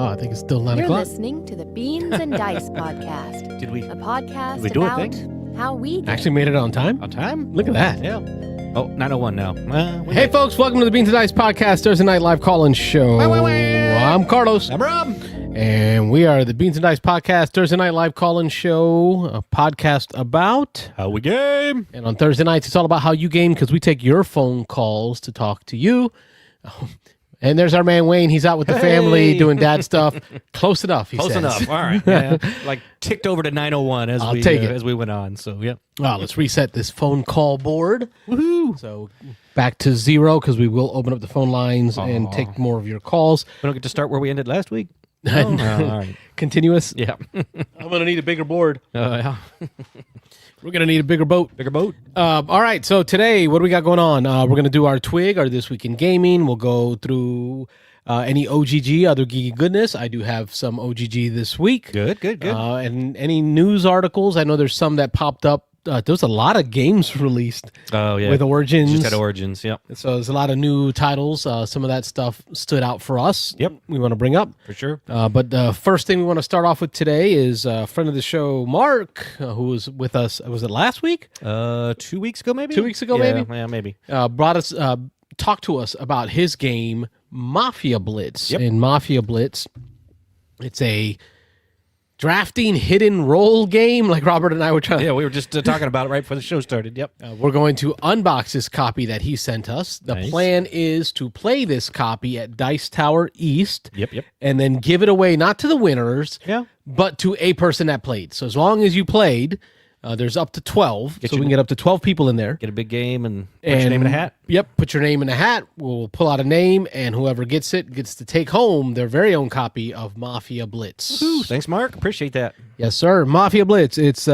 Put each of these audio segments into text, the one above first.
Oh, I think it's still 9 You're o'clock. listening to the Beans and Dice podcast. Did we? A podcast Did we do it, about thing? how we Actually made it on time. On time? Look at that. Yeah. Oh, 9:01 now. Hey, folks, welcome to the Beans and Dice podcast, Thursday night live call-in show. I'm Carlos. I'm Rob. And we are the Beans and Dice podcast, Thursday night live call-in show, a podcast about How we game. And on Thursday nights, it's all about how you game because we take your phone calls to talk to you. And there's our man Wayne. He's out with the family doing dad stuff. Close enough, he Close says. enough. All right. Yeah. Like ticked over to 9:01 as we went on. So, yeah. Well, let's reset this phone call board. Woohoo. So back to 0 because we will open up the phone lines and take more of your calls. We don't get to start where we ended last week? Oh, all right. Continuous. Yeah. I'm going to need a bigger board. Yeah. We're going to need a bigger boat. Bigger boat. All right. So today, what do we got going on? We're going to do our Twig, our This Week in Gaming. We'll go through any OGG, other geeky goodness. I do have some OGG this week. Good. And any news articles. I know there's some that popped up. There was a lot of games released with Origins. Just had Origins, yep. So there's a lot of new titles. Some of that stuff stood out for us. Yep. We want to bring up. For sure. But the first thing we want to start off with today is a friend of the show, Mark, who was with us, was it last week? 2 weeks ago, maybe? 2 weeks ago, yeah, maybe? Yeah, maybe. Talked to us about his game, Mafia Blitz. Yep. In Mafia Blitz, it's a drafting hidden role game, like Robert and I were trying. Yeah, we were just talking about it right before the show started. Yep. We're going to unbox this copy that he sent us. The Nice. plan is to play this copy at Dice Tower East. Yep. And then give it away, not to the winners, Yeah. but to a person that played. So as long as you played, there's up to 12. So we can get up to 12 people in there. Get a big game and put your name in a hat. Yep, put your name in a hat. We'll pull out a name, and whoever gets it gets to take home their very own copy of Mafia Blitz. Ooh, thanks, Mark. Appreciate that. Yes, sir. Mafia Blitz. It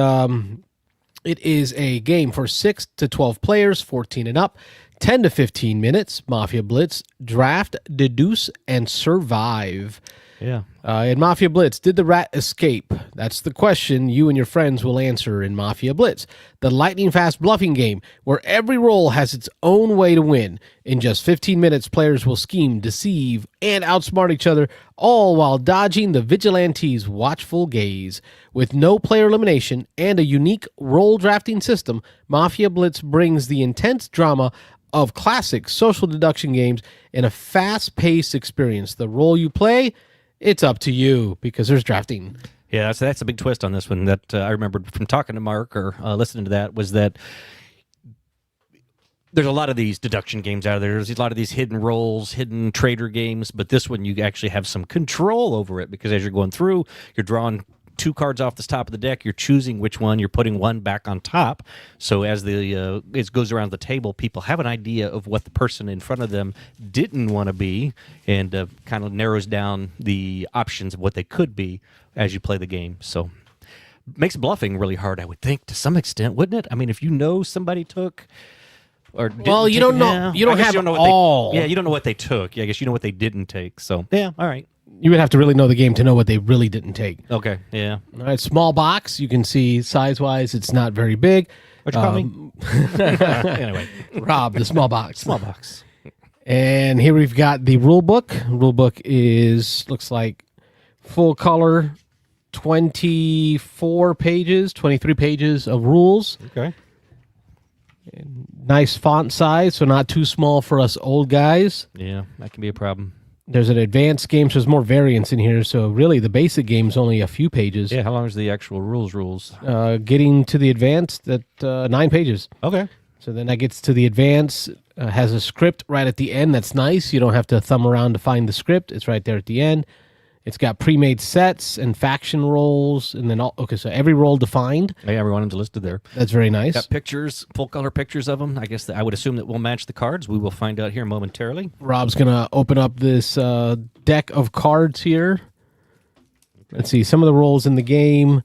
is a game for 6 to 12 players, 14 and up, 10 to 15 minutes. Mafia Blitz, draft, deduce, and survive. Yeah. In Mafia Blitz, did the rat escape? That's the question you and your friends will answer in Mafia Blitz, the lightning-fast bluffing game where every roll has its own way to win. In just 15 minutes, players will scheme, deceive, and outsmart each other, all while dodging the vigilante's watchful gaze. With no player elimination and a unique roll drafting system, Mafia Blitz brings the intense drama of classic social deduction games in a fast-paced experience. The role you play, it's up to you because there's drafting. Yeah, so that's a big twist on this one that I remembered from talking to Mark or listening to that was that there's a lot of these deduction games out there. There's a lot of these hidden roles, hidden trader games, but this one you actually have some control over it because as you're going through, you're drawing 2 cards off the top of the deck. You're choosing which one. You're putting one back on top. So as it goes around the table, people have an idea of what the person in front of them didn't want to be, and kind of narrows down the options of what they could be as you play the game. So makes bluffing really hard, I would think, to some extent, wouldn't it? I mean, if you know somebody took. Or well, you don't know. You don't have all. Yeah, you don't know what they took. Yeah, I guess you know what they didn't take. So yeah, all right. You would have to really know the game to know what they really didn't take. Okay, yeah. All right, small box. You can see size-wise, it's not very big. What'd you call me? Anyway. Rob, the small box. Small box. And here we've got the rule book. Rule book looks like full color, 24 pages, 23 pages of rules. Okay. Nice font size, so not too small for us old guys. Yeah, that can be a problem. There's an advanced game, so there's more variants in here. So really, the basic game's only a few pages. Yeah, how long is the actual rules? Getting to the advanced, 9 pages. Okay. So then that gets to the advanced, has a script right at the end. That's nice. You don't have to thumb around to find the script. It's right there at the end. It's got pre-made sets and faction roles, and then so every role defined. Yeah, everyone's listed there. That's very nice. Got pictures, full color pictures of them. I guess I would assume that we'll match the cards. We will find out here momentarily. Rob's gonna open up this deck of cards here. Let's see some of the roles in the game.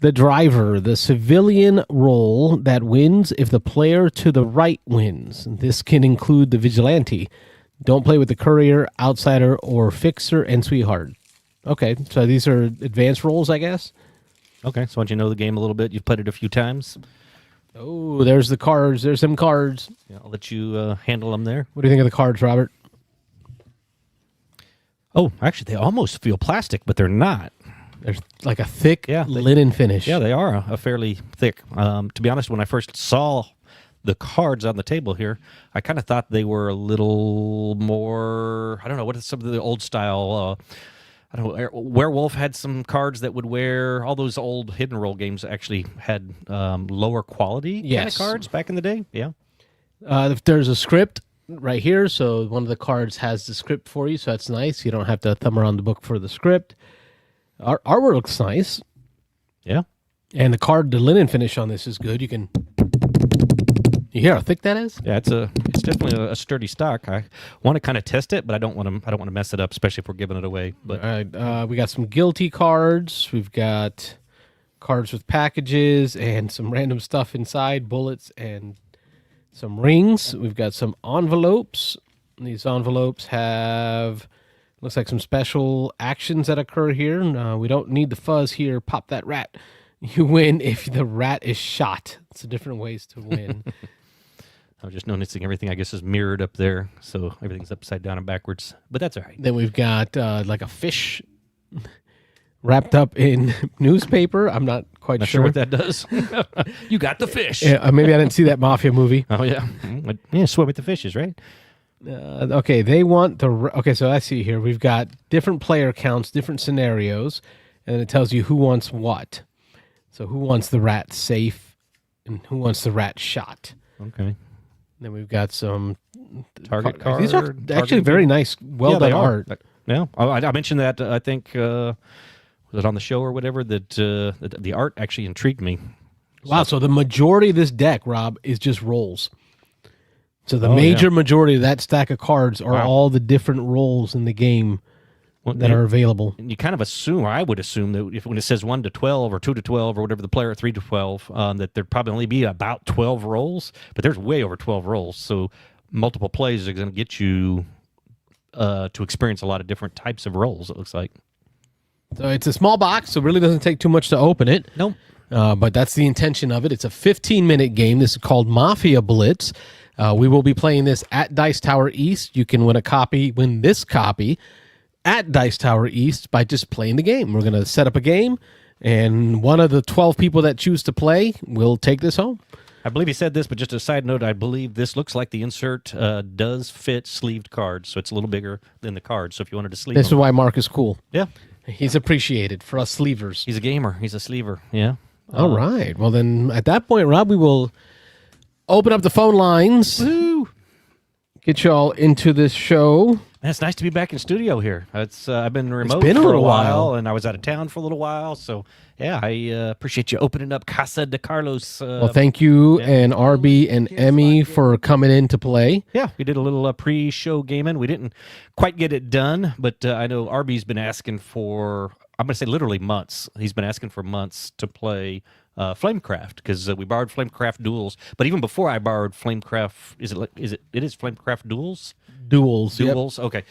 The driver, the civilian role that wins if the player to the right wins. This can include the vigilante. Don't play with the courier, outsider, or fixer and sweetheart. Okay, so these are advanced roles, I guess. Okay, so once you know the game a little bit, you've played it a few times. Oh, there's the cards. There's some cards. Yeah, I'll let you handle them there. What do you think of the cards, Robert? Oh, actually, they almost feel plastic, but they're not. There's like a thick Yeah, linen finish. Yeah, they are a fairly thick. To be honest, when I first saw the cards on the table here, I kind of thought they were a little more, I don't know, what is some of the old style, I don't know, Werewolf had some cards that would wear, all those old hidden roll games actually had lower quality kind of cards back in the day. Yeah. If there's a script right here, so one of the cards has the script for you, so that's nice. You don't have to thumb around the book for the script. Our artwork looks nice. Yeah. And the linen finish on this is good. You hear how thick that is? Yeah, it's definitely a sturdy stock. I want to kind of test it, but I don't want to mess it up, especially if we're giving it away. But all right, we got some guilty cards. We've got cards with packages and some random stuff inside, bullets and some rings. We've got some envelopes. These envelopes have looks like some special actions that occur here. We don't need the fuzz here. Pop that rat. You win if the rat is shot. It's different ways to win. I'm just noticing everything, I guess, is mirrored up there. So everything's upside down and backwards. But that's all right. Then we've got like a fish wrapped up in newspaper. I'm not quite Not sure what that does. You got the fish. Yeah, maybe I didn't see that mafia movie. Oh, yeah. Yeah, swim with the fishes, right? Okay, they want okay, so I see here. We've got different player counts, different scenarios, and then it tells you who wants what. So who wants the rat safe and who wants the rat shot. Okay. Then we've got some target cards. These are actually very nice, well done art. Yeah, I mentioned that. I think was it on the show or whatever that the art actually intrigued me. Wow! So the majority of this deck, Rob, is just rolls. So the major majority of that stack of cards are all the different roles in the game that are available. And you kind of assume, or I would assume, that when it says 1 to 12 or 2 to 12 or whatever the player, 3 to 12, that there'd probably only be about 12 rolls, but there's way over 12 rolls. So multiple plays are going to get you to experience a lot of different types of rolls, it looks like. So it's a small box, so it really doesn't take too much to open it. Nope. But that's the intention of it. It's a 15-minute game. This is called Mafia Blitz. We will be playing this at Dice Tower East. You can win this copy at Dice Tower East by just playing the game. We're going to set up a game, and one of the 12 people that choose to play will take this home. I believe he said this, but just a side note, I believe this looks like the insert does fit sleeved cards, so it's a little bigger than the card. So if you wanted to sleeve This is them. why Mark is cool. Yeah. He's appreciated for us sleevers. He's a gamer. He's a sleever. Yeah. All right. Well, then at that point, Rob, we will open up the phone lines. Woo! Get you all into this show. Man, it's nice to be back in studio here. I've been remote been a for little a while, while. and I was out of town for a little while. So, yeah, I appreciate you opening up Casa de Carlos. Well, thank you and Arby and Emmy for coming in to play. Yeah, we did a little pre-show gaming. We didn't quite get it done, but I know Arby's been asking for, I'm going to say literally months. He's been asking for months to play Flamecraft, because we borrowed Flamecraft Duels. But even before I borrowed Flamecraft, it is Flamecraft Duels? Duels. Duels, okay.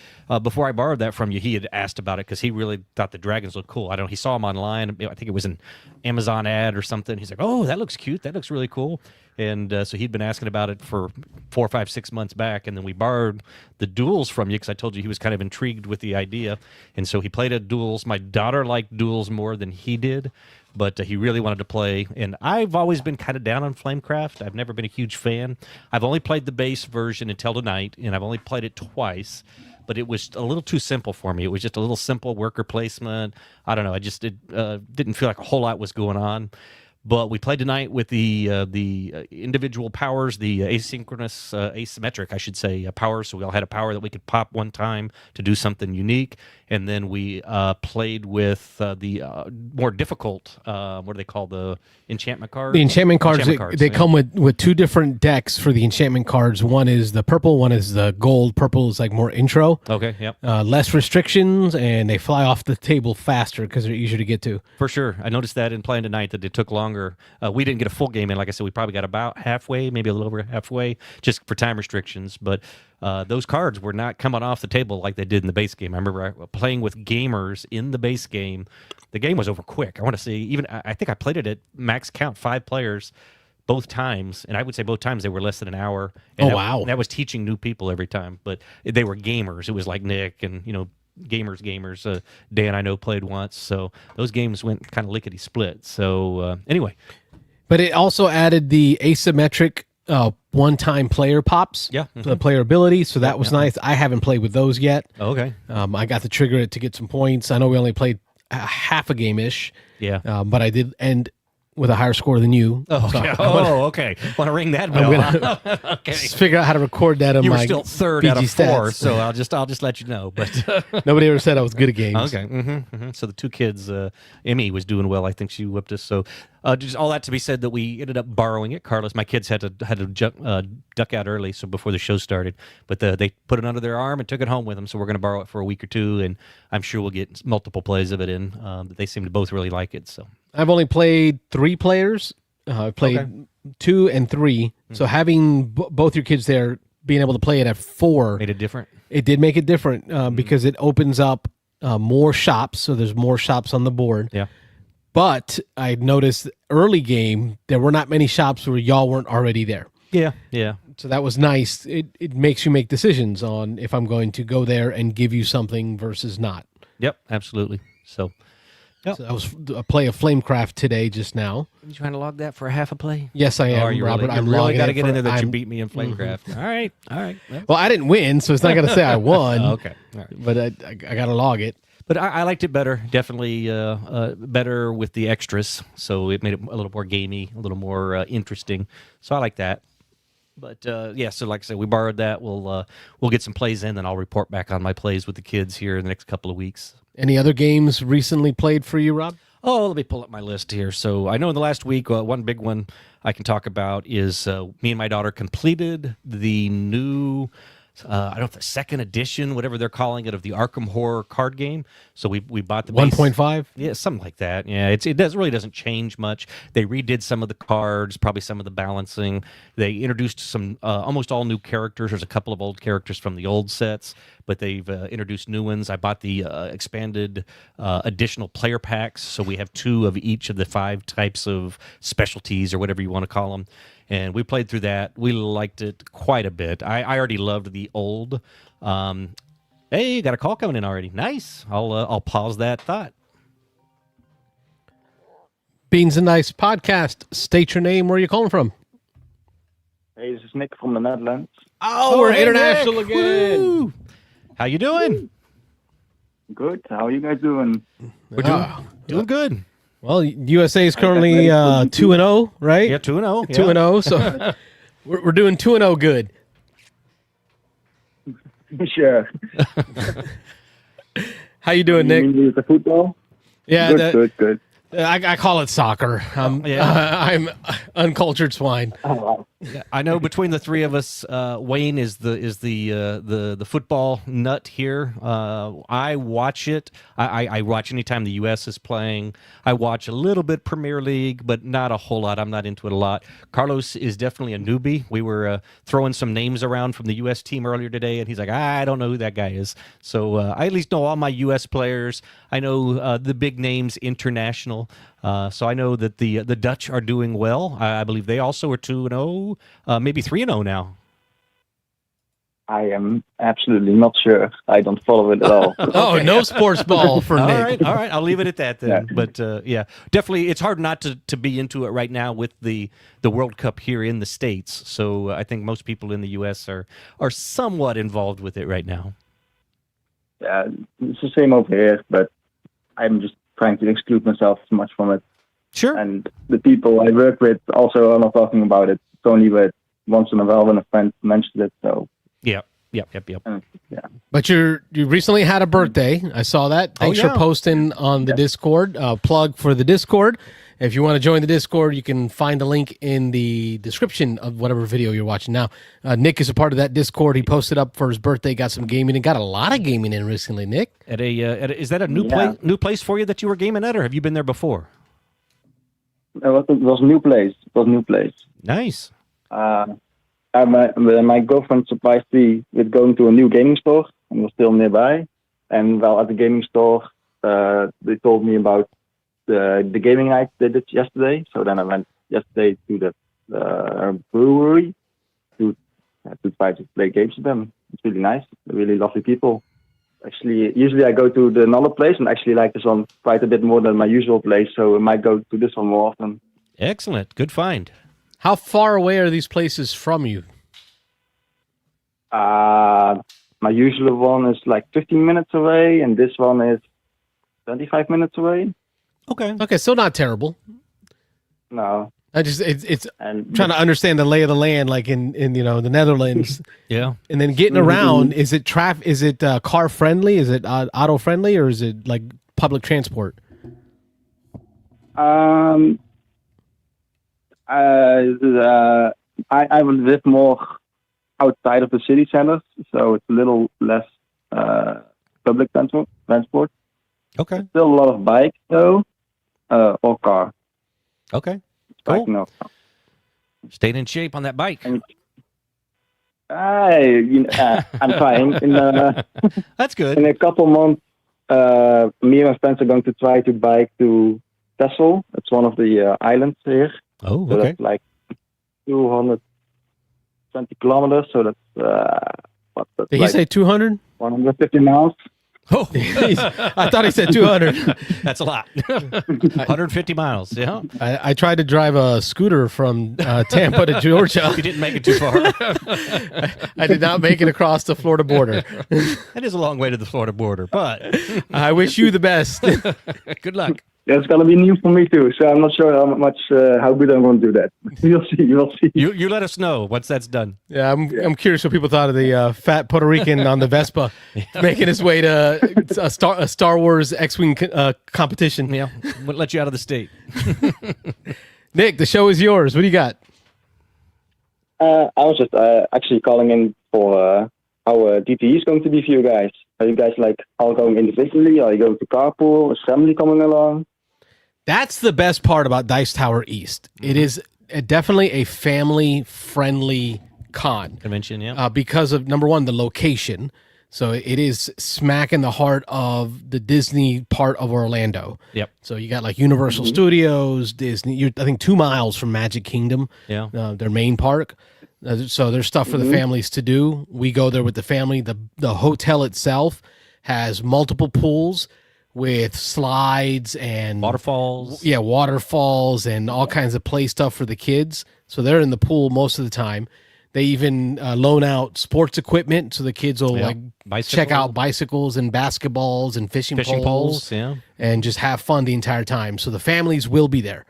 Before I borrowed that from you, he had asked about it because he really thought the dragons looked cool. I don't know, he saw them online. I think it was an Amazon ad or something. He's like, oh, that looks cute. That looks really cool. And so he'd been asking about it for 4, 5, 6 months back. And then we borrowed the Duels from you because I told you he was kind of intrigued with the idea. And so he played at Duels. My daughter liked Duels more than he did, but he really wanted to play. And I've always been kind of down on Flamecraft. I've never been a huge fan. I've only played the base version until tonight, and I've only played it twice. But it was a little too simple for me. It was just a little simple worker placement. I don't know. It didn't feel like a whole lot was going on. But we played tonight with the individual powers, the asymmetric, I should say, powers. So we all had a power that we could pop one time to do something unique. And then we played with the more difficult, what do they call the enchantment cards? The enchantment cards, they come with two different decks for the enchantment cards. One is the purple, one is the gold. Purple is like more intro. Okay, yep. Less restrictions, and they fly off the table faster because they're easier to get to. For sure. I noticed that in playing tonight that it took longer. We didn't get a full game in. Like I said, we probably got about halfway, maybe a little over halfway, just for time restrictions. But those cards were not coming off the table like they did in the base game. I remember playing with gamers in the base game. The game was over quick. I want to say, I think I played it at max count, 5 players both times, and I would say both times they were less than an hour. And wow. That was teaching new people every time, but they were gamers. It was like Nick and, gamers. Dan I know played once, so those games went kind of lickety split. So anyway, But it also added the asymmetric one-time player pops. Yeah. The player ability. So that was nice. I haven't played with those yet. okay, I got to trigger it to get some points. I know we only played half a game-ish. yeah. But I did end with a higher score than you. Oh, So yeah. I'm gonna Okay. Want to ring that bell? Okay. just figure out how to record that on You were my still third out PG of four, stats. so I'll just let you know. But Nobody ever said I was good at games. okay. So the two kids, Emmy was doing well. I think she whipped us. So just all that to be said that we ended up borrowing it. Carlos, my kids had to duck out early, so before the show started. But they put it under their arm and took it home with them. So we're going to borrow it for a week or two, and I'm sure we'll get multiple plays of it in. They seem to both really like it. So I've only played 3 players. I played 2 and 3. So having both your kids there, being able to play it at 4, made it different. it did make it different because it opens up more shops. So there's more shops on the board. Yeah. But I noticed early game, there were not many shops where y'all weren't already there. Yeah. Yeah. So that was nice. It makes you make decisions on if I'm going to go there and give you something versus not. Yep. Absolutely. So. Yep. So that was a play of Flamecraft today just now. You trying to log that for a half a play? Yes, I am, Oh, you Robert. really, I'm you really logging got to it get for- in there that you I'm- beat me in Flamecraft. All right. Well, Well, I didn't win, so it's not going to say I won. okay. All right. But I got to log it. But I liked it better, definitely better with the extras. So it made it a little more gamey, a little more interesting. So I like that. But yeah, so like I said, we borrowed that. We'll get some plays in, then I'll report back on my plays with the kids here in the next couple of weeks. Any other games recently played for you, Rob? Oh, let me pull up my list here. So I know in the last week, one big one I can talk about is me and my daughter completed the new, I don't know if the second edition, whatever they're calling it, of the Arkham Horror card game. So we bought the base- 1.5? Yeah, something like that. Yeah, really doesn't change much. They redid some of the cards, probably some of the balancing. They introduced some almost all new characters. There's a couple of old characters from the old sets, but they've introduced new ones. I bought the expanded additional player packs, so we have 2 of each of the 5 types of specialties or whatever you want to call them. And we played through that. We liked it quite a bit. I already loved the old. Hey, got a call coming in already. Nice. I'll pause that thought. Beansanddice podcast. State your name. Where are you calling from? Hey, this is Nick from the Netherlands. Oh, we're hey, international Nick. again. Woo. How you doing? Good. How are you guys doing? We're doing good. Well, USA is currently 2-0, right? Yeah, 2-0. 2-0. So we're doing 2-0 good. Sure. How you doing, You Nick? mean the football? Yeah, Good. I call it soccer. Yeah. I'm uncultured swine. Oh, wow. I know between the three of us, Wayne is the football nut here. I watch it. I watch anytime the U.S. is playing. I watch a little bit Premier League, but not a whole lot. I'm not into it a lot. Carlos is definitely a newbie. We were throwing some names around from the U.S. team earlier today, and he's like, I don't know who that guy is. So I at least know all my U.S. players. I know the big names international. So I know that the Dutch are doing well. I believe they also are 2-0, maybe 3-0 now. I am absolutely not sure. I don't follow it at all. Oh, no sports ball for Nick. All right. I'll leave it at that then. Yeah. But yeah, definitely, it's hard not to be into it right now with the World Cup here in the States. So I think most people in the U.S. are somewhat involved with it right now. Yeah, it's the same over here, but I'm just trying to exclude myself as much from it. Sure. And the people I work with also are not talking about it. It's only once in a while when a friend mentions it. So Yep. yeah. But you recently had a birthday. I saw that. Thanks yeah. for posting on the Discord. Plug for the Discord. If you want to join the Discord, you can find the link in the description of whatever video you're watching now. Nick is a part of that Discord. He posted up for his birthday, got some gaming, and got a lot of gaming in recently, Nick. Is that a new Yeah. new place for you that you were gaming at, or have you been there before? It was a new place. Nice. My girlfriend surprised me with going to a new gaming store and was still nearby. And while at the gaming store, they told me about the gaming night they did yesterday. So then I went yesterday to the brewery to try to play games with them. It's really nice. They're really lovely people. Actually, usually I go to another place, and actually like this one quite a bit more than my usual place. So I might go to this one more often. Excellent. Good find. How far away are these places from you? My usual one is like 15 minutes away, and this one is 25 minutes away. Okay, still not terrible. No. I just it's And trying to understand the lay of the land, like in the Netherlands, Yeah. and then getting around. Is it car friendly? Is it auto friendly, or is it like public transport? I will live more outside of the city centers, so it's a little less public transport. Okay. Still a lot of bikes though, or car. Okay. Bike, Cool. no. Staying in shape on that bike. I'm trying. That's good. In a couple months, me and my friends are going to try to bike to Texel. It's one of the islands here. Oh, So okay. that's like 220 kilometers. So that's Did he like say 200? 150 miles. Oh, I thought he said 200. that's a lot. 150 miles. Yeah. I tried to drive a scooter from Tampa to Georgia. You didn't make it too far. I did not make it across the Florida border. That is a long way to the Florida border, but I wish you the best. good luck. Yeah, it's gonna be new for me too. So I'm not sure how good I'm going to do that. You'll see. You'll see. You let us know once that's done. Yeah, I'm curious what people thought of the fat Puerto Rican on the Vespa making his way to a Star Wars X-Wing competition. Yeah. Wouldn't let you out of the state. Nick, the show is yours. What do you got? I was just actually calling in for how DTE is going to be for you guys. Are you guys like all going individually? Are you going to carpool? Is family coming along? That's the best part about Dice Tower East. It is definitely a family-friendly con. Convention, yeah. Because of, number one, the location. So it is smack in the heart of the Disney part of Orlando. Yep. So you got like Universal Studios, Disney. You're, I think, 2 miles from Magic Kingdom, Yeah. their main park. So there's stuff for the families to do. We go there with the family. The hotel itself has multiple pools with slides and Waterfalls. Yeah, waterfalls and all kinds of play stuff for the kids. So they're in the pool most of the time. They even loan out sports equipment so the kids will Yeah. like Bicycle. check out bicycles and basketballs and fishing poles, yeah. and just have fun the entire time. So the families will be there.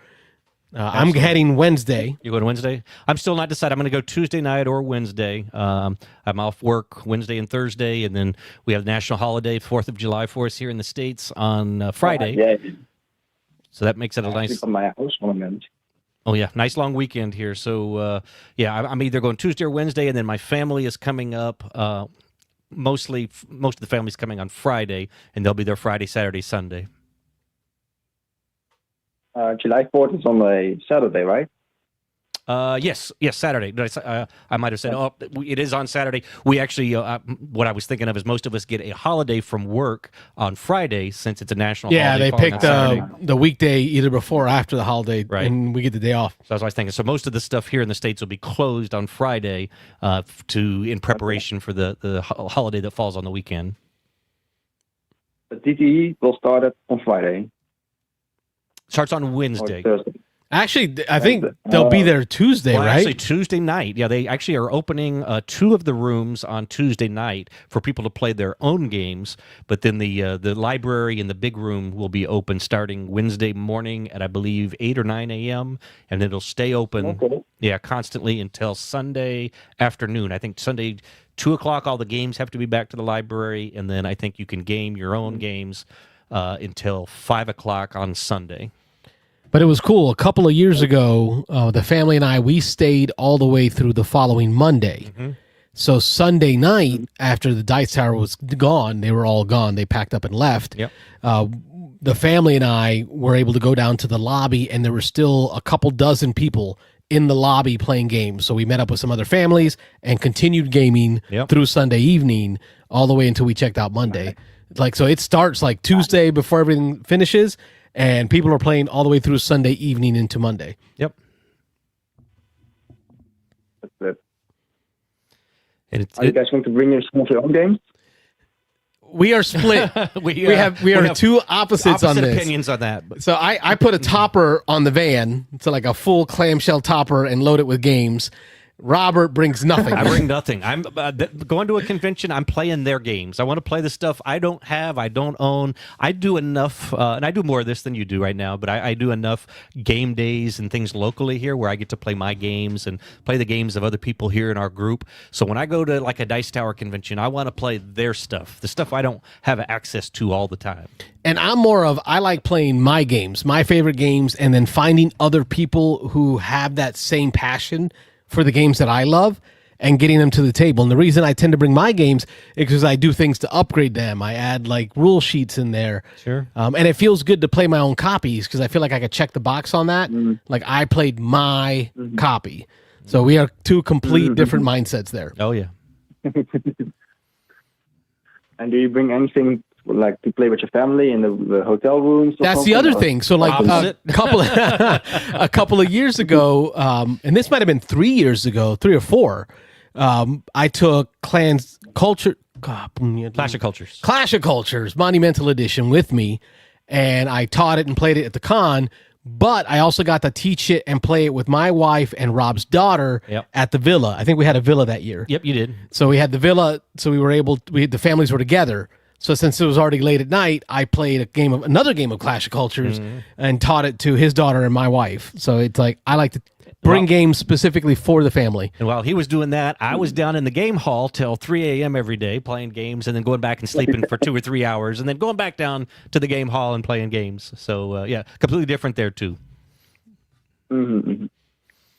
I'm heading Wednesday. You going Wednesday? I'm still not decided. I'm going to go Tuesday night or Wednesday. I'm off work Wednesday and Thursday, and then we have national holiday, 4th of July for us here in the States on Friday. Yeah. So that makes it a nice... From my house one minute. Oh, yeah. Nice long weekend here. So, I'm either going Tuesday or Wednesday, and then my family is coming up. Most of the family's coming on Friday, and they'll be there Friday, Saturday, Sunday. July 4th is on a Saturday, right? Yes, Saturday. I might have said, it is on Saturday. We actually, what I was thinking of is most of us get a holiday from work on Friday since it's a national Yeah, holiday. they falling picked on Saturday. the weekday either before or after the holiday, Right. and we get the day off. So that's what I was thinking. So most of the stuff here in the States will be closed on Friday in preparation for the holiday that falls on the weekend. The DTE will start on Friday. Starts on Or Wednesday. Thursday. Actually, I think they'll be there Tuesday, Well, right? actually, Tuesday night. Yeah, they actually are opening 2 of the rooms on Tuesday night for people to play their own games. But then the library and the big room will be open starting Wednesday morning at, I believe, 8 or 9 a.m. And it'll stay open, Okay. constantly until Sunday afternoon. I think Sunday, 2 o'clock, all the games have to be back to the library. And then I think you can game your own games until 5 o'clock on Sunday. But it was cool. A couple of years ago, the family and I, we stayed all the way through the following Monday. So Sunday night, after the Dice Tower was gone, they were all gone. They packed up and left. Yep. The family and I were able to go down to the lobby, and there were still a couple dozen people in the lobby playing games. So we met up with some other families and continued gaming Yep. through Sunday evening all the way until we checked out Monday. Like, so it starts like Tuesday before everything finishes, and people are playing all the way through Sunday evening into Monday. Yep. That's it. And Are you guys going to bring some of your own games? we are split. we are two opposites on this. Opinions on that. But. So I put a topper on the van, so like a full clamshell topper, and load it with games. Robert brings nothing. I bring nothing. I'm going to a convention. I'm playing their games. I want to play the stuff I don't have, I don't own. I do enough, and I do more of this than you do right now, but I do enough game days and things locally here where I get to play my games and play the games of other people here in our group. So when I go to like a Dice Tower convention, I want to play their stuff, the stuff I don't have access to all the time. And I'm more of, I like playing my games, my favorite games, and then finding other people who have that same passion for the games that I love and getting them to the table. And the reason I tend to bring my games is because I do things to upgrade them. I add like rule sheets in there. Sure. And it feels good to play my own copies because I feel like I could check the box on that. Like I played my copy. So we are two complete different mindsets there. Oh, yeah. And do you bring anything like to play with your family in the hotel rooms? That's the other thing. So like a couple of years ago, and this might have been 3 years ago, 3 or 4, I took Clash of Cultures Monumental Edition with me, and I taught it and played it at the con. But I also got to teach it and play it with my wife and Rob's daughter at the villa. I think we had a villa that year. Yep, you did. So we had the villa. So the families were together. So since it was already late at night, I played another game of Clash of Cultures and taught it to his daughter and my wife. So it's like, I like to bring games specifically for the family. And while he was doing that, I was down in the game hall till 3 a.m. every day playing games and then going back and sleeping for 2 or 3 hours and then going back down to the game hall and playing games. So, yeah, completely different there, too. Mm-hmm.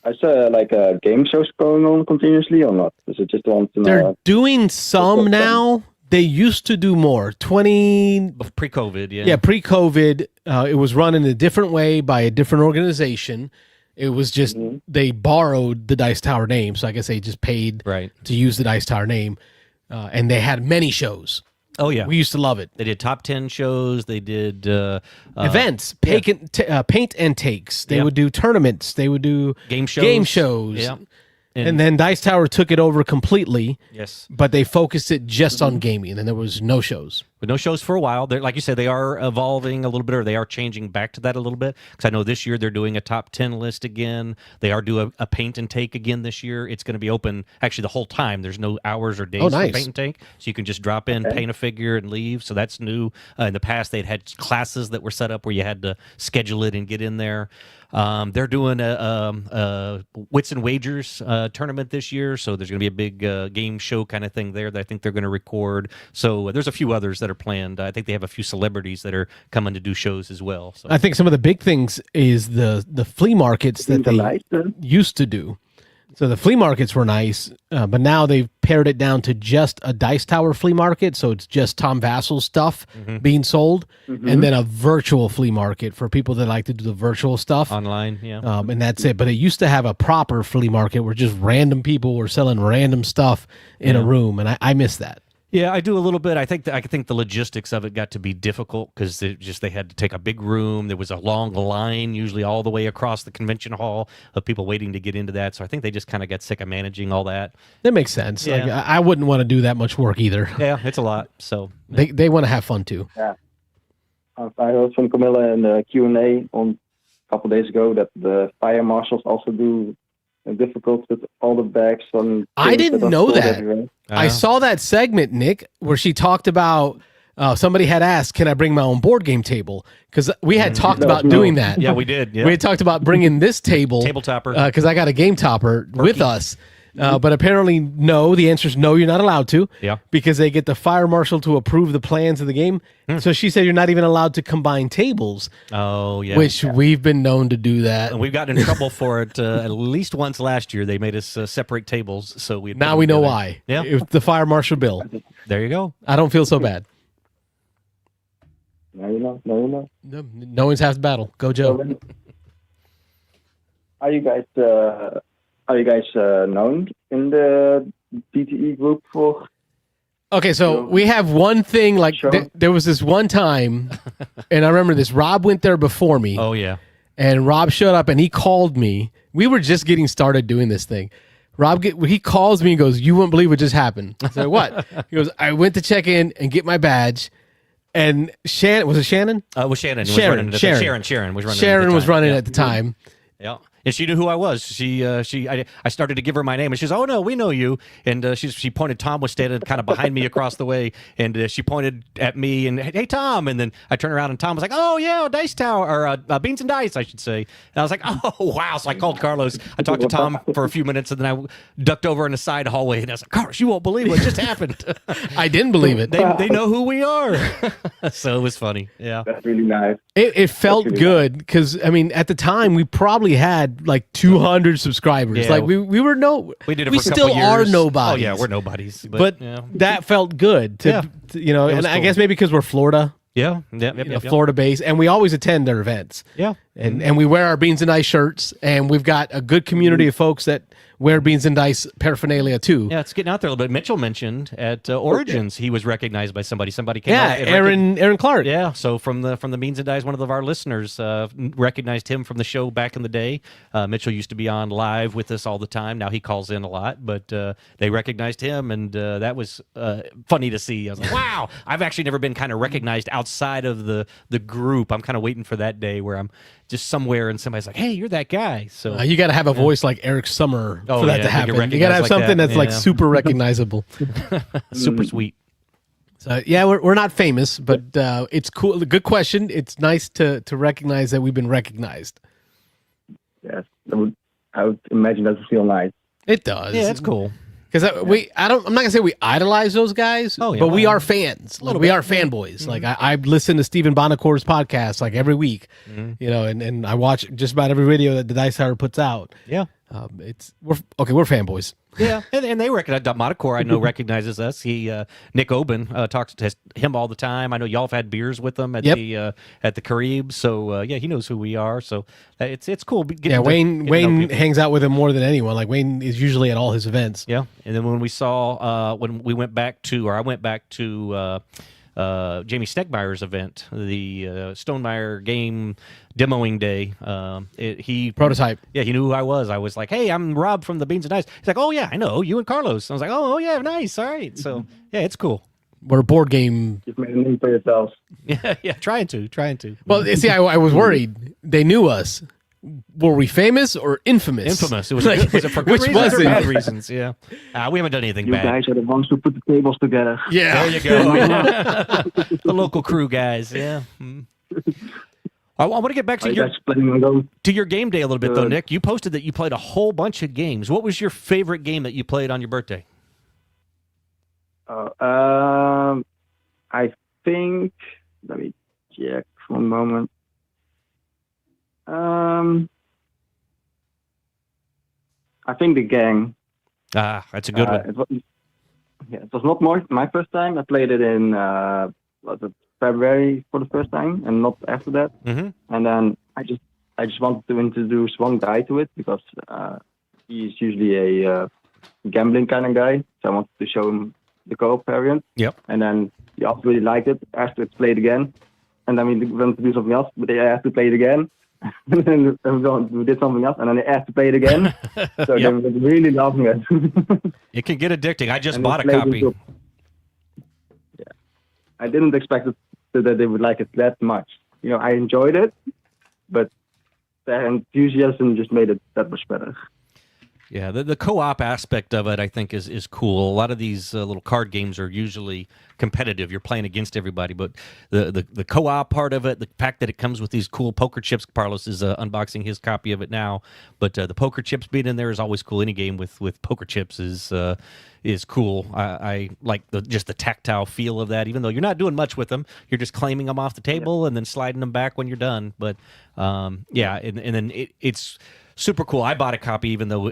I saw like game shows going on continuously or not? Is it just on? They're doing some now. They used to do more. Pre-COVID, yeah. Yeah, pre-COVID, it was run in a different way by a different organization. It was just they borrowed the Dice Tower name, so I guess they just paid to use the Dice Tower name, and they had many shows. Oh yeah, we used to love it. They did top 10 shows. They did events, paint and takes. They would do tournaments. They would do game shows. Yeah. And then Dice Tower took it over completely. Yes. But they focused it just on gaming, and there was no shows. But no shows for a while. Like you said, they are evolving a little bit, or they are changing back to that a little bit. Because I know this year they're doing a top 10 list again. They are doing a paint and take again this year. It's going to be open actually the whole time. There's no hours or days for paint and take. So you can just drop in, paint a figure, and leave. So that's new. In the past, they'd had classes that were set up where you had to schedule it and get in there. They're doing a Wits and Wagers tournament this year, so there's going to be a big game show kind of thing there that I think they're going to record. So there's a few others that are planned. I think they have a few celebrities that are coming to do shows as well. So I think some of the big things is the flea markets that they used to do. So the flea markets were nice, but now they've pared it down to just a Dice Tower flea market. So it's just Tom Vassel's stuff being sold, and then a virtual flea market for people that like to do the virtual stuff. Online, yeah. And that's it. But it used to have a proper flea market where just random people were selling random stuff in a room, and I miss that. Yeah, I do a little bit. I think the logistics of it got to be difficult because they had to take a big room. There was a long line, usually all the way across the convention hall, of people waiting to get into that. So I think they just kind of got sick of managing all that. That makes sense. Yeah. Like, I wouldn't want to do that much work either. Yeah, it's a lot. So they want to have fun too. Yeah, I heard from Camilla in the Q&A on a couple of days ago that the fire marshals also do difficult with all the bags. I didn't know that. I saw that segment, Nick, where she talked about somebody had asked, "Can I bring my own board game table?" Because we had talked about doing that. Yeah, we did. Yeah. We had talked about bringing this table topper because I got a game topper with us. But apparently, no. The answer is no. You're not allowed to. Yeah. Because they get the fire marshal to approve the plans of the game. So she said you're not even allowed to combine tables. Oh yeah. Which we've been known to do that. And we've gotten in trouble for it at least once last year. They made us separate tables, so we now we know why. Yeah. It was the fire marshal bill. There you go. I don't feel so bad. Now you know. Now you know. No one's half the battle. Go Joe. Are you guys known in the DTE group for? Okay, so we have one thing. Like there was this one time, and I remember this. Rob went there before me. Oh yeah. And Rob showed up and he called me. We were just getting started doing this thing. he calls me and goes, "You wouldn't believe what just happened." I said, "What?" He goes, "I went to check in and get my badge, and Shannon was it Shannon? It was Shannon. Sharon Sharon was running. Sharon was running Yeah. at the time." Yeah. And she knew who I was. I started to give her my name, and she's, "Oh no, we know you." And she pointed. Tom was standing kind of behind me across the way, and she pointed at me and, "Hey Tom!" And then I turned around and Tom was like, "Oh yeah, Dice Tower or Beans and Dice, I should say." And I was like, "Oh wow!" So I called Carlos. I talked to Tom for a few minutes, and then I ducked over in the side hallway, and I was like, "Carlos, you won't believe what just happened." I didn't believe it. They know who we are. So it was funny. Yeah. That's really nice. It felt really good because I mean at the time we probably had like 200 subscribers. Yeah. Like we were We did it we for a still couple are years. nobodies. Oh yeah, we're nobodies. But yeah. that felt good to, Yeah. It was and I cool. guess maybe because we're Florida, Yeah. Yep. Florida based, and we always attend their events. Yeah. And we wear our Beans and Dice shirts, and we've got a good community of folks that wear Beans and Dice paraphernalia too. Yeah, it's getting out there a little bit. Mitchell mentioned at Origins he was recognized by somebody. Somebody came Yeah, out and Aaron Clark. Yeah, so from the Beans and Dice, one of our listeners recognized him from the show back in the day. Mitchell used to be on live with us all the time. Now he calls in a lot, but they recognized him, and that was funny to see. I was like, wow, I've actually never been kind of recognized outside of the group. I'm kind of waiting for that day where I'm just somewhere and somebody's like, "Hey, you're that guy." So You got to have a voice like Eric Summer Oh, for that yeah, to to get happen. You got to recognized have like something that. that's like Yeah. super recognizable. super sweet. So yeah, we're not famous, but it's cool. Good question. It's nice to recognize that we've been recognized. Yes, I would imagine that would feel nice. It does. Yeah, that's cool. Because I'm not gonna say we idolize those guys, Oh, yeah, but we well, are fans. Like, we are fanboys. Like I listen to Stephen Bonacor's podcast like every week, and I watch just about every video that the Dice Tower puts out. Yeah. We're fanboys. Yeah, and they recognize Monocore. I know recognizes us. Nick Oben talks to him all the time. I know y'all have had beers with him at the Caribs. So yeah, he knows who we are. So it's cool. Yeah, Wayne hangs out with him more than anyone. Like Wayne is usually at all his events. Yeah, and then when we saw when I went back to Jamie Stegmeyer's event, the Stonemeyer game demoing day. He Prototype. Yeah, he knew who I was. I was like, "Hey, I'm Rob from the Beans and Dice." He's like, "Oh yeah, I know you and Carlos." I was like, "Oh yeah, nice, all right." So yeah, it's cool. We're a board game. You've made a name for yourselves. Yeah, trying to. Well, see, I was worried. They knew us. Were we famous or infamous? Infamous. It was, Like, was it for good which reasons was or it? bad reasons? Yeah, we haven't done anything You bad. guys are the ones who put the tables together. Yeah. There you go. The local crew guys. Yeah. I want to get back Are to you guys planning on going? your game day a little bit though, Good. Nick. You posted that you played a whole bunch of games. What was your favorite game that you played on your birthday? I think. Let me check for a moment. I think the gang. That's a good one. It was not my first time. I played it in was it February for the first time, and not after that. Mm-hmm. And then I just wanted to introduce one guy to it because he's usually a gambling kind of guy. So I wanted to show him the co-op variant. Yep. And then he also really liked it. Asked to play it again, and then we went to do something else, but they asked to play it again. And then we did something else, and then they asked to play it again. So they were really loving it. It can get addicting. I just And bought a they played copy. it. Yeah, I didn't expect it that they would like it that much. You know, I enjoyed it, but the enthusiasm just made it that much better. Yeah, the co-op aspect of it, I think, is cool. A lot of these little card games are usually competitive. You're playing against everybody, but the co-op part of it, the fact that it comes with these cool poker chips. Carlos is unboxing his copy of it now, but the poker chips being in there is always cool. Any game with poker chips is cool. I like just the tactile feel of that. Even though you're not doing much with them, you're just claiming them off the table and then sliding them back when you're done. But and then it's super cool. I bought a copy, even though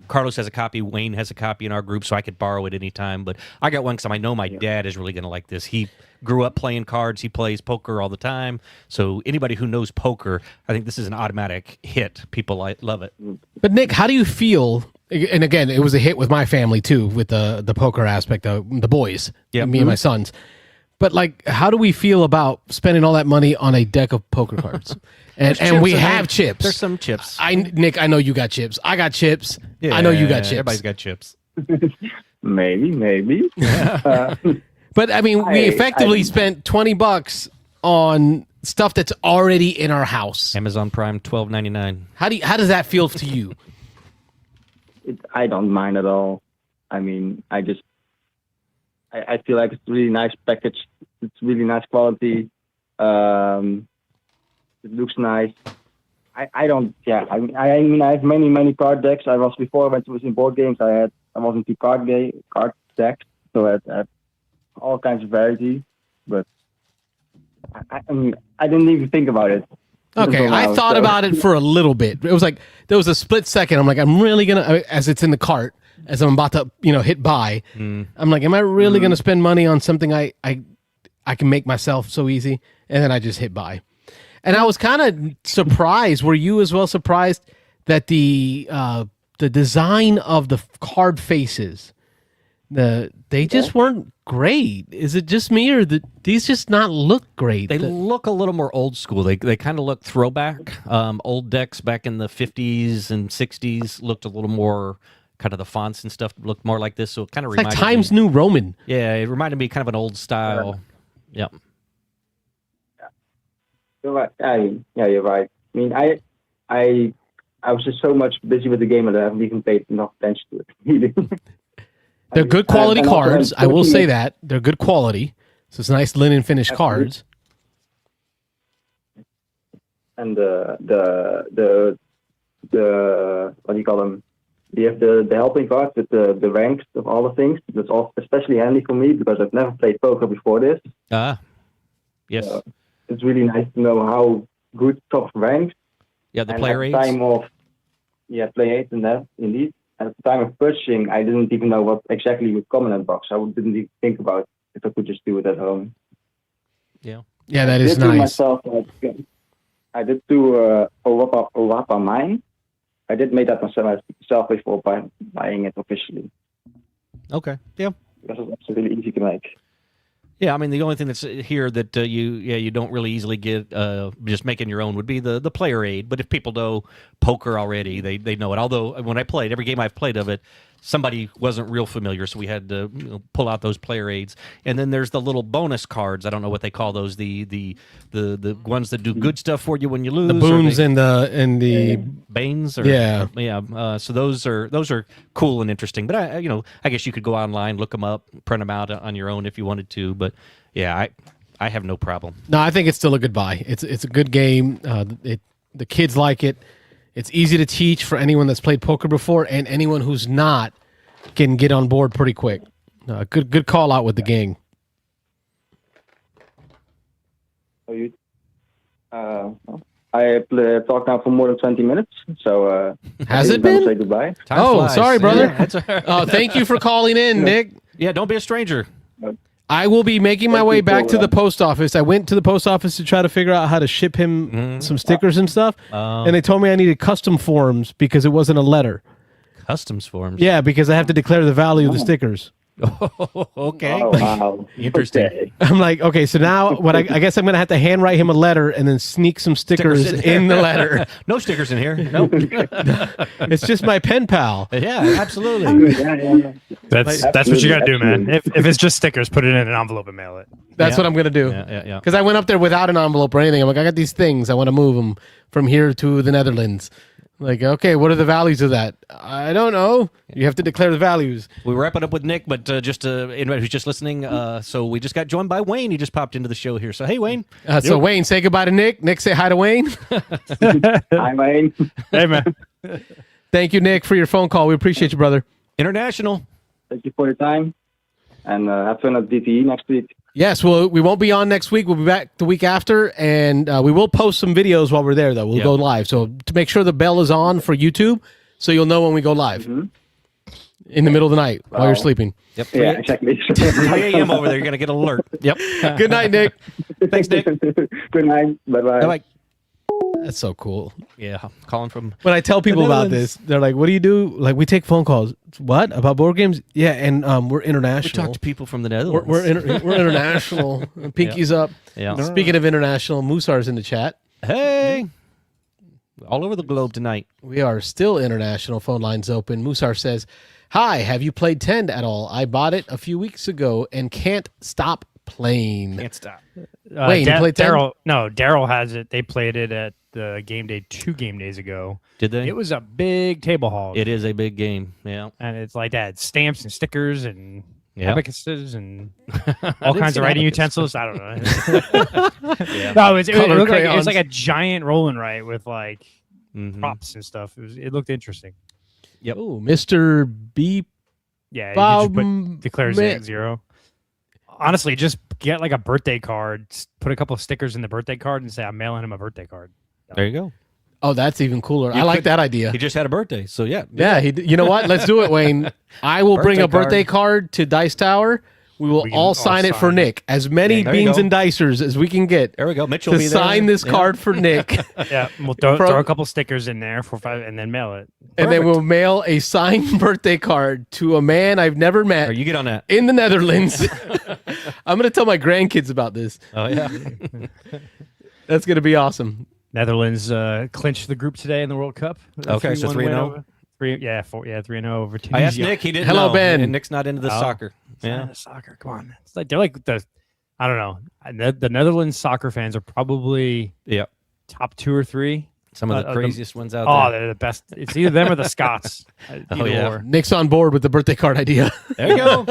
Carlos has a copy, Wayne has a copy in our group, so I could borrow it anytime. But I got one because I know my dad is really going to like this. He grew up playing cards. He plays poker all the time. So anybody who knows poker, I think this is an automatic hit. People love it. But Nick, how do you feel? And again, it was a hit with my family too, with the poker aspect of the boys, Yep. me and my sons. But like, how do we feel about spending all that money on a deck of poker cards? And we have chips. There's some chips. Nick, I know you got chips. I got chips. I know you got chips. Everybody's got chips. Maybe. But I mean, we effectively spent $20 on stuff that's already in our house. Amazon Prime, $12.99. How does that feel to you? I don't mind at all. I mean, I feel like it's really nice package. It's really nice quality. It looks nice. I don't. Yeah. I mean, I have many card decks. I was before when I was in board games. I was into card decks, so I had all kinds of variety. But I mean, I didn't even think about it. Okay, I thought about it for a little bit. It was like there was a split second. I'm like, I'm really gonna, as it's in the cart, as I'm about to, hit buy. I'm like, am I really gonna spend money on something I can make myself so easy? And then I just hit buy. And I was kind of surprised. Were you as well surprised that the design of the card faces, they just weren't great? Is it just me, or these just not look great? They look a little more old school. They kind of look throwback. Old decks back in the 50s and 60s looked a little more, kind of the fonts and stuff looked more like this. So it kind of reminded like Times me, New Roman. Yeah, it reminded me kind of an old style. Yep. You're right. You're right. I mean, I was just so much busy with the game that I haven't even paid enough attention to it. They're good quality cards. I will say that they're good quality. So it's nice linen finished cards. And the what do you call them? You have the helping cards with the ranks of all the things. That's all especially handy for me because I've never played poker before this. Yes. It's really nice to know how good top ranks. Yeah, the and player aids. Play aids and that indeed. And at the time of purchasing, I didn't even know what exactly would come in that box. I didn't even think about if I could just do it at home. Yeah. Yeah, that is nice. I did do Owapa Mine. I did make that myself before buying it officially. Okay. Yeah. Because it's really easy to make. Yeah, I mean, the only thing that's here that you don't really easily get just making your own would be the player aid. But if people know poker already, they know it. Although when I played, every game I've played of it, somebody wasn't real familiar, so we had to pull out those player aids. And then there's the little bonus cards. I don't know what they call those. The ones that do good stuff for you when you lose. The boons and the Banes. So those are cool and interesting. But I guess you could go online, look them up, print them out on your own if you wanted to. But yeah, I have no problem. No, I think it's still a good buy. It's a good game. The kids like it. It's easy to teach for anyone that's played poker before, and anyone who's not can get on board pretty quick. Good call out with the gang. I talked now for more than 20 minutes, so has it been? Say goodbye. Time flies. Sorry, brother. Yeah, thank you for calling in, Nick. Yeah, don't be a stranger. I will be making my way back to the post office. I went to the post office to try to figure out how to ship him some stickers and stuff. And they told me I needed custom forms because it wasn't a letter. Customs forms? Yeah, because I have to declare the value of the stickers. Okay. Oh, wow. Interesting. Okay. I'm like, okay, so now what I guess I'm going to have to handwrite him a letter and then sneak some stickers in the letter. No stickers in here. No. It's just my pen pal. Yeah, absolutely. That's what you got to do, man. If it's just stickers, put it in an envelope and mail it. That's what I'm going to do. Yeah. Because I went up there without an envelope or anything. I'm like, I got these things. I want to move them from here to the Netherlands. Like, okay, what are the values of that? I don't know. You have to declare the values. We wrap it up with Nick, but just anybody who's just listening, so we just got joined by Wayne. He just popped into the show here. So, hey, Wayne. So, Wayne, say goodbye to Nick. Nick, say hi to Wayne. Hi, Wayne. Hey, man. Thank you, Nick, for your phone call. We appreciate you, brother. International. Thank you for your time, and have fun at DTE next week. Yes, well, we won't be on next week. We'll be back the week after, and we will post some videos while we're there, though. We'll go live. So to make sure the bell is on for YouTube, so you'll know when we go live in the middle of the night while you're sleeping. Yep. Yeah, exactly. 3 a.m. over there. You're going to get an alert. Yep. Good night, Nick. Thanks, Nick. Good night. Bye-bye. Bye-bye. That's so cool. Yeah, calling from. When I tell people about Netherlands. this, they're like, "What do you do?" Like, we take phone calls. What about board games? Yeah, and we're We international. talk to people from the We're Netherlands. we're international. Pinkies up. Yeah. Speaking of international, Musar's in the chat. Hey, all over the globe tonight. We are still international. Phone lines open. Musar says, "Hi, have you played Tend at all? I bought it a few weeks ago and can't stop playing." Can't stop. Wait, you played Tend? Daryl has it. They played it at the game day 2 game days ago. Did they? It was a big table hog. It is a big game. Yeah. And it's like that. Stamps and stickers and Yeah. abacuses and all kinds of writing utensils. I don't know. Yeah. No, it Color looked like, it crayons. was like a giant roll and write with like Mhm. props and stuff. It looked interesting. Yep. Oh, Mr. B. Yeah, you Bob just put declares Ma- it 0. Honestly, just get like a birthday card, put a couple of stickers in the birthday card, and say I'm mailing him a birthday card. There you go. Oh, that's even cooler. You I like could- that idea. He just had a birthday, so yeah. Yeah, you know what? Let's do it, Wayne. I will bring Birthday a birthday card to Dice Tower. We will We can all all sign it for sign it. Nick. As many There you Beans go. and Dicers as we can get There we go. Mitch will to be there. sign this Yeah. card for Nick. Yeah, we'll throw From- a couple stickers in there for 5, and then mail it. And then Perfect. we'll mail a signed birthday card to a man I've never met Or you get on that. in the Netherlands. I'm going to tell my grandkids about this. Oh yeah. That's going to be awesome. Netherlands clinched the group today in the World Cup. Okay, so 3-1 3-0? win over- 3-0 over Tunisia. I asked Nick. He didn't. Hello, know, Ben. And Nick's not into the Oh. soccer. Yeah, Yeah. soccer. Come on, it's like they're like I don't know. The Netherlands soccer fans are probably Yeah. top 2 or 3. Some of the the- craziest ones out Oh, there. they're the best. It's either them or the Scots. Either yeah. or. Nick's on board with the birthday card idea There you go.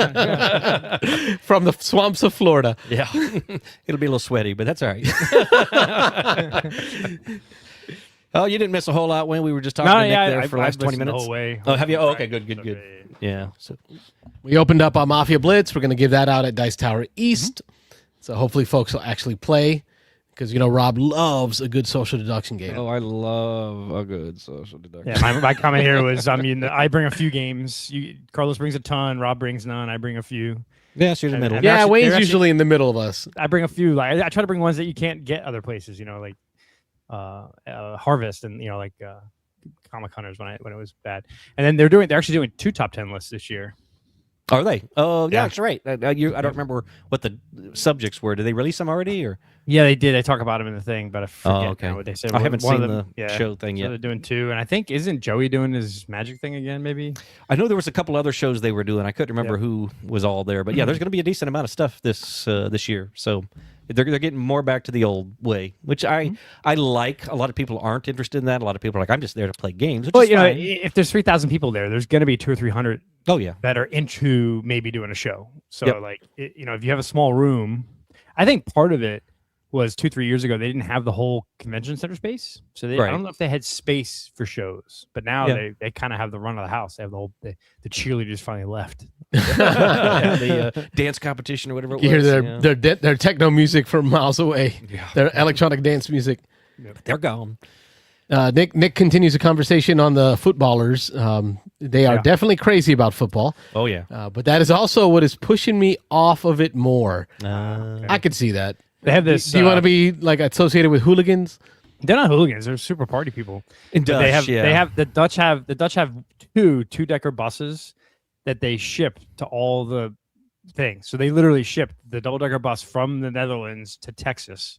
from the swamps of Florida. Yeah. It'll be a little sweaty, but that's all right. Oh, you didn't miss a whole lot when we were just talking to Nick there for the last 20 listened minutes. The whole way. Oh, have you? Oh, okay, good. Okay. Yeah. So We opened up on Mafia Blitz. We're going to give that out at Dice Tower East. So hopefully folks will actually play because, Rob loves a good social deduction game. I love a good social deduction. Yeah, my comment here was, I bring a few games. Carlos brings a ton. Rob brings none. I bring a few. Yeah, so you're in the middle. And Yeah, actually- Wayne's they're actually- usually in the middle of us. I bring a few. Like I try to bring ones that you can't get other places. Like Harvest and Comic Hunters when it was bad. And then they're actually doing 2 top 10 lists this year. Are they? Oh, yeah, Yeah. that's right. I don't remember what the subjects were. Did they release them already? Or Yeah, they did. They talk about them in the thing, but I forget okay. now what they said. I haven't One of seen them- the show thing So yet. they're doing 2, and I think isn't Joey doing his magic thing again? Maybe. I know there was a couple other shows they were doing. I couldn't remember who was all there, but yeah, there's going to be a decent amount of stuff this year. So they're getting more back to the old way, which I like. A lot of people aren't interested in that. A lot of people are like, I'm just there to play games. Which Well, is fine. if there's 3,000 people there, there's going to be 200 or 300 Oh yeah, that are into maybe doing a show. So Yep. if you have a small room, I think part of it was 2-3 years ago they didn't have the whole convention center space, so I Right. don't know if they had space for shows, but now Yeah. they kind of have the run of the house. They have the cheerleaders finally left. yeah, the dance competition or whatever it You was. hear yeah. their techno music from miles away. Yeah. Their electronic dance music. They're gone. Nick continues the conversation on the footballers. They are Yeah. definitely crazy about football, Oh yeah. but that is also what is pushing me off of it more. Uh, I could see that. They have this. Do you want to be like associated with hooligans? They're not hooligans. They're super party people. in But Dutch, yeah. they have the Dutch have 2-decker buses that they ship to all the things. So they literally ship the double-decker bus from the Netherlands to Texas.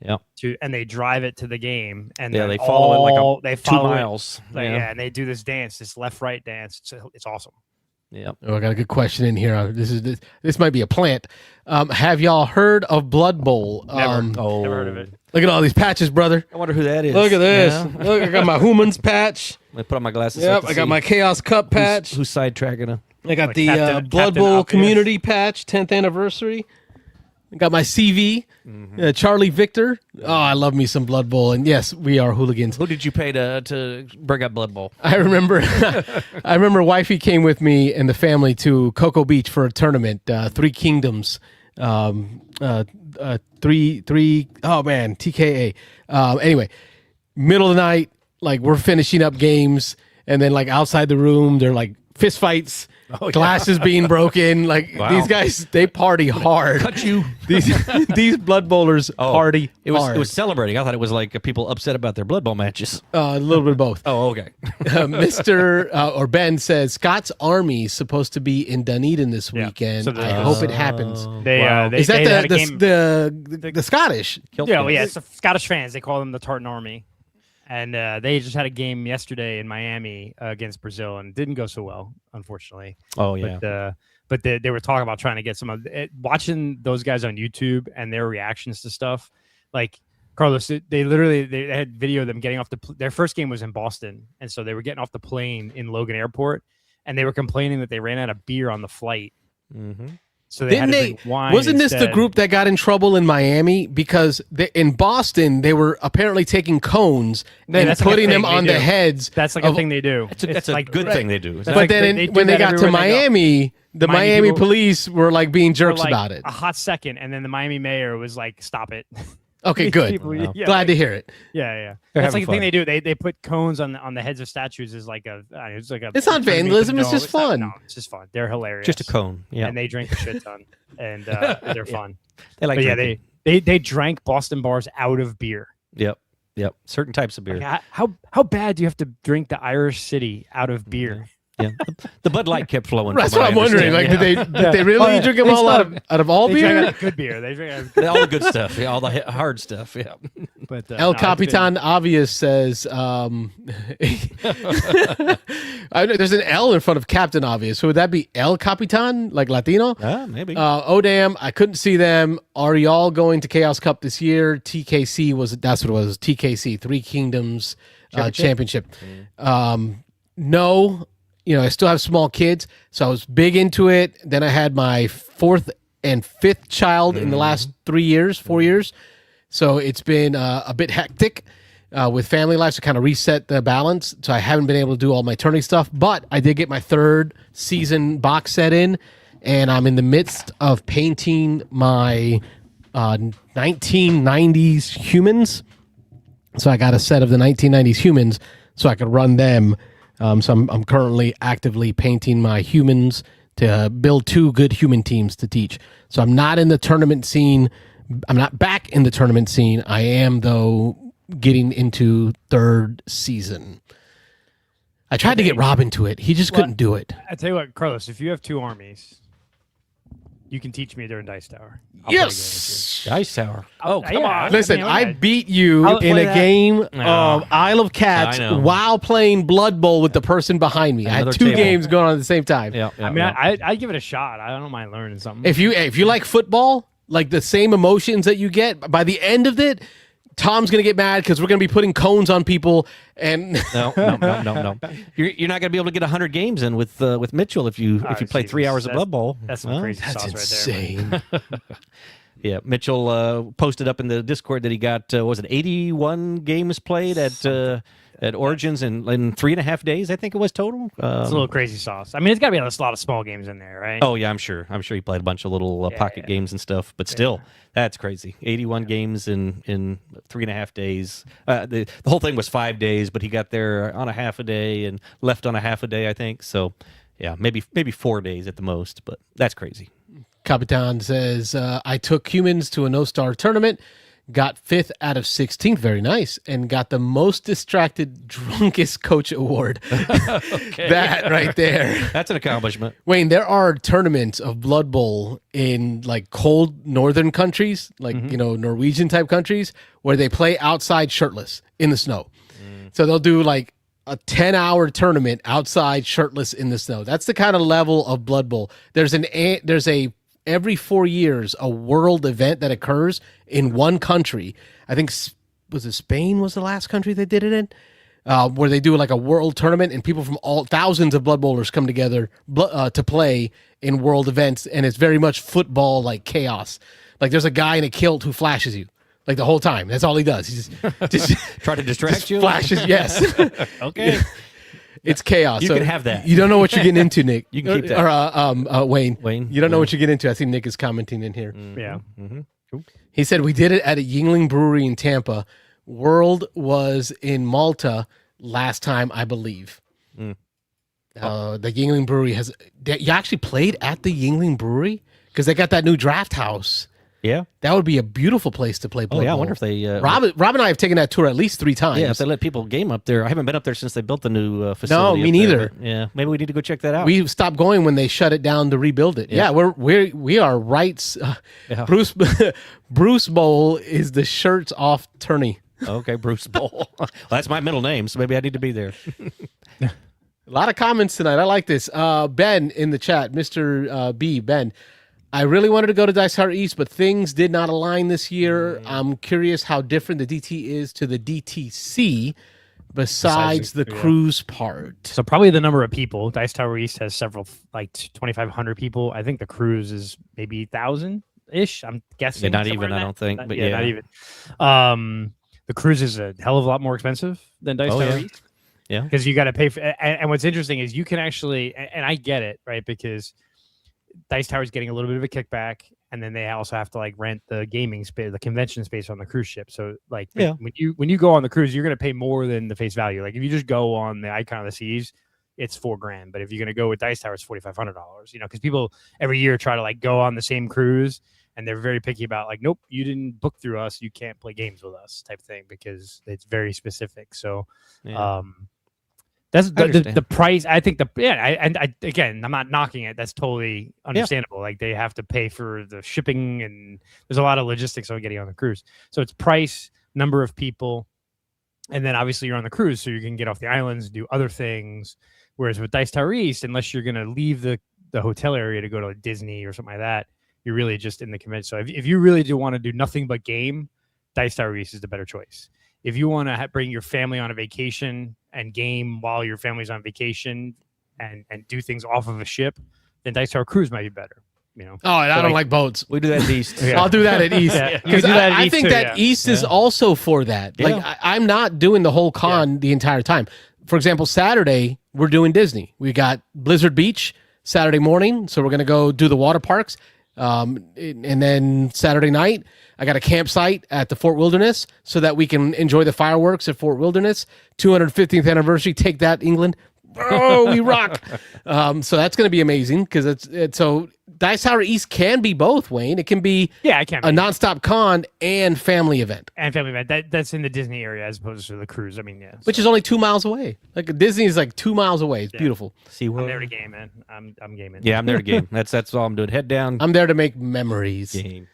Yep. And they drive it to the game, and Yeah, then they follow it like they 2 follow it, miles. and they do this dance, this left-right dance. It's awesome. Yep. Oh, I got a good question in here. This might be a plant. Have y'all heard of Blood Bowl? Never. Oh, Never heard of it. Look at all these patches, brother. I wonder who that is. Look at this. Yeah. Look, I got my Humans patch. Let me put on my glasses. Yep, to I got see my Chaos Cup patch. Who's sidetracking him? I got Like the Captain- Blood Captain Bowl Obvious. community patch, 10th anniversary. I got my CV, Charlie Victor. Oh, I love me some Blood Bowl. And yes, we are hooligans. Who did you pay to bring up Blood Bowl? I remember I remember wifey came with me and the family to Cocoa Beach for a tournament, Three Kingdoms. TKA. Anyway, middle of the night, like we're finishing up games, and then like outside the room, they're like fist fights, Oh, yeah. glasses being broken. Like Wow. these guys, they party hard. Cut you. These Blood Bowlers party It was hard. it was celebrating. I thought it was like people upset about their Blood Bowl matches. A little bit of both. Oh, okay. Mr. Or Ben says Scott's Army is supposed to be in Dunedin this Yeah. weekend. So the- I hope it happens. They, Wow. they Is that they had a game. the Scottish? Yeah, well, yeah, it's the Scottish fans. They call them the Tartan Army, and they just had a game yesterday in Miami against Brazil, and it didn't go so well, unfortunately. Oh yeah. But they were talking about trying to get some of it, watching those guys on YouTube and their reactions to stuff. Like Carlos, they had video of them getting off their first game was in Boston, and so they were getting off the plane in Logan Airport, and they were complaining that they ran out of beer on the flight. Mm-hmm. So they had Didn't to they? drink wine. Wasn't this the instead. group that got in trouble in Miami because in Boston they were apparently taking cones Yeah, and that's like a putting them thing they on the do. heads? That's like of- a thing they do. That's a like good thing they do. That's But like then they do when they that got to everywhere they go. Miami, the Miami Miami people- police were like being for, jerks like, about it. a hot second, and then the Miami mayor was like, "Stop it." Okay, good. People- Wow. yeah, Glad to hear it. yeah. They're That's having like a thing fun. they do. They put cones on the heads of statues as like a. It's like a. It's not trying to make vandalism, them it's know- just not- fun. no, it's just fun. They're hilarious. Just a cone. Yeah. and they drink a shit ton, and they're fun. They like But yeah, drinking. they drank Boston bars out of beer. Yep. Certain types of beer. Like, how bad do you have to drink the Irish City out of beer? Yeah. The Bud Light kept flowing. That's from what I'm wondering. Like, understand. did they really Oh, yeah. drink them They all still out of all They drank beer? out of good beer. They drank. Yeah. All the good stuff. Yeah, all the hard stuff. Yeah. But El Capitan Obvious says, I know there's an L in front of Captain Obvious. So would that be El Capitan, like Latino? Maybe. Oh damn! I couldn't see them. Are y'all going to Chaos Cup this year? TKC that's what it was. TKC, Three Kingdoms Championship. No, I still have small kids, so I was big into it. Then I had my fourth and fifth child in the last 4 years. So it's been a bit hectic with family life to kind of reset the balance. So I haven't been able to do all my tourney stuff, but I did get my third season box set in, and I'm in the midst of painting my 1990s humans. So I got a set of the 1990s humans so I could run them. So I'm currently actively painting my humans to build 2 good human teams to teach. So I'm not in the tournament scene. I'm not back in the tournament scene. I am, though, getting into third season. I tried to get Rob into it. He just couldn't do it. I tell you what, Carlos, if you have 2 armies, you can teach me during Dice Tower. I'll play a game with Yes. Ice Tower. Oh, come yeah. on. Listen, I I mean, beat you I'll in play a that. game No. of Isle of Cats I know. while playing Blood Bowl with the person behind me. I Another had 2 table. games going on at the same time. Yeah. I mean, I give it a shot. I don't mind learning something. If you like football, like the same emotions that you get by the end of it, Tom's gonna get mad because we're gonna be putting cones on people, and No. You're not going to be able to get 100 games in with Mitchell if you play 3 Jesus. hours of Blood Bowl. That's some Well, crazy that's sauce right there. insane. Yeah, Mitchell posted up in the Discord that he got was it 81 games played at Origins in 3.5 days, I think it was total. It's a little crazy sauce. I mean, it's got to be a lot of small games in there, right? Oh yeah, I'm sure he played a bunch of little pocket games and stuff, but still, that's crazy. 81 games in 3.5 days. The whole thing was 5 days, but he got there on a half a day and left on a half a day, I think. So, yeah, maybe 4 days at the most, but that's crazy. Capitan says, I took humans to a no-star tournament, got 5th out of 16th, very nice, and got the most distracted, drunkest coach award. That right there. That's an accomplishment. Wayne, there are tournaments of Blood Bowl in like cold northern countries, like, Norwegian type countries, where they play outside shirtless in the snow. So they'll do like a 10-hour tournament outside shirtless in the snow. That's the kind of level of Blood Bowl. There's a every 4 years a world event that occurs in one country. I think was it Spain was the last country they did it in, where they do like a world tournament and people from thousands of Blood Bowlers come together to play in world events, and it's very much football like chaos. Like there's a guy in a kilt who flashes you like the whole time. That's all he does. He just Try to distract just you. flashes. Yes. Okay. It's chaos. You So can have that. You don't know what you're getting into, Nick. You can keep that. Or Wayne. Wayne, You don't know yeah. what you're getting into. I think Nick is commenting in here. Yeah. He said, we did it at a Yingling Brewery in Tampa. World was in Malta last time, I believe. The Yingling Brewery has. You actually played at the Yingling Brewery because they got that new draft house. Yeah. That would be a beautiful place to play. Oh yeah. I Bowl. wonder if they. Rob and I have taken that tour at least 3 times. Yeah, if they let people game up there. I haven't been up there since they built the new facility. No, me up there, neither. but, yeah, maybe we need to go check that out. We stopped going when they shut it down to rebuild it. Yeah, we are right. Yeah. Bruce Bowl is the shirts off tourney. Okay, Bruce Bowl. Well, that's my middle name, so maybe I need to be there. A lot of comments tonight. I like this. Ben in the chat, Mr. B, Ben. I really wanted to go to Dice Tower East, but things did not align this year. I'm curious how different the DT is to the DTC besides the cruise part. So probably the number of people. Dice Tower East has several, like 2,500 people. I think the cruise is maybe 1,000-ish. I'm guessing. Yeah, not even, I don't think. But yeah, not even. The cruise is a hell of a lot more expensive than Dice Tower East. Yeah. Because you got to pay for, and what's interesting is you can actually, and I get it, right? Because Dice Tower is getting a little bit of a kickback, and then they also have to like rent the gaming space, the convention space on the cruise ship. So like when you go on the cruise, you're going to pay more than the face value. Like if you just go on the Icon of the Seas, it's $4,000. But if you're going to go with Dice Tower, it's $4,500. You know, because people every year try to like go on the same cruise, and they're very picky about like, nope, you didn't book through us, you can't play games with us, type thing, because it's very specific. So, that's the price. I think again, I'm not knocking it. That's totally understandable. Like they have to pay for the shipping, and there's a lot of logistics on getting on the cruise. So it's price, number of people, and then obviously you're on the cruise, so you can get off the islands, do other things. Whereas with Dice Tower East, unless you're going to leave the hotel area to go to Disney or something like that, you're really just in the convention. So if you really do want to do nothing but game, Dice Tower East is the better choice. If you want to bring your family on a vacation and game while your family's on vacation and do things off of a ship, then Dice Tower Cruise might be better. You know. Oh, and I don't like boats. We do that at East. I'll do that at East. Because I think that East is also for that. Yeah. Like I'm not doing the whole con the entire time. For example, Saturday we're doing Disney. We got Blizzard Beach Saturday morning, so we're gonna go do the water parks. And then Saturday night, I got a campsite at the Fort Wilderness so that we can enjoy the fireworks at Fort Wilderness. 215th anniversary. Take that, England. Oh, we rock. So that's going to be amazing because it's so Dice Tower East can be both, Wayne. It can be a nonstop con and family event. And family event. That's in the Disney area as opposed to the cruise. I mean, yeah. Which is only 2 miles away. Like Disney is like 2 miles away. It's beautiful. I'm there to game, man. I'm gaming. Yeah, I'm there to game. That's all I'm doing. Head down. I'm there to make memories. Game.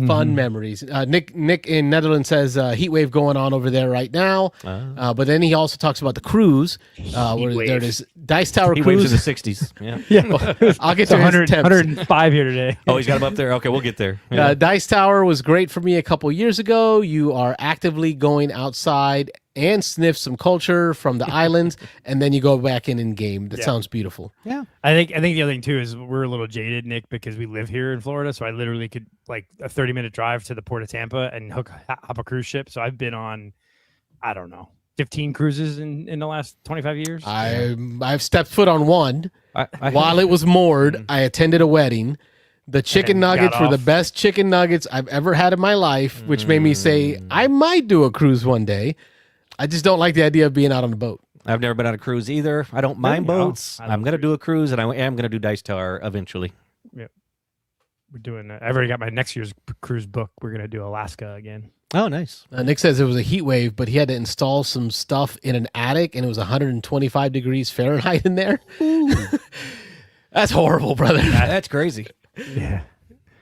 Fun memories. Nick in Netherlands says heat wave going on over there right now. But then he also talks about the cruise. Where there it is, Dice Tower Heat cruise waves in the 60s. Yeah. Yeah. I'll get to 100, 105 here today. Oh, he's got him up there. Okay, we'll get there. Yeah. Dice Tower was great for me a couple years ago. You are actively going outside and sniff some culture from the islands, and then you go back in and game. That sounds beautiful. Yeah. I think the other thing too is we're a little jaded, Nick, because we live here in Florida. So I literally could like a 30-minute drive to the port of Tampa and hop a cruise ship. So I've been on, I don't know, 15 cruises in the last 25 years. I've stepped foot on one. While it was moored, I attended a wedding. The chicken nuggets were the best chicken nuggets I've ever had in my life, which made me say I might do a cruise one day. I just don't like the idea of being out on the boat. I've never been on a cruise either. I don't mind boats. I'm going to do a cruise, and I am going to do Dice Tower eventually. Yeah. We're doing I've already got my next year's cruise book. We're going to do Alaska again. Oh, nice. Nick says it was a heat wave, but he had to install some stuff in an attic, and it was 125 degrees Fahrenheit in there. That's horrible, brother. That's crazy. Yeah.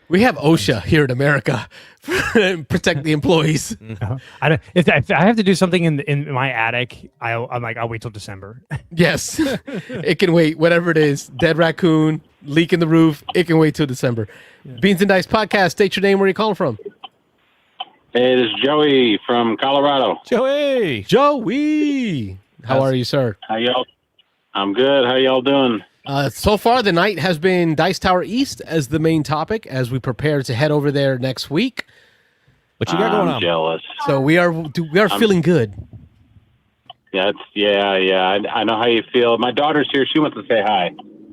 We have OSHA here in America to protect the employees. If I have to do something in my attic, I'm like, I'll wait till December. Yes, it can wait. Whatever it is, dead raccoon, leak in the roof, it can wait till December. Beans and Dice podcast. State your name. Where you calling from? Hey, this is Joey from Colorado. Joey. How are you, sir? How y'all? I'm good. How y'all doing? So far, the night has been Dice Tower East as the main topic as we prepare to head over there next week. What you got going on? I'm jealous. So we are feeling good. Yeah, I know how you feel. My daughter's here. She wants to say hi.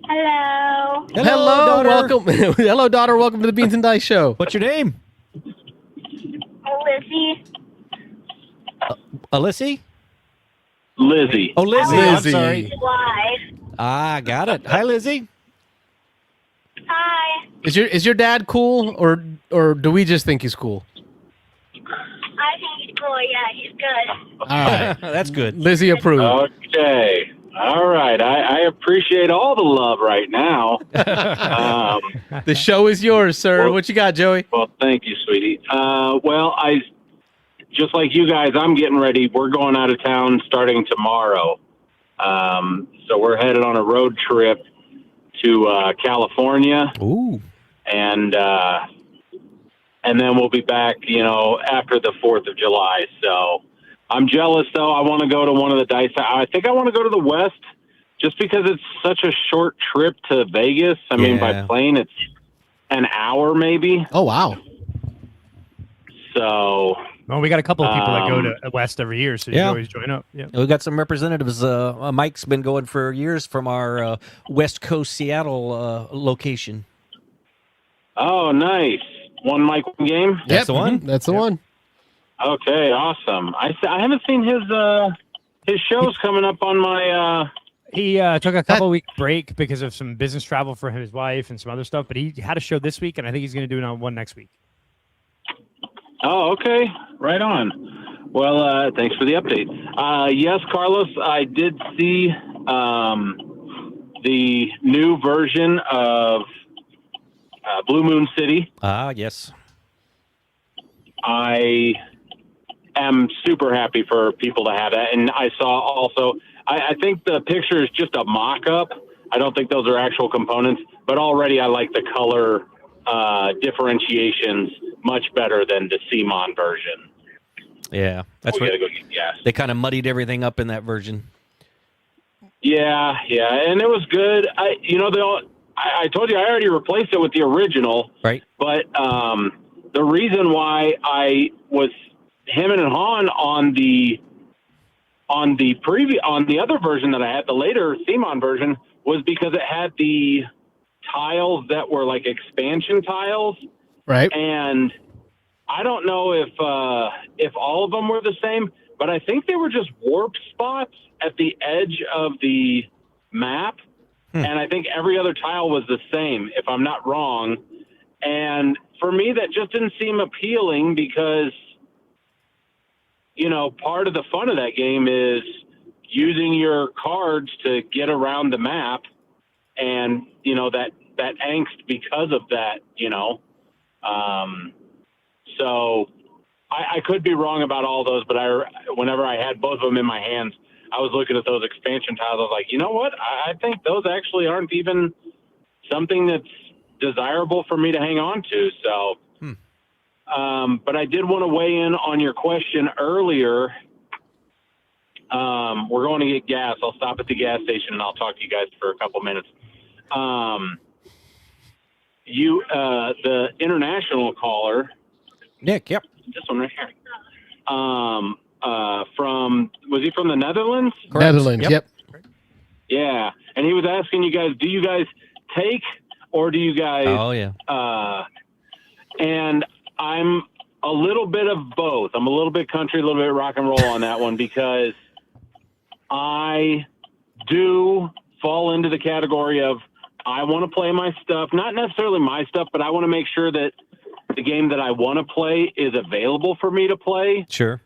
Hello. Hello, daughter. welcome. Hello, daughter. Welcome to the Beans and Dice Show. What's your name? Lizzie. Alyssy? Lizzie. Oh, Lizzie. Lizzie. I'm sorry. Why? Got it. Hi, Lizzie. Hi. Is your dad cool, or do we just think he's cool? I think he's cool. Yeah, he's good. All right, That's good. Lizzie approved. Okay. All right. I appreciate all the love right now. The show is yours, sir. Well- What you got, Joey? Well, thank you, sweetie. Well, just like you guys, I'm getting ready. We're going out of town starting tomorrow. So we're headed on a road trip to California, Ooh. and then we'll be back, after the 4th of July. So I'm jealous, though. I want to go to one of the dice. I think I want to go to the West just because it's such a short trip to Vegas. I mean, by plane, it's an hour maybe. Oh wow. So Well, we got a couple of people that go to West every year, so you can always join up. Yeah. We got some representatives. Mike's been going for years from our West Coast Seattle location. Oh, nice. One Mike, one game? That's the one. That's the one. Okay, awesome. I haven't seen his shows coming up on my... He took a couple week break because of some business travel for his wife and some other stuff, but he had a show this week, and I think he's going to do one next week. Oh, okay. Right on. Well, thanks for the update. Yes, Carlos, I did see the new version of Blue Moon City. Yes. I am super happy for people to have that. And I saw also, I think the picture is just a mock-up. I don't think those are actual components, but already I like the color differentiations much better than the CMON version. Yeah, that's we what gotta go get gas. they kind of muddied everything up in that version. Yeah, and it was good. I told you I already replaced it with the original, Right. but the reason why I was hemming and hawing on the other version that I had, the later CMON version, was because it had the tiles that were like expansion tiles, Right. and I don't know if all of them were the same, but I think they were just warp spots at the edge of the map. And I think every other tile was the same, if I'm not wrong. And for me, that just didn't seem appealing because, part of the fun of that game is using your cards to get around the map and, that angst because of that, So I could be wrong about all those, but whenever I had both of them in my hands, I was looking at those expansion tiles. I was like, you know what? I think those actually aren't even something that's desirable for me to hang on to. So, but I did want to weigh in on your question earlier. We're going to get gas. I'll stop at the gas station and I'll talk to you guys for a couple minutes. The international caller, Nick, yep. this one right here. Was he from the Netherlands? Netherlands. Yep. Yeah, and he was asking you guys, do you guys take or do you guys? Oh yeah. And I'm a little bit of both. I'm a little bit country, a little bit rock and roll on that one because I do fall into the category of I want to play my stuff, not necessarily my stuff, but I want to make sure that the game that I want to play is available for me to play. Sure.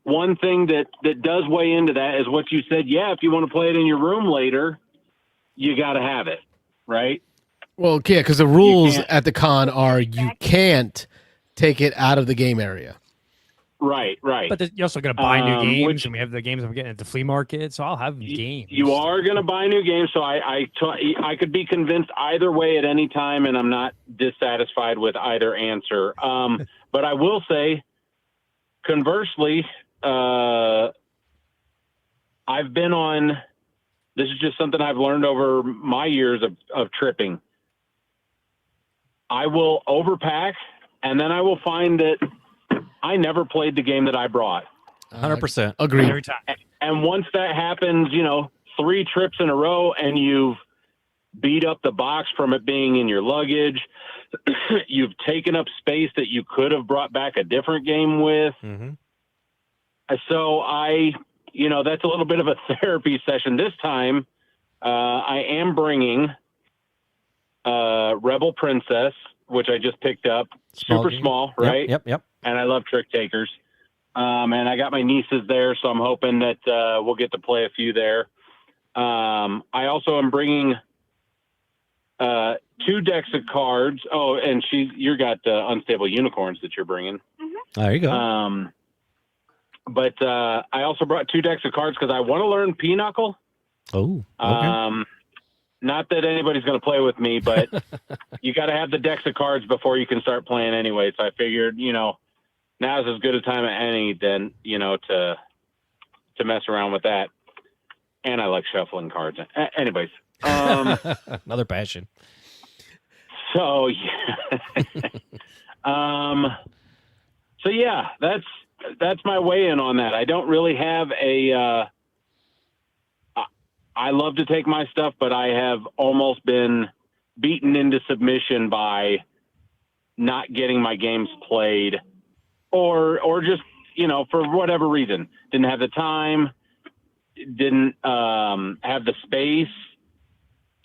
One thing that does weigh into that is what you said. Yeah, if you want to play it in your room later, you got to have it, right? Well, yeah, because the rules at the con are you can't take it out of the game area. Right. But you're also going to buy new games, which- and we have the games I'm getting at the flea market, so I'll have games. You are going to buy new games, so I could be convinced either way at any time, and I'm not dissatisfied with either answer. But I will say, conversely, I've been on. This is just something I've learned over my years of tripping. I will overpack, and then I will find that I never played the game that I brought. 100%. Agreed. Every time. And once that happens, 3 trips in a row and you've beat up the box from it being in your luggage, you've taken up space that you could have brought back a different game with. Mm-hmm. So that's a little bit of a therapy session this time I am bringing Rebel Princess, which I just picked up. Super game. small, right? Yep. And I love trick takers. And I got my nieces there, so I'm hoping that we'll get to play a few there. I also am bringing 2 decks of cards. Oh, and you got Unstable Unicorns that you're bringing. There you go. But I also brought 2 decks of cards because I want to learn Pinochle. Oh, okay. Not that anybody's going to play with me, but you got to have the decks of cards before you can start playing anyway. So I figured, now's as good a time as any then, to mess around with that. And I like shuffling cards. Anyways. Another passion. So, yeah. So yeah, that's my weigh in on that. I don't really have I love to take my stuff, but I have almost been beaten into submission by not getting my games played or just, for whatever reason, didn't have the time, didn't have the space,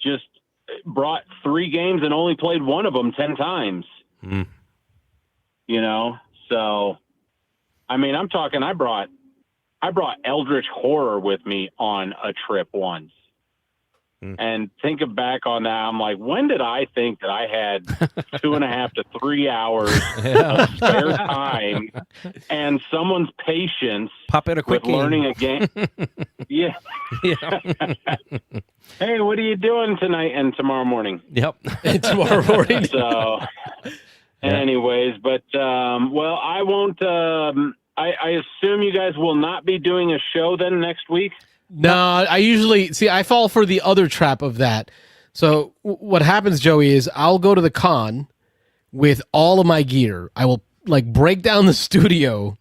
just brought 3 games and only played one of them 10 times, So, I mean, I'm talking, I brought Eldritch Horror with me on a trip once. And thinking back on that, I'm like, when did I think that I had 2.5 to 3 hours of spare time and someone's patience Pop in a quick with learning a game? Yeah. Hey, what are you doing tonight and tomorrow morning? Yep. Tomorrow morning. So, anyways, but, well, I won't, I assume you guys will not be doing a show then next week? No, I fall for the other trap of that. So what happens, Joey, is I'll go to the con with all of my gear. I will break down the studio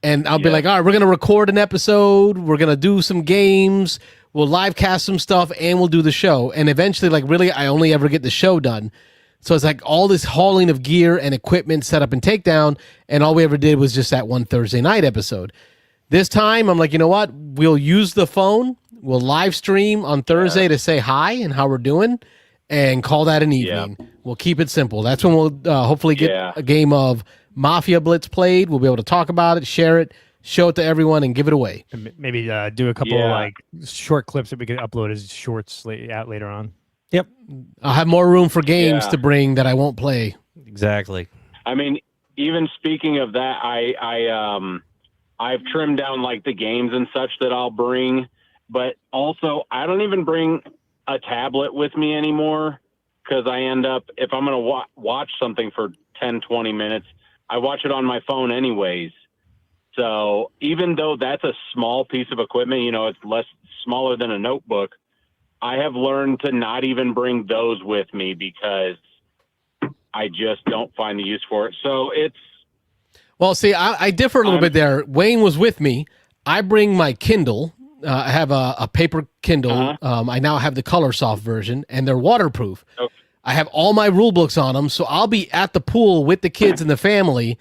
and I'll be like, all right, we're going to record an episode. We're going to do some games. We'll live cast some stuff and we'll do the show. And eventually, really, I only ever get the show done. So it's all this hauling of gear and equipment, setup and takedown. And all we ever did was just that one Thursday night episode. This time, I'm like, you know what? We'll use the phone. We'll live stream on Thursday to say hi and how we're doing and call that an evening. We'll keep it simple. That's when we'll hopefully get a game of Mafia Blitz played. We'll be able to talk about it, share it, show it to everyone, and give it away. Maybe do a couple short clips that we can upload as shorts out later on. Yep. I'll have more room for games to bring that I won't play. Exactly. I mean, even speaking of that, I've trimmed down the games and such that I'll bring, but also I don't even bring a tablet with me anymore because I end up, if I'm going to watch something for 10, 20 minutes, I watch it on my phone anyways. So even though that's a small piece of equipment, it's smaller than a notebook, I have learned to not even bring those with me because I just don't find the use for it. So well, see, I differ a little bit there. Wayne was with me. I bring my Kindle. I have a paper Kindle. I now have the ColorSoft version, and they're waterproof. Okay. I have all my rule books on them, so I'll be at the pool with the kids and the family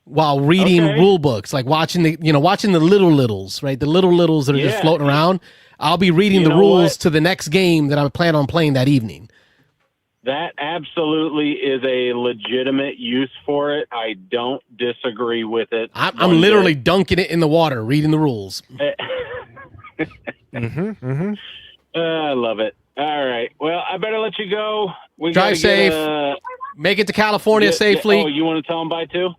while reading rule books, watching the little littles, right? The little littles that are just floating around. I'll be reading the rules to the next game that I plan on playing that evening. That absolutely is a legitimate use for it. I don't disagree with it. I'm literally dunking it in the water, reading the rules. I love it. All right. Well, I better let you go. Drive safe. Make it to California safely. Oh, you want to tell them bye too?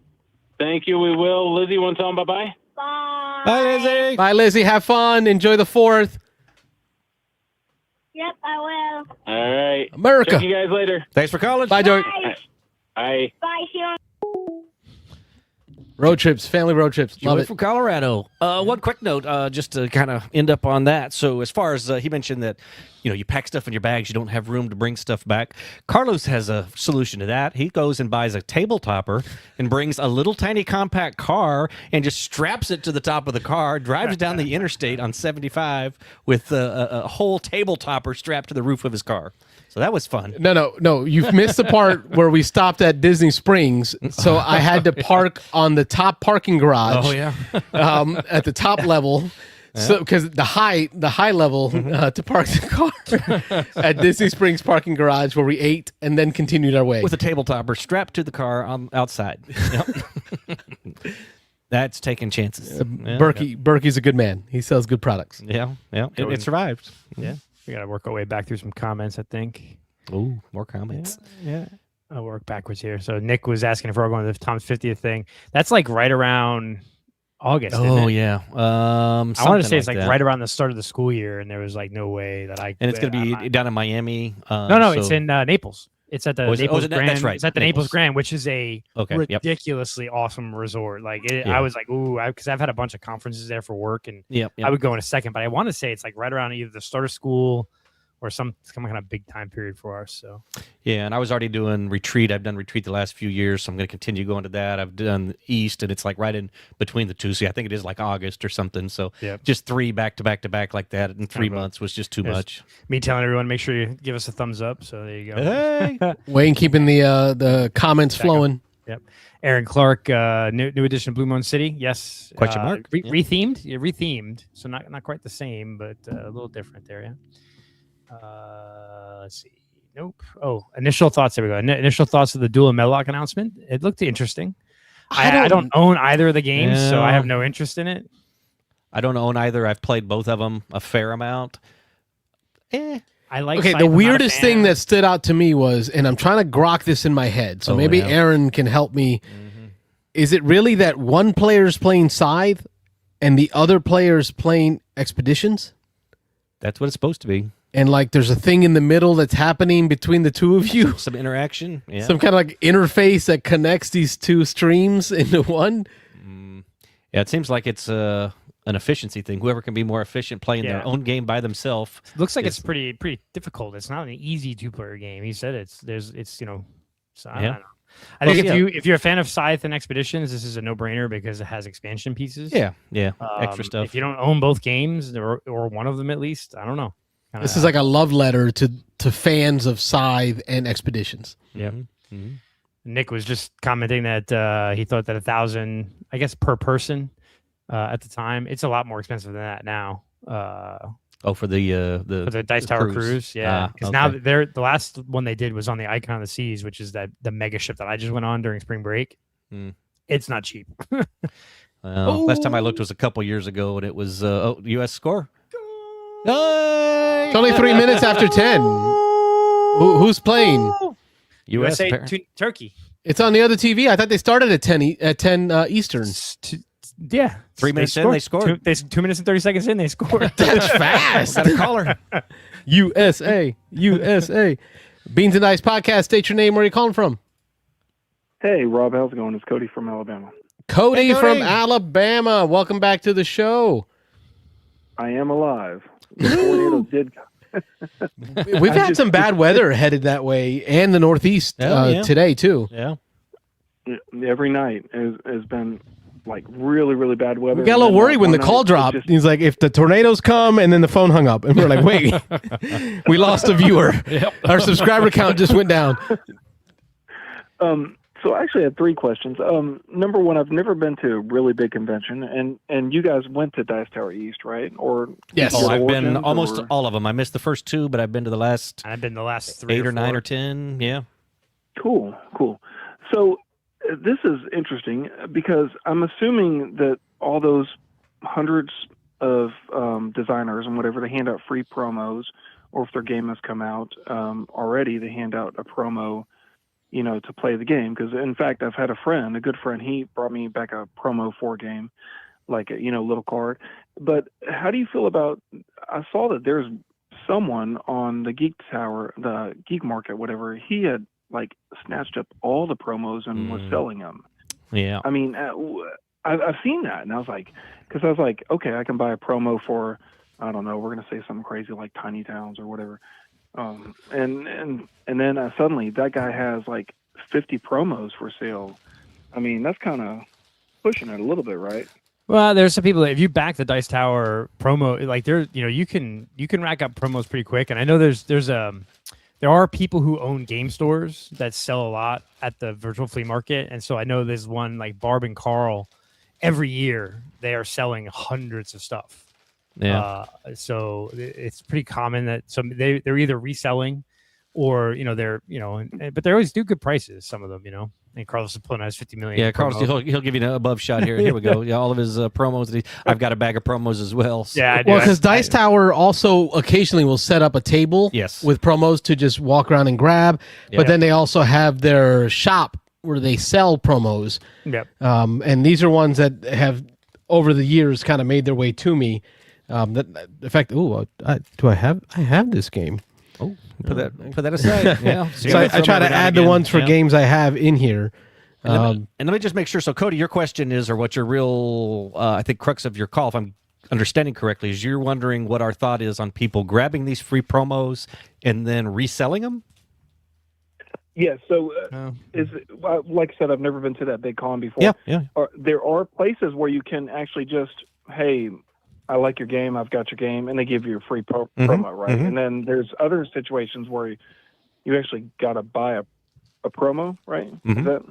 Thank you. We will. Lizzie, you want to tell them bye-bye? Bye. Bye, Lizzie. Bye, Lizzie. Have fun. Enjoy the 4th. Yep, I will. All right. America. Check you guys later. Thanks for calling. Bye, Joey. Bye. Bye, Sean. Road trips, family road trips. Love Joey it. from Colorado. One quick note, just to kind of end up on that. So as far as he mentioned that, you pack stuff in your bags, you don't have room to bring stuff back. Carlos has a solution to that. He goes and buys a table topper and brings a little tiny compact car and just straps it to the top of the car, drives down the interstate on 75 with a whole table topper strapped to the roof of his car. So that was fun. No. You've missed the part where we stopped at Disney Springs. So I had to park on the top parking garage. Oh, yeah. At the top level. So, because the high level to park the car at Disney Springs parking garage where we ate and then continued our way with a table topper strapped to the car outside. Yep. That's taking chances. Berkey's a good man. He sells good products. Yeah. It survived. Yeah. We got to work our way back through some comments, I think. Ooh, more comments. Yeah. I'll work backwards here. So Nick was asking if we're going to the Tom's 50th thing. That's like right around August. Oh, isn't it? yeah. I want to say it's like that. right around the start of the school year, and there was like no way that I. And it's going to be down in Miami. No, it's in Naples. It's at the Naples Grand. That's right. It's at the Naples Grand, which is a ridiculously awesome resort. Like I was like, ooh, because I've had a bunch of conferences there for work, and I would go in a second, but I want to say it's like right around either the start of school or some kind of big time period for us. So yeah, and I was already doing retreat. I've done retreat the last few years, so I'm going to continue going to that. I've done East, and it's like right in between the two. So I think it is like August or something. So just 3 back to back to back like that in 3 months was just too much. Me telling everyone, make sure you give us a thumbs up. So there you go. Hey. Wayne keeping the comments flowing. Yep. Aaron Clark, new edition of Blue Moon City. Yes. Question mark. Rethemed. Yeah, rethemed. So not quite the same, but a little different there. Yeah. Let's see. Nope. Oh, initial thoughts. There we go. Initial thoughts of the Duel and Medlock announcement. It looked interesting. I don't own either of the games, so I have no interest in it. I don't own either. I've played both of them a fair amount. I like. Okay, Scythe, the I'm not a weirdest fan. thing that stood out to me was, and I'm trying to grok this in my head, so maybe Aaron can help me. Is it really that one player's playing Scythe and the other player's playing Expeditions? That's what it's supposed to be. And like there's a thing in the middle that's happening between the two of you. Some interaction. Yeah. Some kind of like interface that connects these two streams into one. Yeah, it seems like it's an efficiency thing. Whoever can be more efficient playing their own game by themselves. Looks like it's pretty difficult. It's not an easy 2-player game. He said it's so I don't know. I think if you're a fan of Scythe and Expeditions, this is a no-brainer because it has expansion pieces. Yeah. Extra stuff. If you don't own both games or one of them at least, I don't know. This is like a love letter to fans of Scythe and Expeditions. Yeah. Mm-hmm. Nick was just commenting that he thought that 1,000, I guess, per person at the time. It's a lot more expensive than that now. For the Dice Tower cruise, yeah. Because now the last one they did was on the Icon of the Seas, which is the mega ship that I just went on during spring break. It's not cheap. Last time I looked was a couple years ago, and it was U.S. score. It's only 3 minutes after 10. Who's playing? USA Turkey. It's on the other TV. I thought they started at 10 Eastern. Yeah. 3 minutes in, they scored. 2 minutes and 30 seconds in, they scored. That's fast. Got a caller. USA. Beansanddice podcast. State your name. Where are you calling from? Hey, Rob. How's it going? It's Cody from Alabama. Cody from Alabama. Welcome back to the show. I am alive. The tornado did. We've had some bad weather headed that way and the Northeast today, too. Yeah. Every night has been like really, really bad weather. We got a little worried when the call dropped. He's like, if the tornadoes come, and then the phone hung up. And we're like, wait, we lost a viewer. Our subscriber count just went down. So I actually had 3 questions. Number one, I've never been to a really big convention, and you guys went to Dice Tower East, right? Or yes, I've been almost all of them. I missed the first 2, but I've been to the last. I've been the last 3 8 or 9 4. or 10. Yeah. Cool. So this is interesting because I'm assuming that all those hundreds of designers and whatever, they hand out free promos, or if their game has come out already, they hand out a promo, to play the game. Because in fact, I've had a good friend, he brought me back a promo for a game, like a little card. But how do you feel about? I saw that there's someone on the Geek Tower, the Geek Market, whatever. He had like snatched up all the promos and was selling them. Yeah. I mean, I've seen that, and I was like, okay, I can buy a promo for, I don't know, we're gonna say something crazy like Tiny Towns or whatever. And then suddenly that guy has like 50 promos for sale. I mean, that's kind of pushing it a little bit, right? Well, there's some people that if you back the Dice Tower promo, like you can rack up promos pretty quick. And I know there are people who own game stores that sell a lot at the virtual flea market. And so I know there's one like Barb and Carl, every year they are selling hundreds of stuff. Yeah. So it's pretty common that they're either reselling or but they always do good prices. Some of them, And Carlos Plano has 50 million. Yeah, Carlos, he'll give you an above shot here. Here we go. Yeah, all of his promos. I've got a bag of promos as well. So. Yeah, I do. Well, because Dice Tower also occasionally will set up a table with promos to just walk around and grab. Yeah. But then they also have their shop where they sell promos. Yep. And these are ones that have, over the years, kind of made their way to me. In fact, I have this game. Oh, put that aside. Yeah. So I try to add the ones for games I have in here. And let me just make sure. So, Cody, your question is, or what your real, I think, crux of your call, if I'm understanding correctly, is you're wondering what our thought is on people grabbing these free promos and then reselling them? Yeah, so like I said, I've never been to that big con before. Yeah. There are places where you can actually just, hey, I like your game, I've got your game, and they give you a free promo, right? Mm-hmm. And then there's other situations where you actually got to buy a promo, right? Mm-hmm. Is that?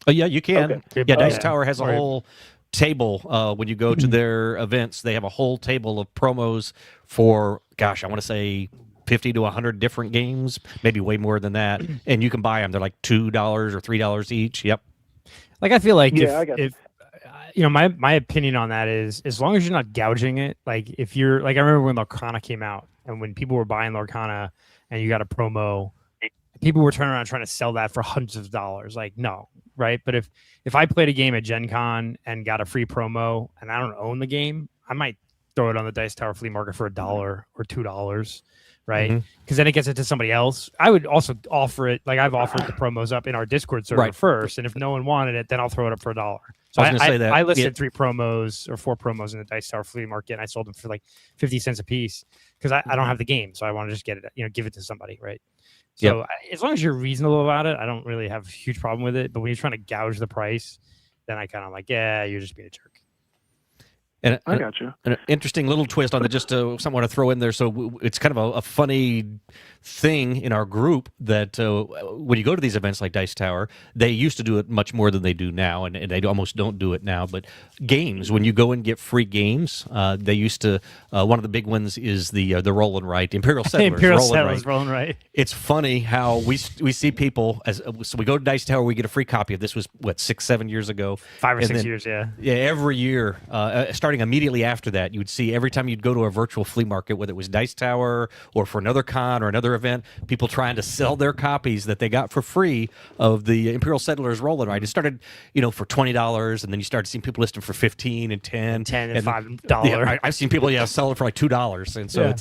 Oh, yeah, you can. Okay. Yeah, Dice Tower has a whole table when you go to their events. They have a whole table of promos for, I want to say 50 to 100 different games, maybe way more than that. And you can buy them. They're like $2 or $3 each. Yep. Like, I feel like if my opinion on that is, as long as you're not gouging it, like if you're like, I remember when Lorcana came out and when people were buying Lorcana and you got a promo, people were turning around trying to sell that for hundreds of dollars. Like, no, right? But if I played a game at Gen Con and got a free promo and I don't own the game, I might throw it on the Dice Tower flea market for $1 or $2. Right, because then it gets it to somebody else. I would also offer it, like I've offered the promos up in our Discord server first, and if no one wanted it, then I'll throw it up for $1. So I listed 3 promos or 4 promos in the Dice Tower flea market, and I sold them for like 50 cents a piece because I don't have the game, so I want to just get it, give it to somebody, right? So as long as you're reasonable about it, I don't really have a huge problem with it. But when you're trying to gouge the price, then I kind of like, yeah, you're just being a jerk. And I got you. An interesting little twist on it, just somewhat to throw in there. So it's kind of a funny thing in our group that when you go to these events like Dice Tower, they used to do it much more than they do now, and they almost don't do it now. But games, when you go and get free games, they used to. One of the big ones is the Roll and Write, Imperial Settlers. Roll and Write. It's funny how we see people so we go to Dice Tower, we get a free copy of this. Was 6-7 years ago, 5 or 6 years, yeah. Yeah, every year, starting immediately after that, you would see every time you'd go to a virtual flea market, whether it was Dice Tower or for another con or another event, people trying to sell their copies that they got for free of the Imperial Settlers Roll and Write. It started, for $20, and then you started seeing people listing for $15 and $10 and $5. Yeah, I've seen people sell it for like $2, and so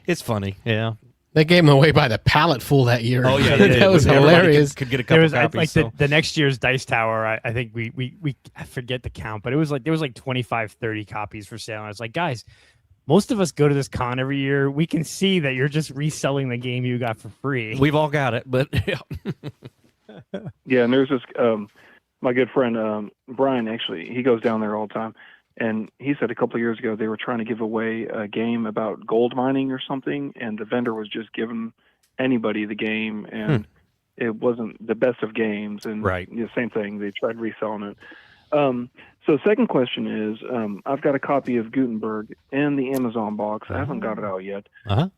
it's funny. Yeah. They gave them away by the pallet full that year. Oh yeah, that was hilarious. Could get a couple copies. Like the next year's Dice Tower, I think I forget the count, but it was like there was like 25, 30 copies for sale. And I was like, guys, most of us go to this con every year. We can see that you're just reselling the game you got for free. We've all got it, but yeah. Yeah, and there's this my good friend Brian. Actually, he goes down there all the time. And he said a couple of years ago they were trying to give away a game about gold mining or something, and the vendor was just giving anybody the game, and it wasn't the best of games. And the same thing, they tried reselling it. So second question is, I've got a copy of Gutenberg in the Amazon box. I haven't got it out yet.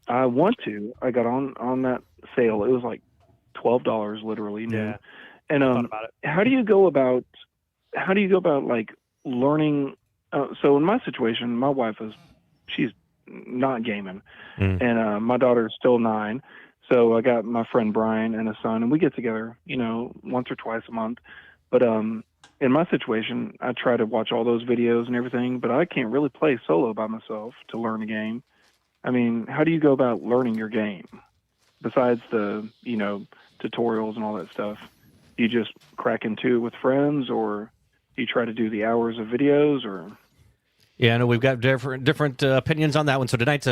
I want to. I got on that sale. It was like $12 literally. Yeah. And how do you go about like learning? So in my situation, my wife she's not gaming, and my daughter's still 9. So I got my friend Brian and his son, and we get together, once or twice a month. But in my situation, I try to watch all those videos and everything, but I can't really play solo by myself to learn a game. I mean, how do you go about learning your game besides the, tutorials and all that stuff? Do you just crack into it with friends, or do you try to do the hours of videos, or? Yeah, I know we've got different opinions on that one. So tonight's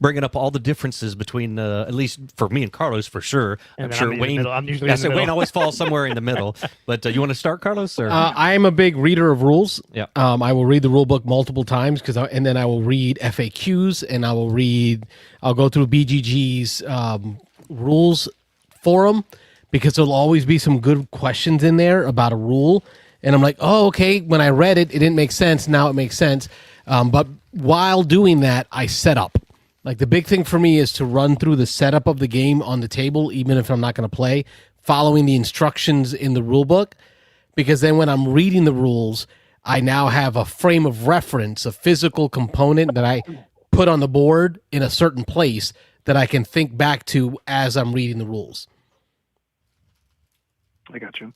bringing up all the differences between, at least for me and Carlos, for sure. And I'm sure Wayne. I'm usually in the middle. Wayne always falls somewhere in the middle. But you want to start, Carlos? Or? I'm a big reader of rules. Yeah. I will read the rule book multiple times and then I will read FAQs, and I'll go through BGG's rules forum, because there'll always be some good questions in there about a rule. And I'm like, oh, okay. When I read it, it didn't make sense. Now it makes sense. But while doing that, I set up. Like the big thing for me is to run through the setup of the game on the table, even if I'm not going to play, following the instructions in the rule book, because then when I'm reading the rules, I now have a frame of reference, a physical component that I put on the board in a certain place that I can think back to as I'm reading the rules. I got you.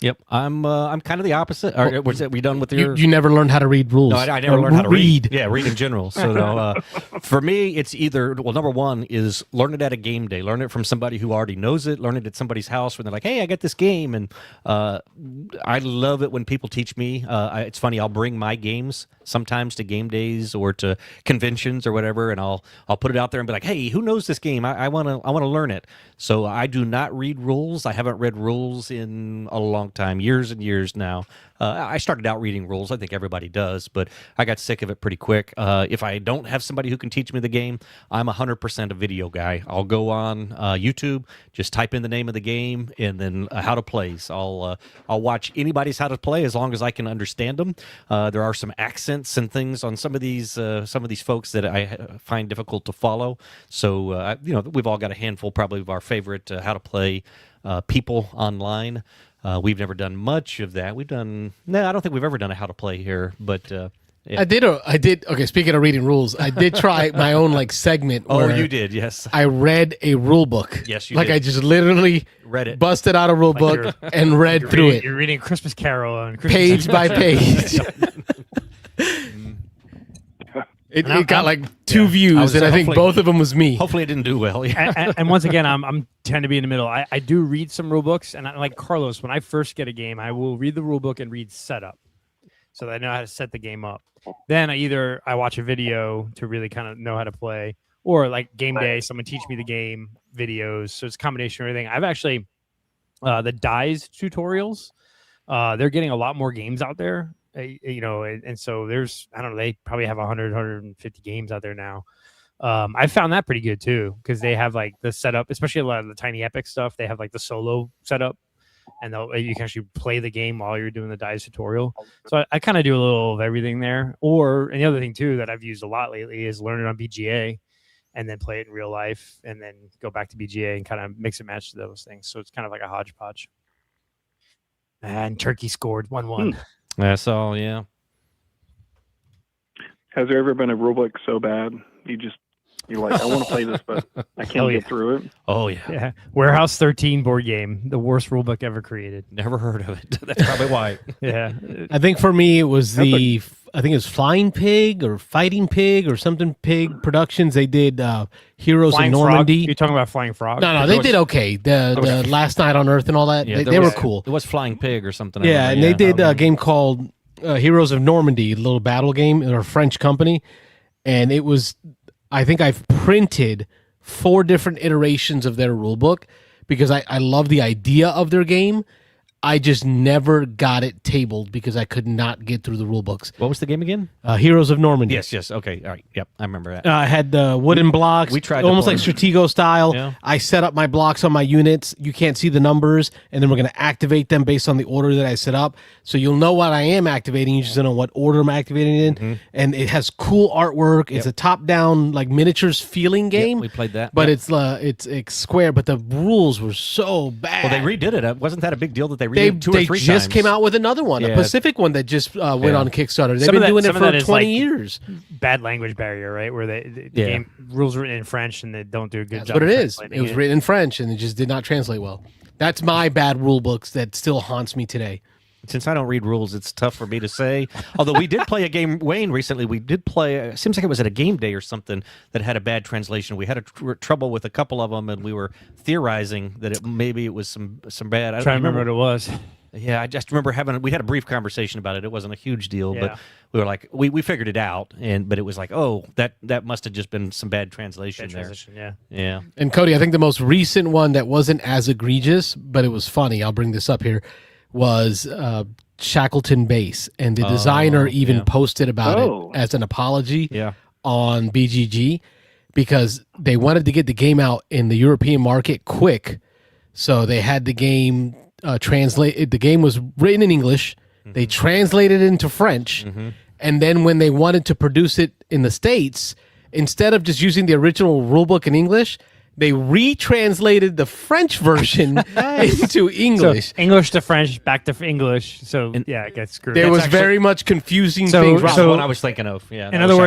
Yep, I'm kind of the opposite. Are we done with your? You never learned how to read rules. No, I never Or learned how to read. Yeah, read in general. So no, for me, it's either number one is learn it at a game day, learn it from somebody who already knows it, learn it at somebody's house when they're like, "Hey, I got this game," and I love it when people teach me. It's funny, I'll bring my games sometimes to game days or to conventions or whatever, and I'll put it out there and be like, "Hey, who knows this game? I want to learn it." So I do not read rules. I haven't read rules in a long time, years and years now. I started out reading rules. I think everybody does, but I got sick of it pretty quick. If I don't have somebody who can teach me the game, I'm 100% a video guy. I'll go on YouTube, just type in the name of the game and then how to play. So I'll watch anybody's how to play as long as I can understand them. There are some accents and things on some of these folks that I find difficult to follow. So we've all got a handful probably of our favorite how to play people online. We've never done much of that. I don't think we've ever done a how to play here, but yeah. I did. Okay, speaking of reading rules, I did try my own segment. Oh, where you did, yes. I read a rule book. Yes, you did. I just literally Read it. busted out a rule book and read through it You're reading Christmas Carol on Christmas page by page. It got 2 views, and I think both of them was me. Hopefully, it didn't do well. Yeah. and once again, I'm tend to be in the middle. I do read some rule books, and like Carlos, when I first get a game, I will read the rule book and read setup, so that I know how to set the game up. Then I watch a video to really kind of know how to play, or like game day, someone teach me the game videos. So it's a combination of everything. I've actually the Dice tutorials. They're getting a lot more games out there. And so there's, I don't know, they probably have 100, 150 games out there now. I found that pretty good too, because they have the setup, especially a lot of the Tiny Epic stuff. They have the solo setup, and you can actually play the game while you're doing the Dice tutorial. So I kind of do a little of everything there. And the other thing too that I've used a lot lately is learn it on BGA, and then play it in real life, and then go back to BGA and kind of mix and match those things. So it's kind of like a hodgepodge. And Turkey scored 1-1. That's all, yeah. Has there ever been a rule book so bad you're like, I want to play this, but I can't get through it? Oh, yeah. Yeah. Warehouse 13 board game, the worst rule book ever created. Never heard of it. That's probably why. Yeah. I think for me it was I think it was Flying Pig or Fighting Pig or something Pig Productions. They did Heroes Flying of Normandy. Frog? You're talking about Flying Frog? No, they did okay. The Last Night on Earth and all that. Yeah, they were cool. It was Flying Pig or something. Yeah, and they did a game called Heroes of Normandy, a little battle game. They're a French company, and it was. I think I've printed 4 different iterations of their rule book because I love the idea of their game. I just never got it tabled because I could not get through the rule books. What was the game again? Heroes of Normandy. Yes. Okay. All right. Yep. I remember that. I had the wooden blocks. We tried almost like Stratego style. Yeah. I set up my blocks on my units. You can't see the numbers, and then we're going to activate them based on the order that I set up. So you'll know what I am activating. You just don't know what order I'm activating it in. Mm-hmm. And it has cool artwork. It's a top-down miniatures feeling game. We played that, but it's square. But the rules were so bad. Well, they redid it. Wasn't that a big deal that they redid it 2 or 3 times? They just came out with another one, a Pacific one that just went on Kickstarter. They've been doing it for 20 years. Bad language barrier, right? Where the game rules written in French and they don't do a good That's job. what it is. It was written in French and it just did not translate well. That's my bad rule books that still haunts me today. Since I don't read rules, it's tough for me to say. Although we did play a game, Wayne, recently. We did play, it seems like it was at a game day or something that had a bad translation. We had trouble with a couple of them, and we were theorizing that maybe it was some bad. I don't remember what it was. Yeah, I just remember we had a brief conversation about it. It wasn't a huge deal, but we were like, we figured it out, but it was like, oh, that must have just been some bad translation there. Yeah. And Cody, I think the most recent one that wasn't as egregious, but it was funny, I'll bring this up here, was Shackleton Base. And the designer even posted about it as an apology on BGG because they wanted to get the game out in the European market quick. So they had the game translated. The game was written in English. They translated it into French. And then when they wanted to produce it in the States, instead of just using the original rulebook in English, they retranslated the French version into English. So English to French, back to English. So it gets screwed. There was very much confusing things. That's what I was thinking of. Yeah. In other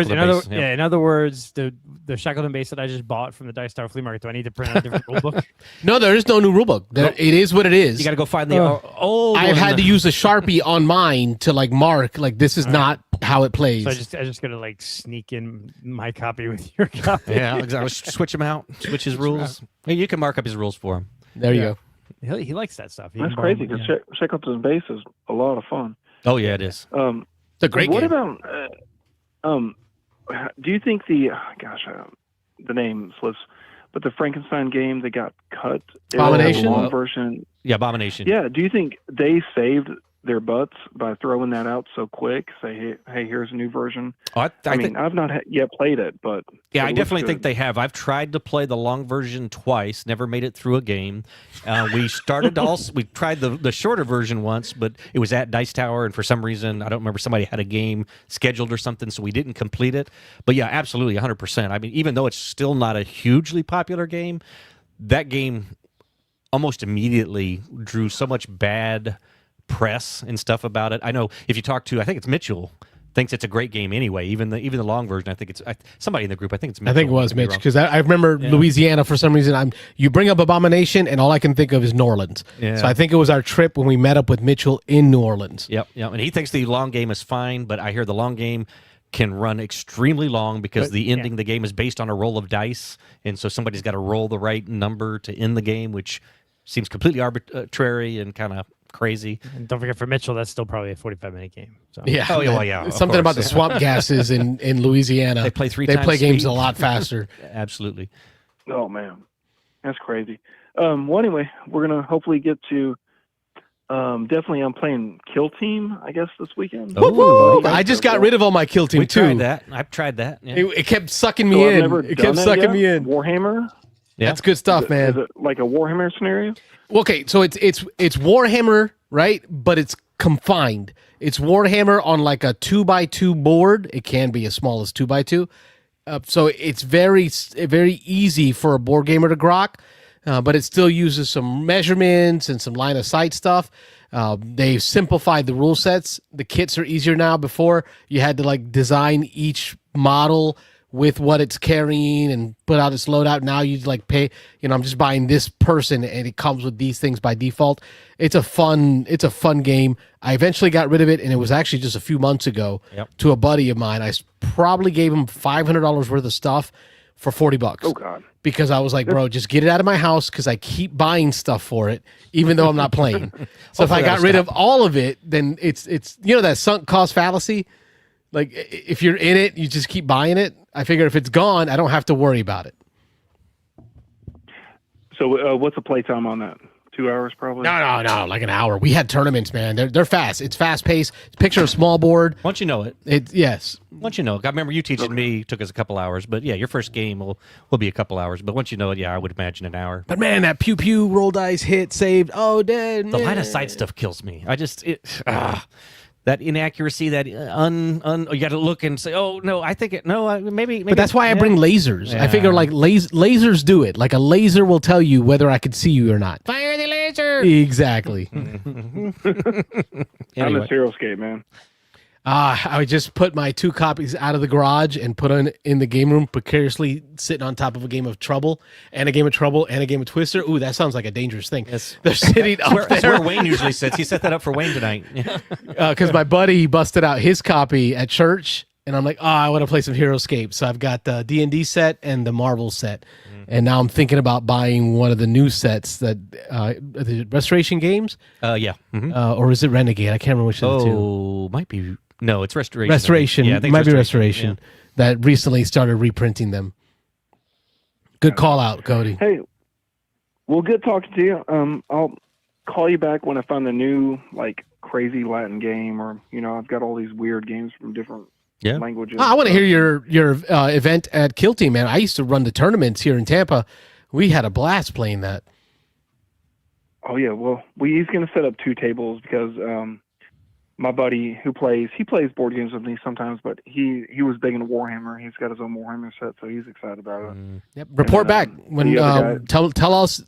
words, the Shackleton base that I just bought from the Dice Tower Flea Market, do I need to print out a different rulebook? No, there is no new rulebook. It is what it is. You got to go find the old. I've had to use a Sharpie on mine to like mark like this is not how it plays. So I just gotta like sneak in my copy with your copy. Yeah, exactly. Switch him out. Switch his rules. Hey, you can mark up his rules for him. There you go. He likes that stuff. That's crazy because Shackleton's base is a lot of fun. Oh yeah, it is. It's a great what game. about? Do you think the name slips, but the Frankenstein game that got cut, Abomination? the long version. Yeah, Abomination. Yeah. Do you think they saved their butts by throwing that out so quick? Say, hey, here's a new version. I mean, I've not yet played it, but yeah, I it definitely looks think they have. I've tried to play the long version twice, never made it through a game. We tried the shorter version once, but it was at Dice Tower, and for some reason, I don't remember, somebody had a game scheduled or something, so we didn't complete it. But yeah, absolutely, 100%. I mean, even though it's still not a hugely popular game, that game almost immediately drew so much bad press and stuff about it. I know if you talk to, I think it's Mitchell, thinks it's a great game anyway. Even the long version, I think it's somebody in the group. I think it's Mitchell. I think it was Mitch because I remember Louisiana for some reason. You bring up Abomination, and all I can think of is New Orleans. Yeah. So I think it was our trip when we met up with Mitchell in New Orleans. Yep. And he thinks the long game is fine, but I hear the long game can run extremely long because the ending of the game is based on a roll of dice, and so somebody's got to roll the right number to end the game, which seems completely arbitrary and kind of crazy. And don't forget, for Mitchell, that's still probably a 45-minute game. So. Yeah. Oh, well, yeah. Something about the swamp gases in Louisiana. They play They play games speed. a lot faster. Absolutely. Oh man, that's crazy. Well, anyway, we're gonna hopefully get to. Definitely, I'm playing Kill Team, I guess, this weekend. Oh, I just got rid of all my Kill Team too. Tried that. I've tried that. Yeah. It kept sucking me So I've in. never It done kept that sucking yet. me in. Warhammer. Yeah. That's good stuff, man. Is it like a Warhammer scenario? Okay, so it's Warhammer, right? But it's confined. It's Warhammer on like a 2x2 board. It can be as small as 2x2. So it's very easy for a board gamer to grok, but it still uses some measurements and some line of sight stuff. They've simplified the rule sets. The kits are easier now. Before you had to like design each model with what it's carrying and put out its loadout. Now you like pay, I'm just buying this person and it comes with these things by default. It's a fun game. I eventually got rid of it, and it was actually just a few months ago to a buddy of mine. I probably gave him $500 worth of stuff for $40. Oh God. Because I was like, bro, just get it out of my house because I keep buying stuff for it, even though I'm not playing. So if I got rid of all of it, then it's that sunk cost fallacy. Like if you're in it, you just keep buying it. I figure if it's gone, I don't have to worry about it. So what's the playtime on that? 2 hours probably? No, like an hour. We had tournaments, man. They're fast. It's fast paced. Picture a small board. Once you know it. Yes. Once you know it. I remember you teaching me took us a couple hours, but yeah, your first game will be a couple hours. But once you know it, yeah, I would imagine an hour. But man, that pew pew, roll dice, hit, saved. Oh, dead. The line of sight stuff kills me. That inaccuracy, that you got to look and say, oh no, I think it. No, maybe. But that's why I bring lasers. I figure like lasers do it. Like a laser will tell you whether I could see you or not. Fire the laser. Exactly. I'm a Zeroscape, man. I would just put my 2 copies out of the garage and put in the game room, precariously sitting on top of a game of Trouble and a game of Trouble and a game of Twister. Ooh, that sounds like a dangerous thing. Yes. They're sitting up That's there. where Wayne usually sits. He set that up for Wayne tonight. Because my buddy busted out his copy at church, and I'm like, I want to play some Heroescape. So I've got the D&D set and the Marvel set. And now I'm thinking about buying one of the new sets that the Restoration Games. Yeah. Mm-hmm. Or is it Renegade? I can't remember which of the two. Oh, might be. No, it's Restoration. Restoration. Yeah, I think It might be Restoration. Restoration that recently started reprinting them. Good call out, Cody. Hey, well, good talking to you. I'll call you back when I find the new like crazy Latin game, or I've got all these weird games from different languages. I want to hear your event at Kill Team, man. I used to run the tournaments here in Tampa. We had a blast playing that. Oh yeah, well, he's going to set up 2 tables because my buddy who plays board games with me sometimes, but he was big into Warhammer. He's got his own Warhammer set, so he's excited about it. Yep. Report And, back when the other guy-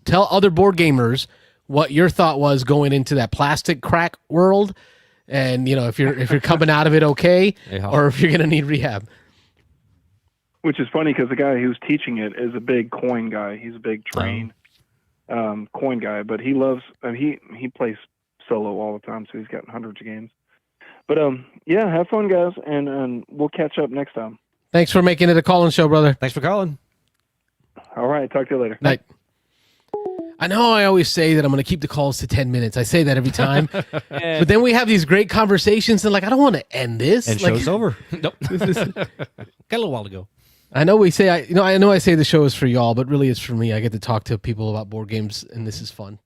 tell other board gamers what your thought was going into that plastic crack world, and if you're coming out of it okay, Yeah. or if you're gonna need rehab. Which is funny because the guy who's teaching it is a big coin guy. He's a big train coin guy, but he loves he plays solo all the time, so he's got hundreds of games. But yeah, have fun, guys, and we'll catch up next time. Thanks for making it a call-in show, brother. Thanks for calling. All right, talk to you later. Night. I know I always say that I'm going to keep the calls to 10 minutes. I say that every time. But then we have these great conversations and I don't want to end this. And show's over. Nope. Got a little while to go. I know we say, I know I say the show is for y'all, but really it's for me. I get to talk to people about board games and this is fun.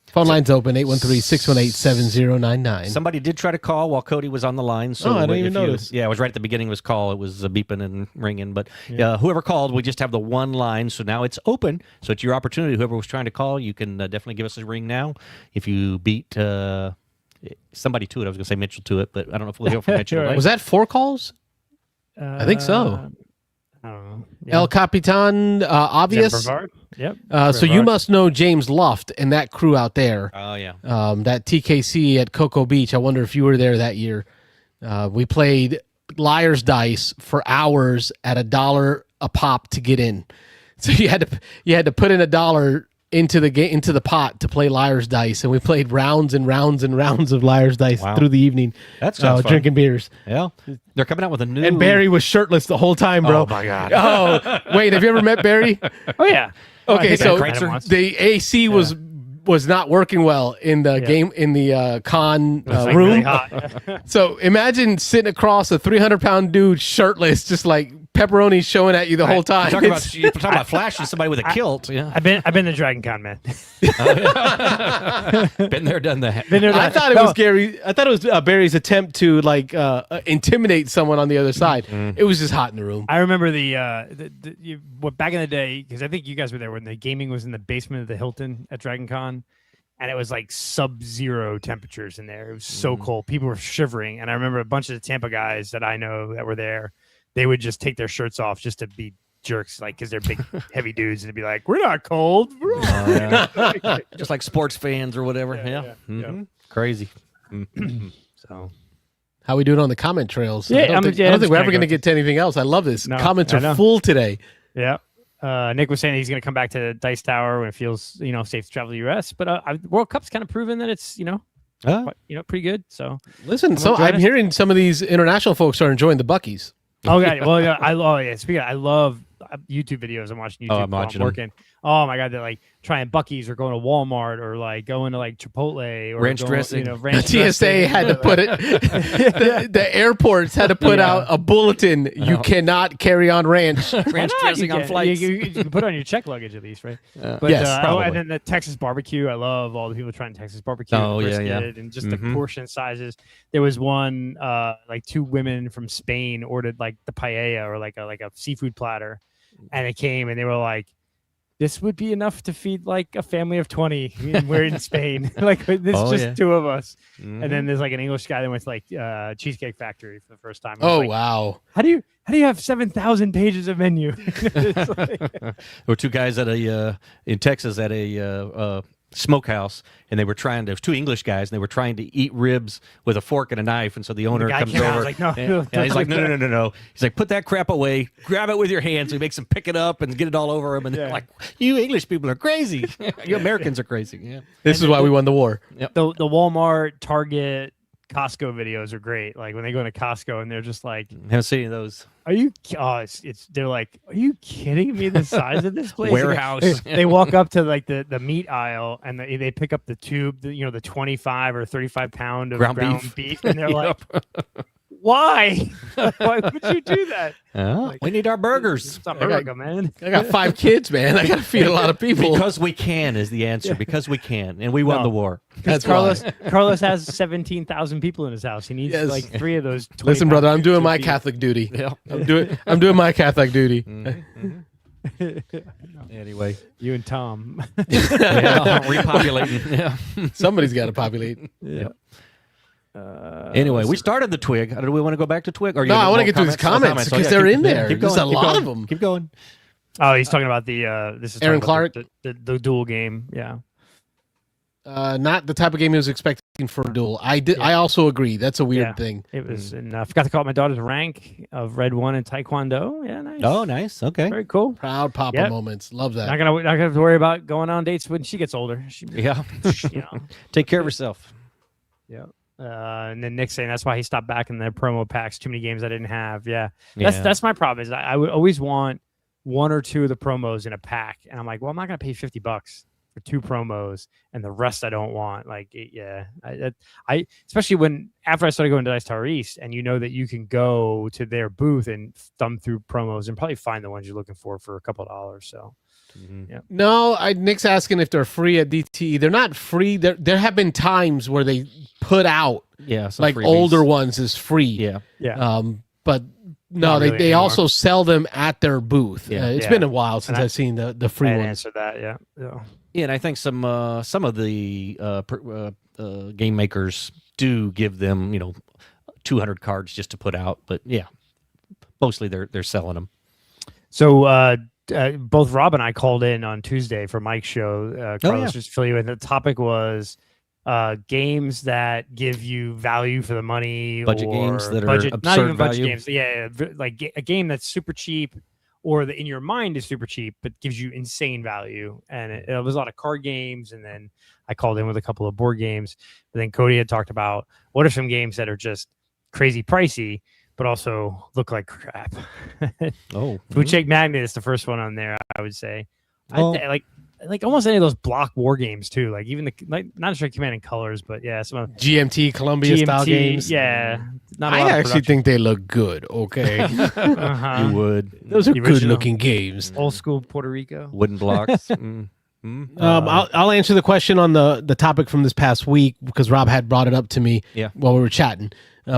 Phone line's open, 813-618-7099. Somebody did try to call while Cody was on the line. So I didn't even notice. Yeah, it was right at the beginning of his call. It was beeping and ringing. But whoever called, we just have the one line. So now it's open. So it's your opportunity. Whoever was trying to call, you can definitely give us a ring now. If you beat somebody to it, I was going to say Mitchell to it, but I don't know if we'll hear from Mitchell. Was that 4 calls? I think so. I don't know. El Capitan, obvious. Yep. So you must know James Luft and that crew out there. Oh, yeah. That TKC at Cocoa Beach. I wonder if you were there that year. We played Liar's Dice for hours at $1 a pop to get in. So you had to put in $1 into the pot to play Liar's Dice, and we played rounds and rounds and rounds of Liar's Dice through the evening. That's fun. Drinking beers. Yeah, they're coming out with a new. And Barry was shirtless the whole time, bro. Oh my god. Oh wait, have you ever met Barry? Oh yeah. Okay, so once. the AC was not working well in the game in the con Like room. really hot. So imagine sitting across a 300-pound dude shirtless, just like pepperoni showing at you the whole time. You're talking about flashing somebody with a kilt. Yeah, I've been to Dragon Con, man. been there, done that. Been there, I thought it was Gary. I thought it was Barry's attempt to intimidate someone on the other side. It was just hot in the room. I remember back in the day, because I think you guys were there when the gaming was in the basement of the Hilton at Dragon Con, and it was like sub-zero temperatures in there. It was so cold. People were shivering, and I remember a bunch of the Tampa guys that I know that were there. They would just take their shirts off just to be jerks, like because they're big, heavy dudes, and they'd be like, "We're not cold." Just like sports fans or whatever. Yeah. Crazy. So. How we doing on the comment trails? Yeah, I don't think just we're ever kinda going to get to anything else. I love this. No, Comments I are know. full today. Yeah. Nick was saying he's going to come back to Dice Tower when it feels safe to travel to the U.S. But World Cup's kind of proven that it's pretty good. So Listen, Come on, join I'm us. hearing some of these international folks are enjoying the Buckies. oh god, well yeah, I love YouTube videos. I'm watching YouTube I'm while watching I'm 'em. working. Oh my god, they're like trying Buc-ee's or going to Walmart or like going to like Chipotle or Ranch going, dressing. ranch TSA dressing. had to put it. The airports had to put out a bulletin. You cannot carry on ranch. Ranch dressing on flights. You can put it on your check luggage at least, right? But, Yes, probably. and then the Texas barbecue. I love all the people trying Texas barbecue. Oh, and yeah, yeah. brisket and just the portion sizes. There was one, like 2 women from Spain ordered like the paella or like a seafood platter, and it came and they were like, "This would be enough to feed like a family of 20. And we're in Spain. Like this is just 2 of us." And then there's like an English guy that went to like Cheesecake Factory for the first time. I was Oh like, wow! How do you have 7,000 pages of menu? It's like- There were 2 guys at in Texas at a smokehouse, and there was 2 English guys, and they were trying to eat ribs with a fork and a knife, and so the owner guy comes came out, over. was like, "No, and he's like, no. He's like, put that crap away, grab it with your hands. So he makes them pick it up and get it all over him, and they're like, you English people are crazy. You Americans are crazy. Yeah. This is why we won the war. the Walmart, Target, Costco videos are great. Like when they go into Costco and they're just like, Haven't seen any of those. "Are you?" Oh, they're like, "Are you kidding me? The size of this place." Warehouse. They walk up to like the meat aisle and they pick up the tube, the 25 or 35 pound of Ground ground beef. and they're like, "Why? Why would you do that?" We need our burgers. It's America, man. I got 5 kids, man. I got to feed a lot of people. Because we can is the answer. Because we can, and we won No. the war. That's Carlos why. Carlos has 17,000 people in his house. He needs Yes. like 3 of those. Listen, brother, I'm doing my 20-pound Catholic duty. Yeah. I'm doing my Catholic duty. Anyway, You and Tom. yeah, repopulating. Yeah. Somebody's got to populate. Yeah. Anyway, we started the twig. Do we want to go back to twig? Or No, I want to get to his comments because they're in there. Keep There's going, a keep lot going, of them. Keep going. Oh, he's talking about the this is Aaron talking about Clark? the dual game. Yeah. Not the type of game he was expecting for a duel. I also agree. That's a weird Yeah. thing. It was, and I forgot to call out my daughter's rank of Red 1 in Taekwondo. Yeah, nice. Oh, nice. Okay. Very cool. Proud Papa Yep. moments. Love that. Not gonna have to worry about going on dates when she gets older. She, Yeah. you know. Take care of yourself. Yeah. And then Nick's saying that's why he stopped back in the promo packs. Too many games I didn't have. Yeah. That's my problem. Is I would always want one or two of the promos in a pack, and I'm like, well, I'm not gonna pay $50 for 2 promos, and the rest I don't want. Like, I especially when after I started going to Dice Tower East, and you know that you can go to their booth and thumb through promos and probably find the ones you're looking for a couple of dollars. So. Yeah. No, Nick's asking if they're free at DTE. They're not free. There have been times where they put out Some like freebies. older ones is free. Yeah. Yeah. But no, Not really they anymore. also sell them at their booth. Yeah. It's Yeah. been a while since And I've seen the I free had ones. answered that. Yeah. Yeah, and I think some of the game makers do give them 200 cards just to put out, but yeah, mostly they're selling them. So both Rob and I called in on Tuesday for Mike's show. Carlos, yeah. just to fill you in. The topic was games that give you value for the money, Budget or games that are not even absurd budget value. games. Yeah, like a game that's super cheap, or that in your mind is super cheap but gives you insane value. And it was a lot of card games, and then I called in with a couple of board games. But then Cody had talked about what are some games that are just crazy pricey but also look like crap. Oh, Food Shake Magnet is the first one on there, I would say. Oh. Like almost any of those block war games too. Like even not sure Command and Colors, but yeah, some of GMT Columbia style games. Yeah, not a I lot of actually think they look good. Okay, production. Uh-huh. you would those are The good original. looking games. Old school Puerto Rico. wooden blocks. I'll answer the question on the topic from this past week because Rob had brought it up to me Yeah. while we were chatting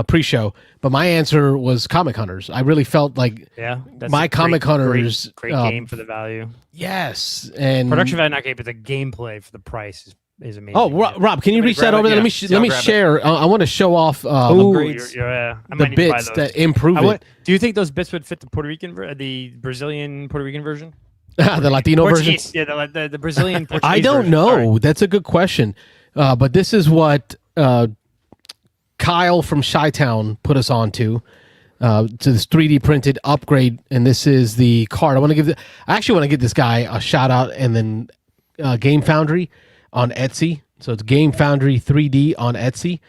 pre-show. But my answer was Comic Hunters. I really felt like Yeah, that's My a Comic Hunters, great game for the value. yes, and Production value not great, but the gameplay for the price is amazing. Oh, Rob, can you reach that grab over it? there? Yeah. Let me Grab it. share. I want to show off Ooh, upgrades. I the might need to buy bits those. that improve it. Do you think those bits would fit the Puerto Rican, the Brazilian Puerto Rican version? The Latino version. Portuguese, yeah, the Brazilian Portuguese I don't version. know. Sorry. That's a good question. But this is what Kyle from Chi-Town put us on to this 3D printed upgrade, and this is the card. I actually want to give this guy a shout out, and then Game Foundry on Etsy. So it's Game Foundry 3D on Etsy.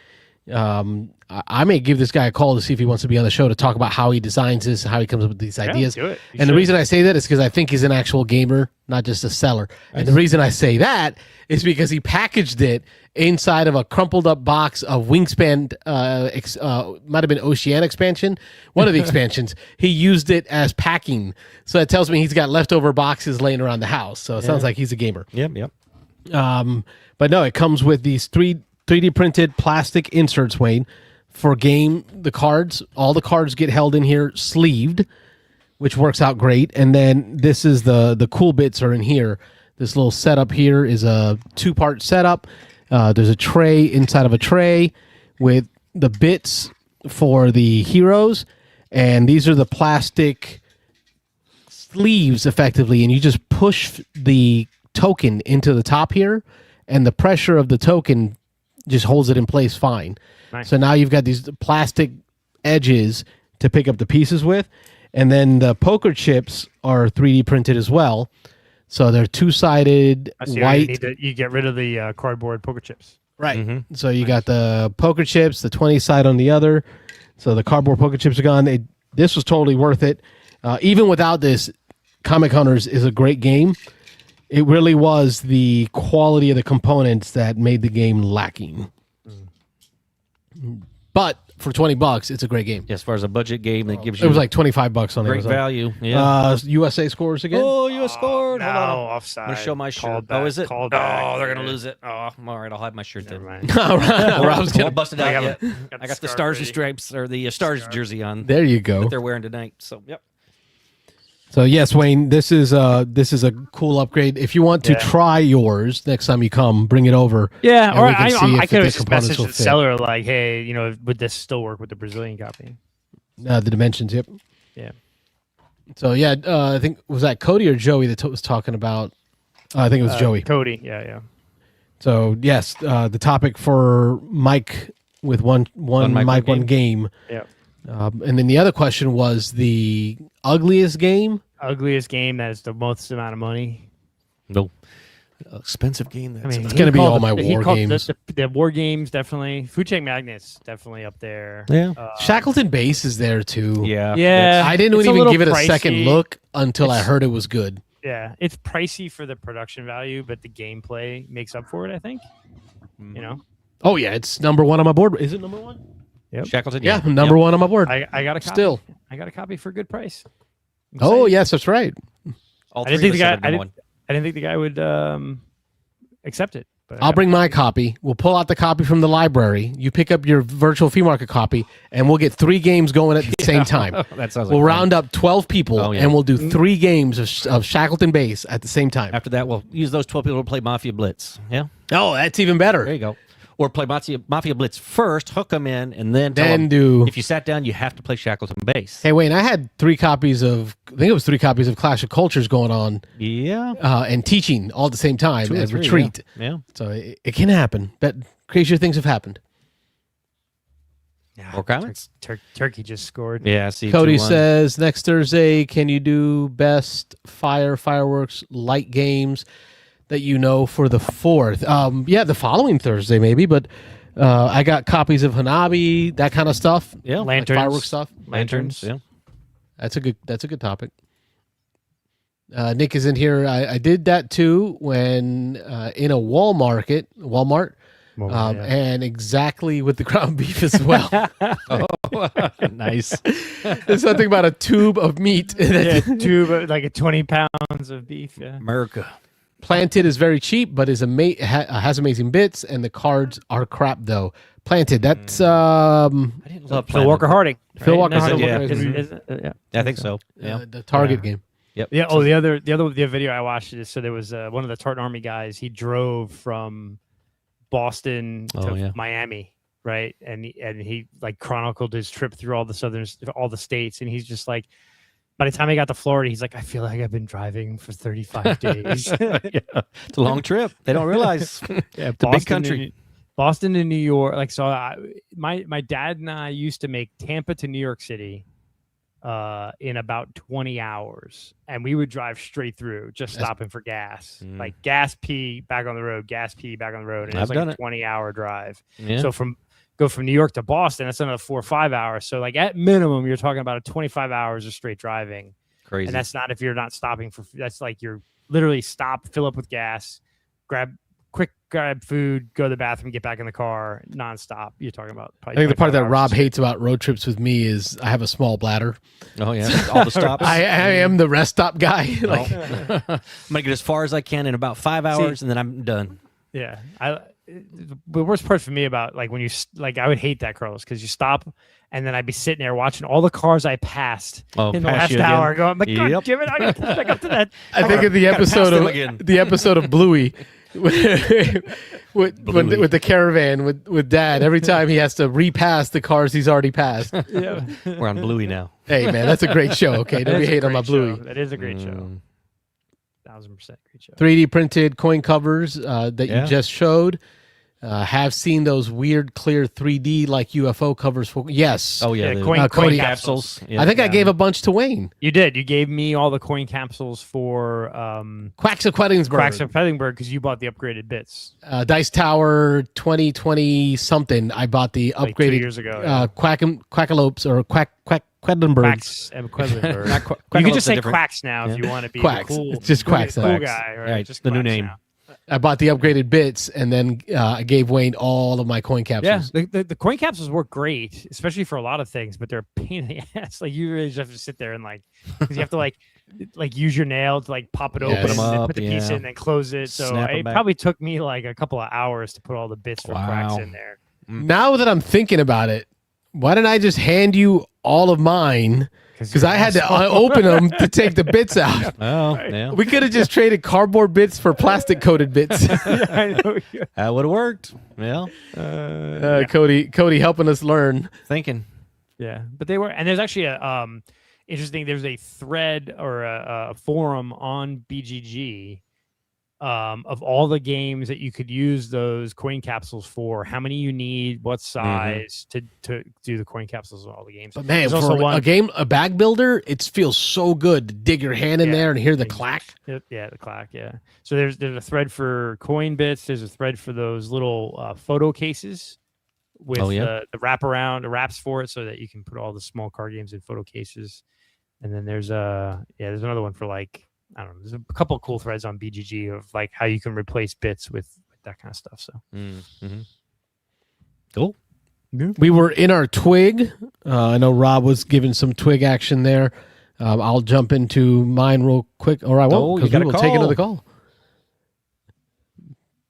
I may give this guy a call to see if he wants to be on the show to talk about how he designs this and how he comes up with these ideas. do it. You And the should. reason I say that is because I think he's an actual gamer, not just a seller. And the reason I say that is because he packaged it inside of a crumpled up box of Wingspan, might have been Oceania expansion, one of the expansions. He used it as packing. So it tells me he's got leftover boxes laying around the house. So it sounds like he's a gamer. Yep. But no, it comes with these 3D printed plastic inserts, Wayne, for the cards. All the cards get held in here sleeved, which works out great. And then this is the cool bits are in here. This little setup here is a 2-part setup. There's a tray inside of a tray with the bits for the heroes. And these are the plastic sleeves effectively. And you just push the token into the top here, and the pressure of the token just holds it in place fine. Nice. So now you've got these plastic edges to pick up the pieces with, and then the poker chips are 3D printed as well. So they're two-sided I see. white. You get rid of the cardboard poker chips. Right. So you got the poker chips, the 20 side on the other. So the cardboard poker chips are gone. This was totally worth it. Even without this, Comic Hunters is a great game. It really was the quality of the components that made the game lacking. But for $20, it's a great game. As far as a budget game that gives you It was like $25 on great Amazon. value. Yeah. USA scores again. Oh, you scored. No, Hold on. offside. I'm gonna show my shirt. Called back, Oh, is it? called Oh, back. they're gonna lose it. Oh, all right. I'll have my shirt Never then. mind. All right. Rob's I'll gonna- bust it out yet. got I got the scarf Stars and ready. Stripes or the Stars jersey on There you go. that they're wearing tonight. So, yep. So yes, Wayne, this is a cool upgrade. If you want to try yours next time you come, bring it over. Yeah, and or we can see I if could the just components message will the fit. seller like, hey, would this still work with the Brazilian copy? The dimensions, yep. Yeah. So yeah, I think was that Cody or Joey that was talking about. I think it was Joey. Cody, yeah. So yes, the topic for Mike with one mic, one game. Yeah. And then the other question was the ugliest game. Ugliest game that is the most amount of money. No. Expensive game. That's it's going to be all my war games. The war games, definitely. Food Chain Magnets, definitely up there. Yeah. Shackleton Base is there too. Yeah. I didn't it's even give it a pricey. second look until I heard it was good. Yeah. It's pricey for the production value, but the gameplay makes up for it, I think. Oh, yeah. It's number one on my board. Is it number one? Yep. Shackleton, yeah. Number one on my board. I got a copy. Still. I got a copy for a good price. Oh, yes, that's right. All I didn't think the guy would accept it. But I'll bring my copy. We'll pull out the copy from the library. You pick up your virtual flea market copy, and we'll get 3 games going at the same time. That sounds like we'll fun. round up 12 people, and we'll do 3 games of Shackleton Base at the same time. After that, we'll use those 12 people to play Mafia Blitz. Yeah. Oh, that's even better. There you go. Or play Mafia Blitz first, hook them in, and then do. If you sat down, you have to play Shackleton Base. Hey, Wayne, I had 3 copies of. I think it was 3 copies of Clash of Cultures going on. Yeah. And teaching all at the same time at retreat. Yeah. So it can happen. But crazier things have happened. More comments? Turkey just scored. Yeah. See, Cody 2-1. says next Thursday, can you do best fireworks light games that you know for the 4th? Yeah, the following Thursday maybe, but I got copies of Hanabi, that kind of stuff. Yeah, lanterns, like fireworks stuff. Lanterns. Yeah, that's a good topic. Nick is in here. I did that too when in a Walmart, and exactly with the ground beef as well. Nice. There's something about a tube of meat. Tube like 20 pounds of beef. Yeah, America. Planted is very cheap, but is has amazing bits, and the cards are crap though. Planted, that's I didn't love Phil Walker Harding. Phil Walker Harding. Yeah. I think so. Yeah, the Target game. Yep. Yeah. Oh, the video I watched is so there was one of the Tartan Army guys. He drove from Boston to Miami, right? And he like chronicled his trip through all the states, and he's just like, by the time he got to Florida, he's like, I feel like I've been driving for 35 days. Yeah. It's a long trip. They don't realize. Yeah, it's a big country. Boston to New York. Like, so my dad and I used to make Tampa to New York City in about 20 hours. And we would drive straight through, just stopping for gas. Like gas, pee, back on the road, gas, pee, back on the road. And it was like a 20-hour drive. Yeah. So go from New York to Boston, that's another 4 or 5 hours. So like at minimum, you're talking about 25 hours of straight driving. Crazy. And that's not if you're not stopping that's like you're literally stop, fill up with gas, grab food, go to the bathroom, get back in the car, nonstop. You're talking about. I think the part that Rob hates about road trips with me is I have a small bladder. Oh yeah, all the stops. I am the rest stop guy. Like, I'm gonna get as far as I can in about 5 hours, and then I'm done. Yeah, the worst part for me about like when you I would hate that, Carlos, because you stop and then I'd be sitting there watching all the cars I passed in the last hour, going, "God damn it, I got to that." I think of the episode of Bluey. with the caravan with Dad, every time he has to repass the cars he's already passed. Yeah, we're on Bluey now. Hey man, that's a great show. Okay, don't be hate on my Bluey. That is a great show. 1000% great show. 3D printed coin covers that you just showed. Have seen those weird clear 3D like UFO covers for yes. Oh yeah, the coin capsules. Yeah. I think I gave a bunch to Wayne. You did. You gave me all the coin capsules for Quacks of Quedlinburg because you bought the upgraded bits. Dice Tower 2020 something. I bought the Like upgraded 2 years ago. Quackalopes or Quedlinburg. Quacks and Quedlinburg. You can just say Quacks now if you want to be Quacks. cool. It's just Quacks. Cool Quacks. guy, right? Right, Just the new Quacks name. now. I bought the upgraded bits, and then I gave Wayne all of my coin capsules. Yeah, the coin capsules work great, especially for a lot of things, but they're a pain in the ass. Like you really just have to sit there and because you have to like use your nail to pop it open, Open 'em and up, put the piece in, and then close it. So Snap 'em it back. probably took me like a couple of hours to put all the bits for Quacks in there. Now that I'm thinking about it, why didn't I just hand you all of mine? because I had to open them to take the bits out. Oh, yeah. We could have just traded cardboard bits for plastic coated bits. I know. That would have worked. Yeah. Cody helping us learn. Thinking. Yeah, but they were, and there's actually a interesting. There's a thread or a forum on BGG of all the games that you could use those coin capsules for. How many you need, what size to do the coin capsules of all the games. But man, There's for also a bag builder, it feels so good to dig your hand in there and hear the clack. Yeah, the clack. Yeah. So there's a thread for coin bits. There's a thread for those little photo cases with the wraparound, the wraps for it, so that you can put all the small card games in photo cases. And then there's another one for like, I don't know. There's a couple of cool threads on BGG of like how you can replace bits with that kind of stuff. So cool. We were in our twig. I know Rob was giving some twig action there. I'll jump into mine real quick, or I won't, because we will take another call.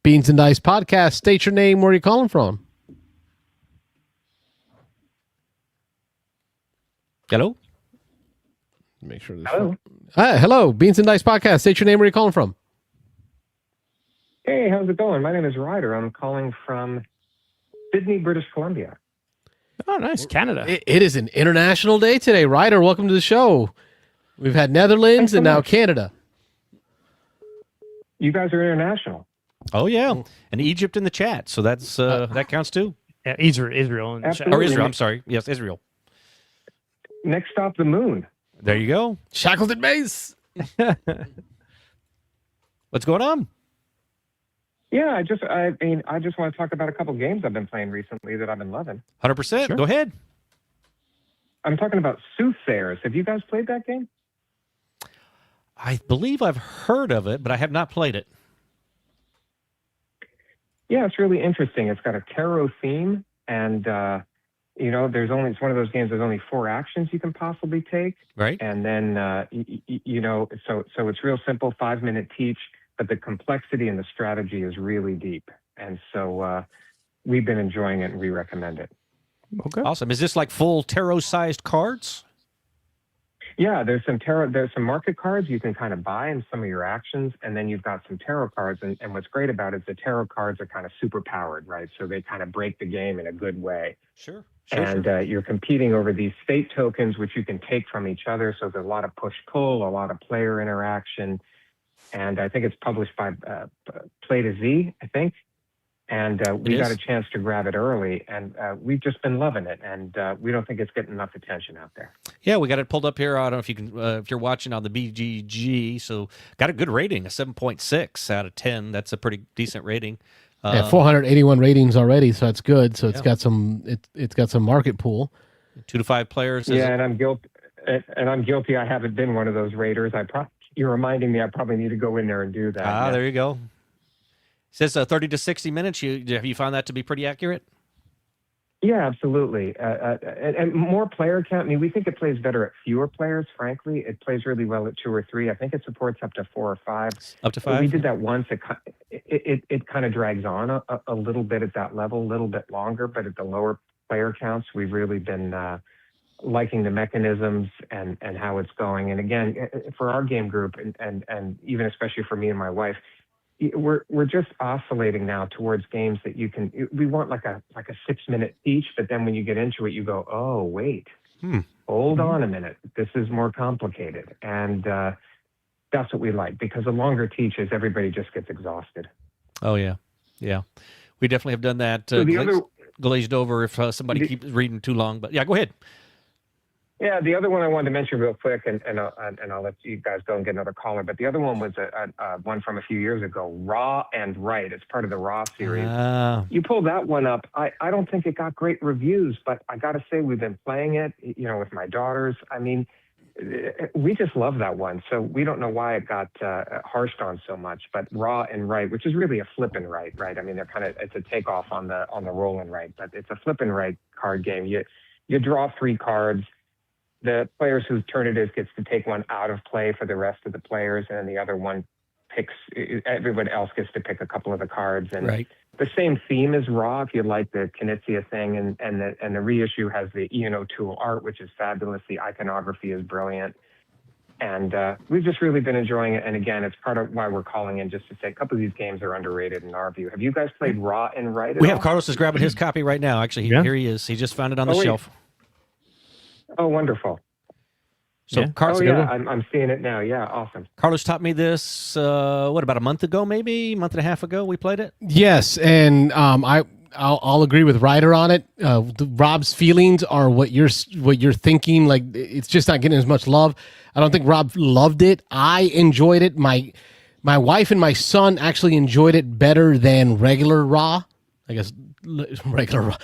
Beans and Dice Podcast. State your name. Where are you calling from? Hello. Make sure. Hello. Hello. Beans and Dice Podcast. State your name. Where are you calling from? Hey, how's it going? My name is Ryder. I'm calling from Sydney, British Columbia. Oh, nice. Canada. It is an international day today. Ryder, welcome to the show. We've had Netherlands and now Canada. You guys are international. Oh, yeah. And Egypt in the chat. So that's that counts too. Yeah, Israel. In the chat. Or Israel. I'm sorry. Yes, Israel. Next stop, the moon. There you go. Shackleton Base. What's going on? Yeah, I just want to talk about a couple games I've been playing recently that I've been loving. 100%. Sure. Go ahead. I'm talking about Soothsayers. Have you guys played that game? I believe I've heard of it, but I have not played it. Yeah, it's really interesting. It's got a tarot theme, and it's one of those games. There's only 4 actions you can possibly take, right? And then so it's real simple, 5-minute teach, but the complexity and the strategy is really deep, and so we've been enjoying it, and we recommend it. Okay, awesome. Is this like full tarot-sized cards? Yeah, there's some market cards you can kind of buy in some of your actions, and then you've got some tarot cards. And what's great about it is the tarot cards are kind of super powered, right? So they kind of break the game in a good way. Sure. You're competing over these fate tokens, which you can take from each other. So there's a lot of push-pull, a lot of player interaction. And I think it's published by Play to Z, I think. And we got a chance to grab it early, and we've just been loving it. And we don't think it's getting enough attention out there. Yeah, we got it pulled up here. I don't know if you can, if you're watching on the BGG. So got a good rating, a 7.6 out of 10. That's a pretty decent rating. 481 ratings already, so that's good. So it's got some it's got some market pool. 2 to 5 players. Yeah, and I'm guilty. I haven't been one of those raters. You're reminding me. I probably need to go in there and do that. There you go. It says 30 to 60 minutes. Have you found that to be pretty accurate? Yeah, absolutely. And more player count. I mean, we think it plays better at fewer players, frankly. It plays really well at 2 or 3. I think it supports up to 4 or 5. Up to 5? But we did that once. It kind of drags on a little bit at that level, a little bit longer. But at the lower player counts, we've really been liking the mechanisms and how it's going. And again, for our game group, and even especially for me and my wife, we're just oscillating now towards games that you can. We want like a 6-minute teach, but then when you get into it, you go, oh wait, hold on a minute, this is more complicated, and that's what we like, because the longer teaches, everybody just gets exhausted. Oh yeah, we definitely have done that. So glazed over if somebody keeps reading too long. But yeah, go ahead. Yeah, the other one I wanted to mention real quick, and I'll let you guys go and get another caller. But the other one was a one from a few years ago, Raw and Right. It's part of the Raw series. You pulled that one up. I don't think it got great reviews, but I got to say we've been playing it, with my daughters. I mean, we just love that one. So we don't know why it got harshed on so much. But Raw and Right, which is really a flip and right? I mean, it's a takeoff on the roll and right, but it's a flip and right card game. You draw 3 cards. The players whose turn it is gets to take one out of play for the rest of the players, and the other one picks. Everyone else gets to pick a couple of the cards, and Right. the same theme as Raw. If you like the Knizia thing, and the reissue has the Ian O'Toole art, which is fabulous. The iconography is brilliant. And we've just really been enjoying it. And again, it's part of why we're calling in, just to say a couple of these games are underrated in our view. Have you guys played Raw and Right at We all? have Carlos is grabbing his copy right now. Actually, here he is. He just found it on the wait. shelf. Oh, wonderful. So Carlos, I'm seeing it now. Yeah, awesome. Carlos taught me this, about a month ago, maybe? A month and a half ago we played it? Yes, and I'll agree with Ryder on it. Rob's feelings are what you're thinking. Like, it's just not getting as much love. I don't think Rob loved it. I enjoyed it. My wife and my son actually enjoyed it better than regular Raw. I guess regular Raw.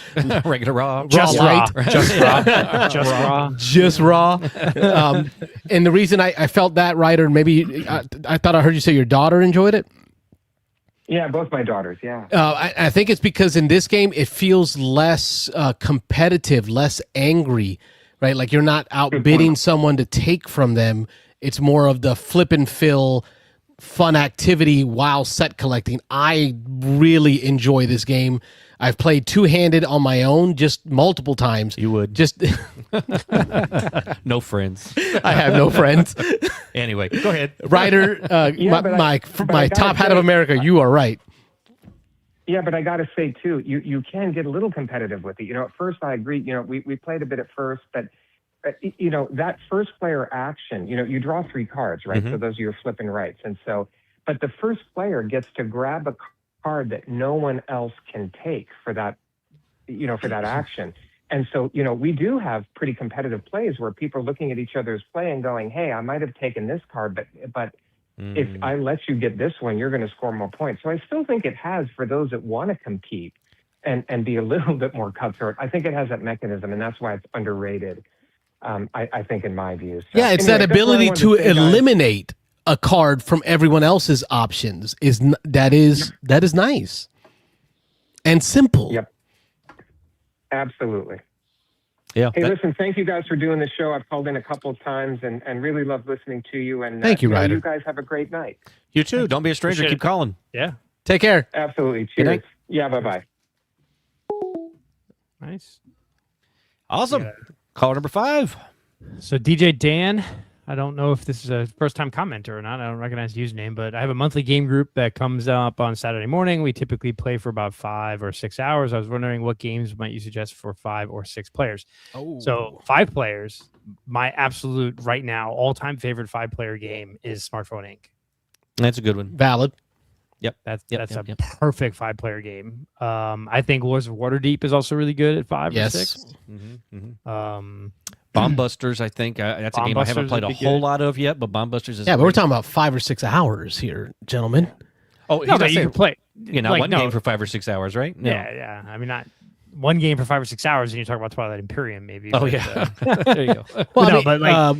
Regular Raw. Just Raw, Raw. Just Raw. Just Raw. Just Raw. And the reason I felt that, Ryder, maybe I thought I heard you say your daughter enjoyed it. Yeah, both my daughters. Yeah. I think it's because in this game it feels less competitive, less angry, right? Like you're not outbidding someone to take from them. It's more of the flip and fill, fun activity while set collecting. I really enjoy this game. I've played two-handed on my own just multiple times. You would. Just no friends. I have no friends. Anyway, go ahead. Ryder, my top hat of America, you are right. Yeah, but I got to say, too, you can get a little competitive with it. At first, I agree. We played a bit at first, but, that first player action, you draw 3 cards, right? Mm-hmm. So those are your flipping rights. And so, but the first player gets to grab a card that no one else can take for that, for that action. And so, we do have pretty competitive plays where people are looking at each other's play and going, hey, I might have taken this card, but if I let you get this one, you're going to score more points. So I still think it has, for those that want to compete and be a little bit more cutthroat, I think it has that mechanism, and that's why it's underrated, I think, in my view. So, Yeah, it's anyway, that ability to eliminate a card from everyone else's options that is nice and simple. Yep. Absolutely. Yeah. Hey, listen, thank you guys for doing the show. I've called in a couple of times and really love listening to you. And thank you, Ryder. You guys have a great night. You too. Don't be a stranger. Keep calling. Yeah. Take care. Absolutely. Good Cheers. night. Yeah, bye-bye. Nice. Awesome. Caller number 5. So DJ Dan, I don't know if this is a first-time commenter or not. I don't recognize the username, but I have a monthly game group that comes up on Saturday morning. We typically play for about 5 or 6 hours. I was wondering what games might you suggest for 5 or 6 players? Oh. So 5 players, my absolute right now all-time favorite 5-player game is Smartphone Inc. That's a good one. Valid. Yep. That's a perfect 5-player game. I think Wars of Waterdeep is also really good at 5 or 6. Bomb Busters, I think. That's a game I haven't played a whole lot of yet, but Bomb Busters is but we're talking about 5 or 6 hours here, gentlemen. Oh, no, but you can play. Not one game for 5 or 6 hours, right? No. Yeah. I mean, not one game for 5 or 6 hours, and you talk about Twilight Imperium, maybe. Oh, but, yeah. There you go. Well, but like,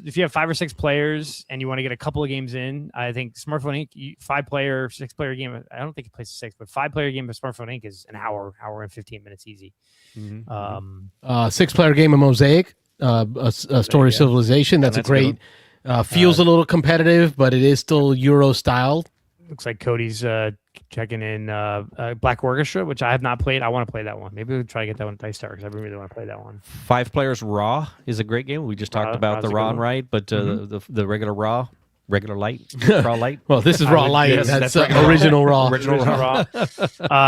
if you have 5 or 6 players and you want to get a couple of games in, I think Smartphone Inc. 5-player, 6-player game. I don't think it plays 6, but 5-player game of Smartphone Inc. is an hour and 15 minutes easy. 6-player game of Mosaic, a Story of Civilization. That's a great. Feels a little competitive, but it is still Euro style. Looks like Cody's checking in Black Orchestra, which I have not played. I want to play that one. Maybe we'll try to get that one at Dice Star because I really want to play that one. 5 players Raw is a great game. We just talked about the Raw and Right, but the regular Raw. Regular light, raw light. Well, this is raw light. Yes, that's original raw. Original raw.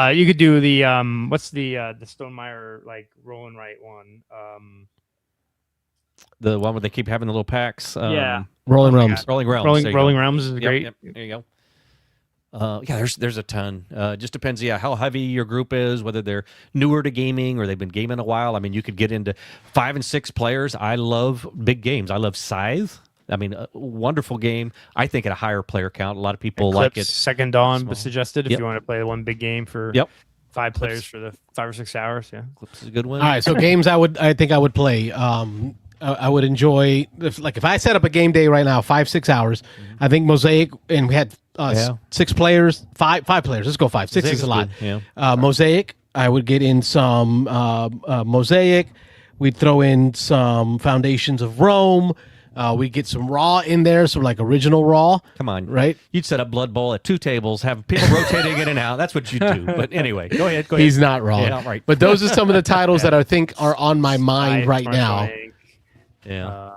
You could do the what's the Stonemaier like roll and write one? The one where they keep having the little packs. Rolling Realms. Rolling Realms. Rolling Realms is great. Yep, there you go. There's a ton. Just depends, how heavy your group is, whether they're newer to gaming or they've been gaming a while. I mean, you could get into 5 and 6 players. I love big games. I love Scythe. I mean, a wonderful game. I think at a higher player count. A lot of people like it. Second Dawn was suggested if you want to play one big game for 5 players for the 5 or 6 hours. Yeah, Clips is a good one. All right, so games I think I would play. I would enjoy if I set up a game day right now, 5-6 hours. I think Mosaic, and we had 6 players, 5 players. Let's go 5. 6 is a lot. Good. Yeah. Mosaic. I would get in some Mosaic. We'd throw in some Foundations of Rome. We get some raw in there, some like original raw. Come on. Right? You'd set up Blood Bowl at 2 tables, have people rotating in and out. That's what you do. But anyway, go ahead. He's not wrong. Yeah, right. But those are some of the titles that I think are on my mind right now. Yeah.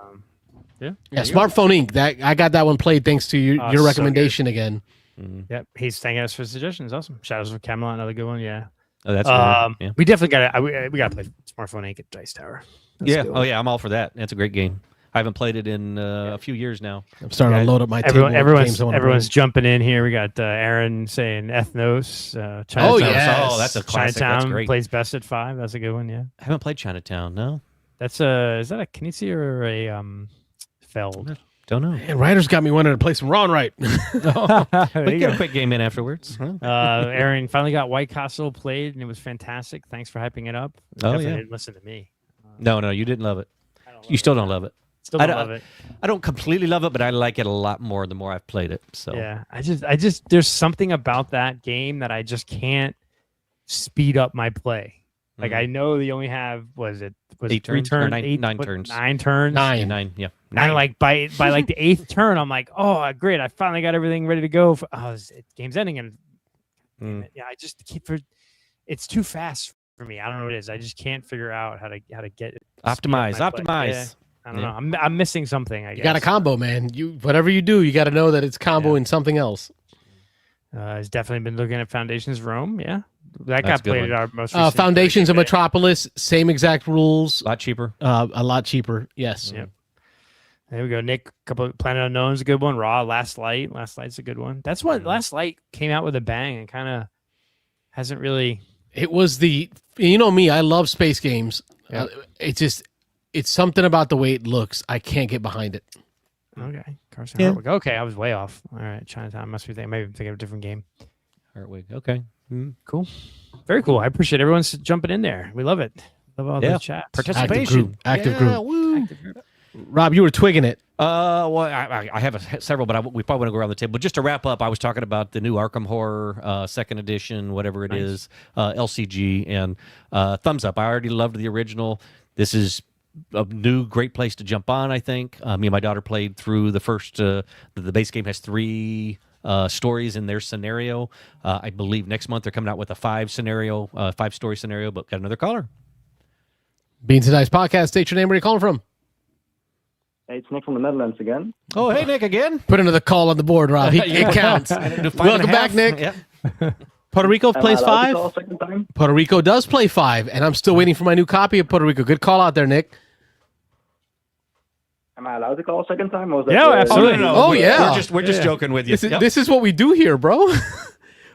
Yeah. Smartphone Inc. That I got that one played thanks to your so recommendation again. Yep. He's thanking us for suggestions. Awesome. Shadows of Camelot, another good one. Yeah. Oh, that's good. Yeah. We definitely got to we got to play Smartphone Inc. at Dice Tower. That's Yeah. a good Oh, one. yeah. I'm all for that. That's a great game. I haven't played it in a few years now. I'm starting to load up my table. Everyone's jumping in here. We got Aaron saying Ethnos. Chinatown. Oh, yes. Oh, that's a classic. Chinatown That's great. plays best at 5. That's a good one. Yeah. I haven't played Chinatown. No. That's is that a Knizia or a Feld? Don't know. And Ryder's got me wanting to play some Raw and Right. There We you get go. a quick game in afterwards. Huh? Aaron finally got White Castle played, and it was fantastic. Thanks for hyping it up. Oh, Definitely yeah. didn't listen to me. No, you didn't love it. You still don't love it. Still don't love it. I don't completely love it, but I like it a lot more the more I've played it. So Yeah, I just there's something about that game that I just can't speed up my play. Like I know you only have was it 8 3 turns or turns, 9 turns. 9 turns, Nine. Yeah. And like by like the 8th turn, I'm like, oh great, I finally got everything ready to go. Game's ending, and yeah, I just keep it's too fast for me. I don't know what it is. I just can't figure out how to get it. Optimize. Yeah, I don't know. I'm missing something. I guess You got a combo, man. Whatever you do, you got to know that it's combo in something else. He's definitely been looking at Foundations Rome. Yeah, that That's got a good played one. at our most recent Foundations of today. Metropolis, same exact rules. A lot cheaper. A lot cheaper. Yes. Yep. There we go. Nick, couple Planet Unknown's a good one. Raw, Last Light. Last Light's a good one. That's what Last Light came out with a bang and kind of hasn't really. It was you know me, I love space games. Yeah. It's something about the way it looks. I can't get behind it. Okay. Carson Hartwig. Okay, I was way off. All right, Chinatown. Must be thinking. Maybe I'm thinking of a different game. Hartwig. Okay. Cool. Very cool. I appreciate everyone's jumping in there. We love it. Love all the chats. Participation. Active group. Rob, you were twigging it. Well, I have several, but we probably want to go around the table. But just to wrap up, I was talking about the new Arkham Horror second edition, whatever it is, LCG, and thumbs up. I already loved the original. This is a new great place to jump on, I think. Me and my daughter played through the first. The base game has 3 stories in their scenario. I believe next month they're coming out with a 5-story scenario. But got another caller. Beansanddice podcast. State your name. Where you calling from? Hey, it's Nick from the Netherlands again. Oh, hey Nick again. Put another call on the board, Rob. It counts. Welcome back, Nick. Yep. Puerto Rico plays Am I allowed to 5. call a second time? Puerto Rico does play 5, and I'm still waiting for my new copy of Puerto Rico. Good call out there, Nick. Am I allowed to call a second time? Or was that, Yeah, absolutely. Oh, yeah. We're just joking with you. This is what we do here, bro.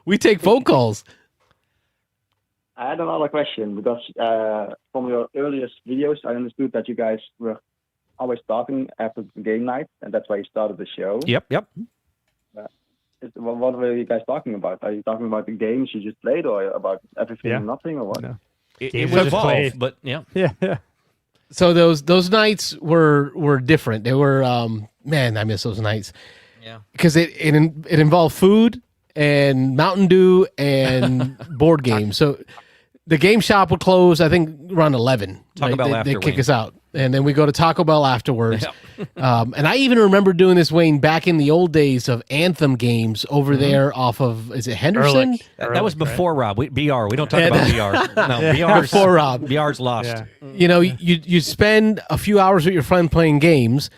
We take phone calls. I had another question because from your earliest videos, I understood that you guys were always talking after the game night, and that's why you started the show. Yep. What were you guys talking about? Are you talking about the games you just played, or about everything Yeah. and nothing, or what? No. It Games was just played. evolved, but yeah. Yeah. So those nights were different. They were man, I miss those nights. Yeah. Because it involved food and Mountain Dew and board games. So the game shop would close, I think, around 11. Taco Bell they after, kick Wayne. us out. And then we go to Taco Bell afterwards. Yep. And I even remember doing this, Wayne, back in the old days of Anthem games over there off of, is it Henderson? Ehrlich. That was Ehrlich, right? before Rob. BR. We don't talk about BR. No, BR's, Before Rob. BR's lost. Yeah. You know, you spend a few hours with your friend playing games,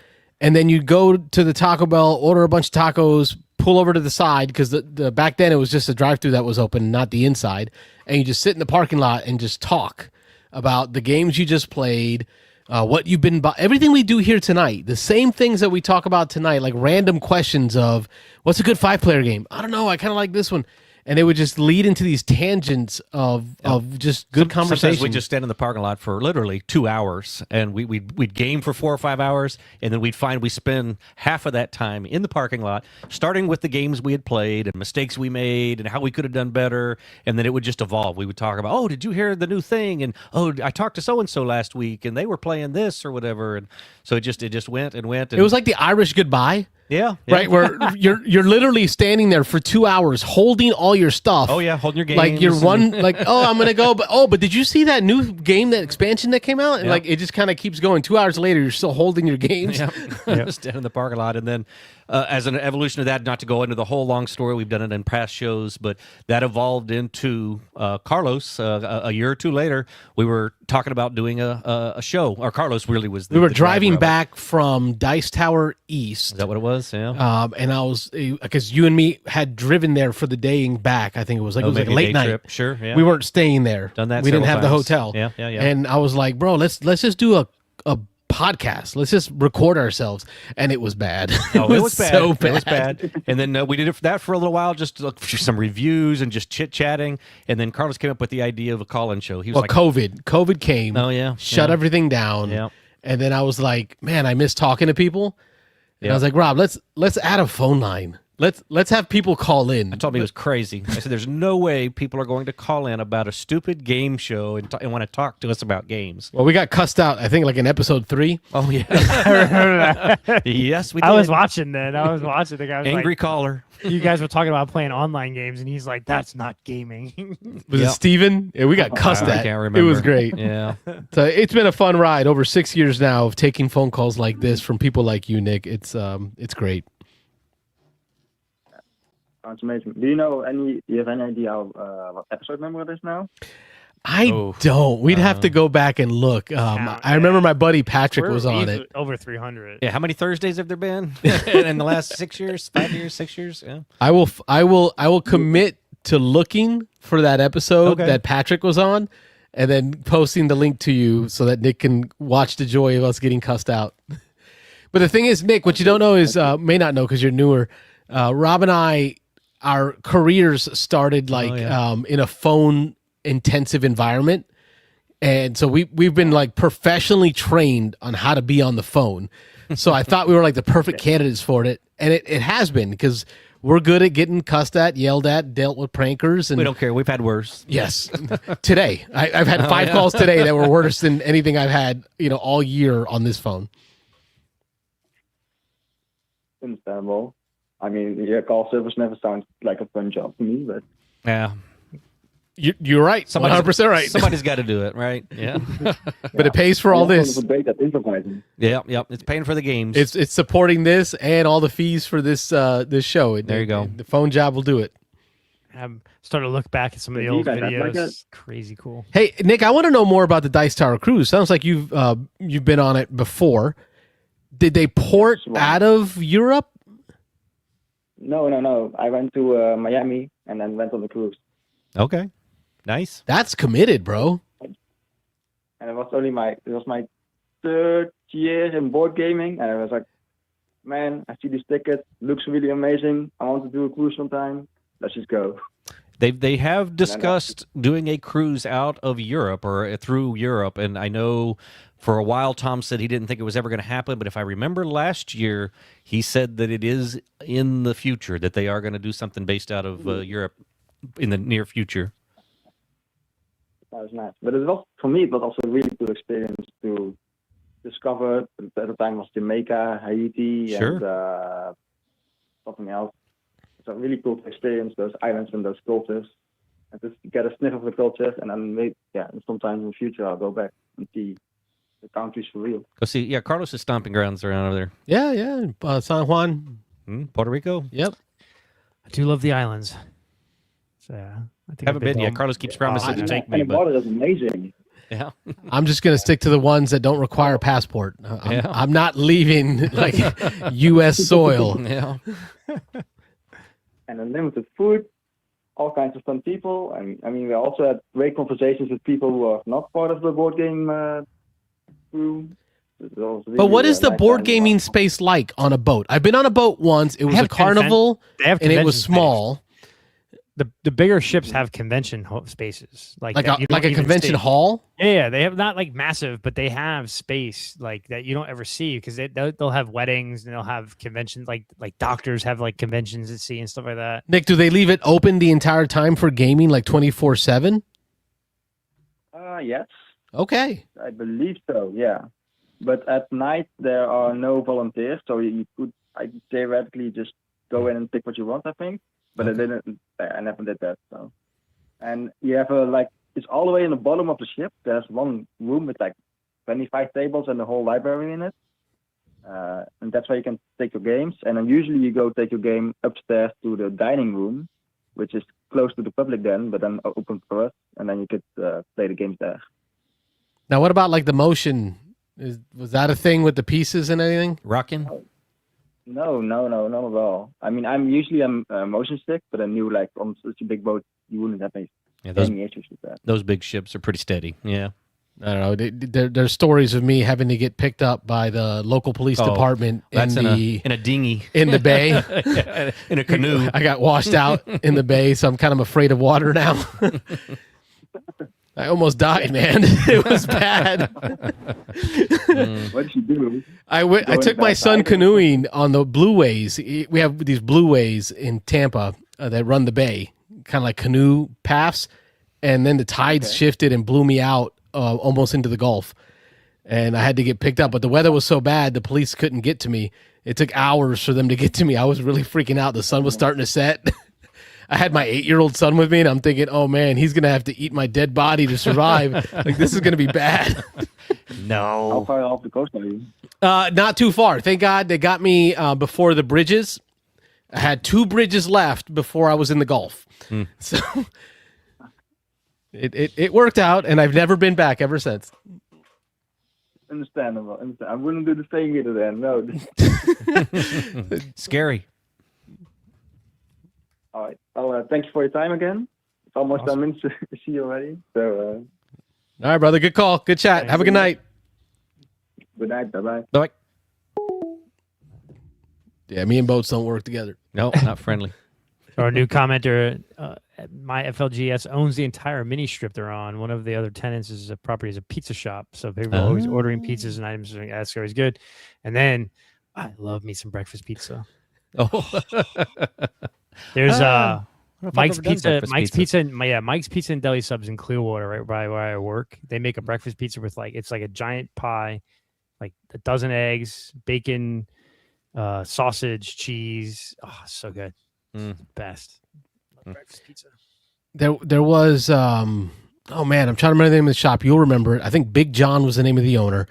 and then you go to the Taco Bell, order a bunch of tacos, pull over to the side, because the back then it was just a drive-thru that was open, not the inside, and you just sit in the parking lot and just talk about the games you just played, what you've been everything we do here tonight, the same things that we talk about tonight, like random questions of what's a good 5-player game? I don't know, I kind of like this one. And it would just lead into these tangents of just good conversation. Sometimes we just stand in the parking lot for literally 2 hours, and we'd game for 4 or 5 hours, and then we'd find we spend half of that time in the parking lot, starting with the games we had played and mistakes we made and how we could have done better, and then it would just evolve. We would talk about, oh, did you hear the new thing? And oh, I talked to so and so last week, and they were playing this or whatever, and so it just went and went. And it was like the Irish goodbye. Yeah. right? Where you're literally standing there for 2 hours holding all your stuff. Oh yeah, holding your games. Like you're one, like, oh, I'm gonna go, but did you see that new game, that expansion that came out? And Yeah. like it just kind of keeps going. 2 hours later, you're still holding your games. Yep. Stand in the parking lot, and then as an evolution of that, not to go into the whole long story, we've done it in past shows, but that evolved into Carlos. A year or two later, we were talking about doing a show. Or Carlos really was. We were the driving driver of it. back from Dice Tower East. Is that what it was? Yeah. And I was, because you and me had driven there for the day and back. I think it was like a maybe a late day night. Trip. Sure. Yeah. We weren't staying there. Done that We didn't have several the times. hotel. Yeah. And I was like, bro, let's just do a podcast. Let's just record ourselves. And it was bad. Oh, it was bad. So bad. It was bad. And then we did that for a little while, just to look for some reviews and just chit chatting. And then Carlos came up with the idea of a call-in show. He was like, COVID came. "Oh yeah, Shut everything down." Yeah. And then I was like, man, I miss talking to people. And Yeah. I was like, Rob, let's add a phone line. Let's have people call in. I told him he was crazy. I said, "There's no way people are going to call in about a stupid game show and want to talk to us about games." Well, we got cussed out, I think, like in episode 3. Oh yeah, I remember that. yes, we did. I was watching then. I was watching. The guy was Angry like, caller. you guys were talking about playing online games, and he's like, "That's not gaming." Was Yep. it Steven? Yeah, we got cussed I at. can't remember. It was great. Yeah. So it's been a fun ride over 6 years now of taking phone calls like this from people like you, Nick. It's great. Sounds amazing. Do you have any idea what episode number it is now? I Oh. don't. We'd have to go back and look. Count, I remember yeah. my buddy Patrick We're was on easily it. over 300. Yeah. How many Thursdays have there been in the last 6 years, 5 years, 6 years? Yeah. I will commit to looking for that episode Okay. that Patrick was on, and then posting the link to you so that Nick can watch the joy of us getting cussed out. But the thing is, Nick, what you don't know is, may not know because you're newer. Rob and I, our careers started like in a phone intensive environment, and so we've been like professionally trained on how to be on the phone. So I thought we were like the perfect candidates for it, and it has been, because we're good at getting cussed at, yelled at, dealt with prankers, and We don't care. We've had worse. yes, today I've had 5 calls today that were worse than anything I've had all year on this phone. Understandable. I mean, yeah, call service never sounds like a fun job to me, but Yeah. You're right, 100% right. Somebody's got to do it, right? Yeah. But it pays for all this. Great at improvising. Yeah. It's paying for the games. It's supporting this and all the fees for this this show. There you go. The phone job will do it. I'm starting to look back at some of the You old guys act like videos. Crazy cool. Hey, Nick, I want to know more about the Dice Tower cruise. Sounds like you've been on it before. Did they port Yes, right. out of Europe? No. I went to Miami and then went on the cruise. Okay. Nice. That's committed, bro. And it was my 3rd year in board gaming, and I was like, man, I see these tickets, looks really amazing. I want to do a cruise sometime. Let's just go. They have discussed doing a cruise out of Europe or through Europe, and I know for a while Tom said he didn't think it was ever going to happen, but if I remember last year, he said that it is in the future, that they are going to do something based out of Europe in the near future. That was nice. But for me, it was also a really cool experience to discover. At the time it was Jamaica, Haiti, and something else. It's a really cool to experience those islands and those cultures, and just get a sniff of the culture. And then maybe, sometimes in the future I'll go back and see the countries for real. Go see, Carlos' stomping grounds are around over there. Yeah. San Juan. Puerto Rico. Yep. I do love the islands. So I think Haven't been yet. Carlos keeps promising to take me, And the but water is amazing. yeah. I'm just gonna stick to the ones that don't require a passport. I'm not leaving like U.S. soil. Yeah. And unlimited food, all kinds of fun people. And I mean, we also had great conversations with people who are not part of the board game crew. But what is the board gaming space like on a boat? I've been on a boat once. It was have a carnival, They have and it was convention small, space. The bigger ships have convention spaces like that a you don't even convention see. hall. Yeah, they have not like massive, but they have space like that you don't ever see because they'll have weddings and they'll have conventions like doctors have like conventions at sea and stuff like that. Nick, do they leave it open the entire time for gaming, like 24/7? Yes, Okay. I believe so. Yeah, but at night there are no volunteers, so you could I theoretically just go in and pick what you want, I think. But I never did that. So, and you have it's all the way in the bottom of the ship. There's one room with like 25 tables and the whole library in it. And that's where you can take your games. And then usually you go take your game upstairs to the dining room, which is close to the public then, but then open for us. And then you could play the games there. Now, what about like the motion? Was that a thing with the pieces and anything? Rocking? No, not at all. I mean, I'm usually motion stick, but I knew like on such a big boat, you wouldn't have any issues with that. Those big ships are pretty steady. Yeah. I don't know. There's stories of me having to get picked up by the local police department in a dinghy in the bay, in a canoe. I got washed out in the bay, so I'm kind of afraid of water now. I almost died, man. It was bad. What did you do? I took my son canoeing on the blueways. We have these blueways in Tampa that run the bay, kind of like canoe paths, and then the tides shifted and blew me out. Almost into the Gulf, and I had to get picked up. But the weather was so bad, the police couldn't get to me. It took hours for them to get to me. I was really freaking out. The sun was starting to set. I had my 8-year-old son with me, and I'm thinking, oh man, he's gonna have to eat my dead body to survive. Like this is gonna be bad. No. How far off the coast are you? Not too far. Thank God they got me before the bridges. I had 2 bridges left before I was in the Gulf. So. It worked out, and I've never been back ever since. Understandable. I wouldn't do the same either then. No. Scary. All right. Well, thank you for your time again. It's almost 10 minutes to see you already. So. All right, brother. Good call. Good chat. Have a good night. Good night. Bye-bye. Bye. Yeah, me and boats don't work together. No, not friendly. Our new commenter, my FLGS owns the entire mini strip they're on. One of the other tenants is a property is a pizza shop, so people are always ordering pizzas and items. That's always good. And then I love me some breakfast pizza. Oh, there's Mike's Pizza. Mike's Pizza and Deli Subs in Clearwater, right by where I work. They make a breakfast pizza with it's like a giant pie, like a dozen eggs, bacon, sausage, cheese. Oh, so good. Best. Breakfast pizza. There was oh man, I'm trying to remember the name of the shop. You'll remember it. I think Big John was the name of the owner.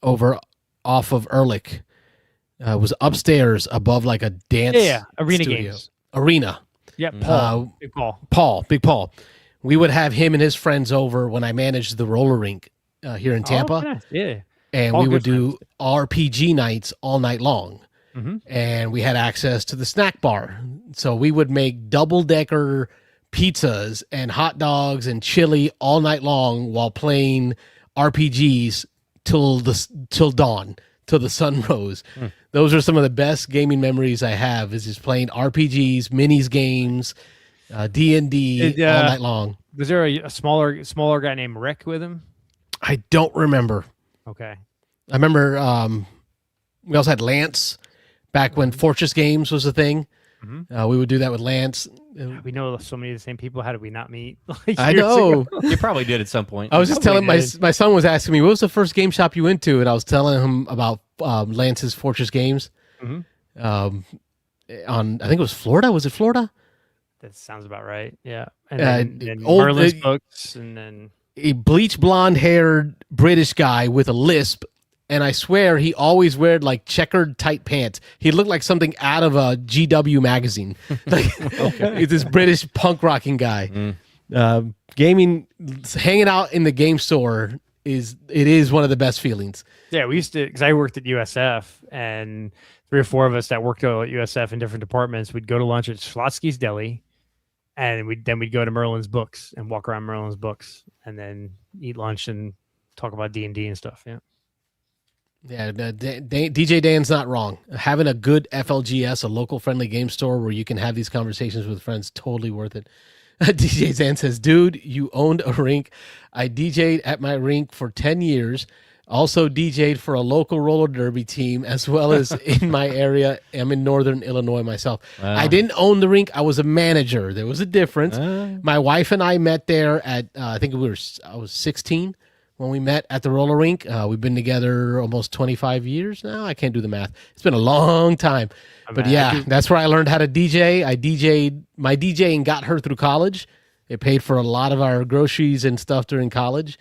Over off of Ehrlich. It was upstairs above like a dance arena studio. games. Arena. Yeah, Paul. Big Paul. We would have him and his friends over when I managed the roller rink here in Tampa. Nice. Yeah. And we would do RPG nights all night long. Mm-hmm. And we had access to the snack bar. So we would make double-decker pizzas and hot dogs and chili all night long while playing RPGs till dawn, till the sun rose. Those are some of the best gaming memories I have, is just playing RPGs, minis games, D&D all night long. Was there a smaller guy named Rick with him? I don't remember. Okay. I remember we also had Lance back when Fortress Games was a thing. Mm-hmm. We would do that with Lance. We know so many of the same people. How did we not meet? I know. Ago? You probably did at some point. I was just telling my son was asking me, what was the first game shop you went to? And I was telling him about Lance's Fortress Games. Mm-hmm. On, I think it was Florida. Was it Florida? That sounds about right. Yeah. And then old, Merlin's books, and then a bleach blonde haired British guy with a lisp. And I swear he always wore like checkered tight pants. He looked like something out of a GW magazine. Like he's this British punk rocking guy. Gaming, hanging out in the game store is one of the best feelings. Yeah, we used to, because I worked at USF, and 3 or 4 of us that worked at USF in different departments, we'd go to lunch at Schlotsky's Deli, and we'd go to Merlin's Books and walk around Merlin's Books, and then eat lunch and talk about D&D and stuff. Yeah. Yeah, DJ Dan's not wrong. Having a good FLGS, a local friendly game store where you can have these conversations with friends, totally worth it. DJ Dan says, dude, you owned a rink. I DJ'd at my rink for 10 years. Also DJ'd for a local roller derby team, as well as in my area. I'm in Northern Illinois myself. Wow. I didn't own the rink. I was a manager. There was a difference. My wife and I met there at, I was 16 when we met at the roller rink. We've been together almost 25 years now. I can't do the math. It's been a long time. But yeah, that's where I learned how to DJ. My DJing got her through college. It paid for a lot of our groceries and stuff during college.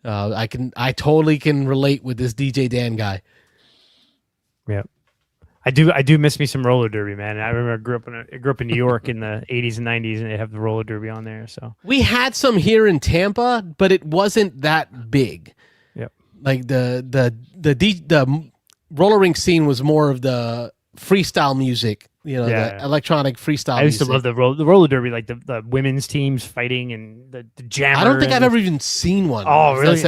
I totally can relate with this DJ Dan guy. Yeah. I do miss me some roller derby, man. I remember I grew up in New York in the 80s and 90s, and they have the roller derby on there. So we had some here in Tampa, but it wasn't that big. Yep. Like the roller rink scene was more of the freestyle music, the electronic freestyle. I used music. to love the roller derby, like the women's teams fighting and the jammer. I don't think I've ever even seen one. Oh, really?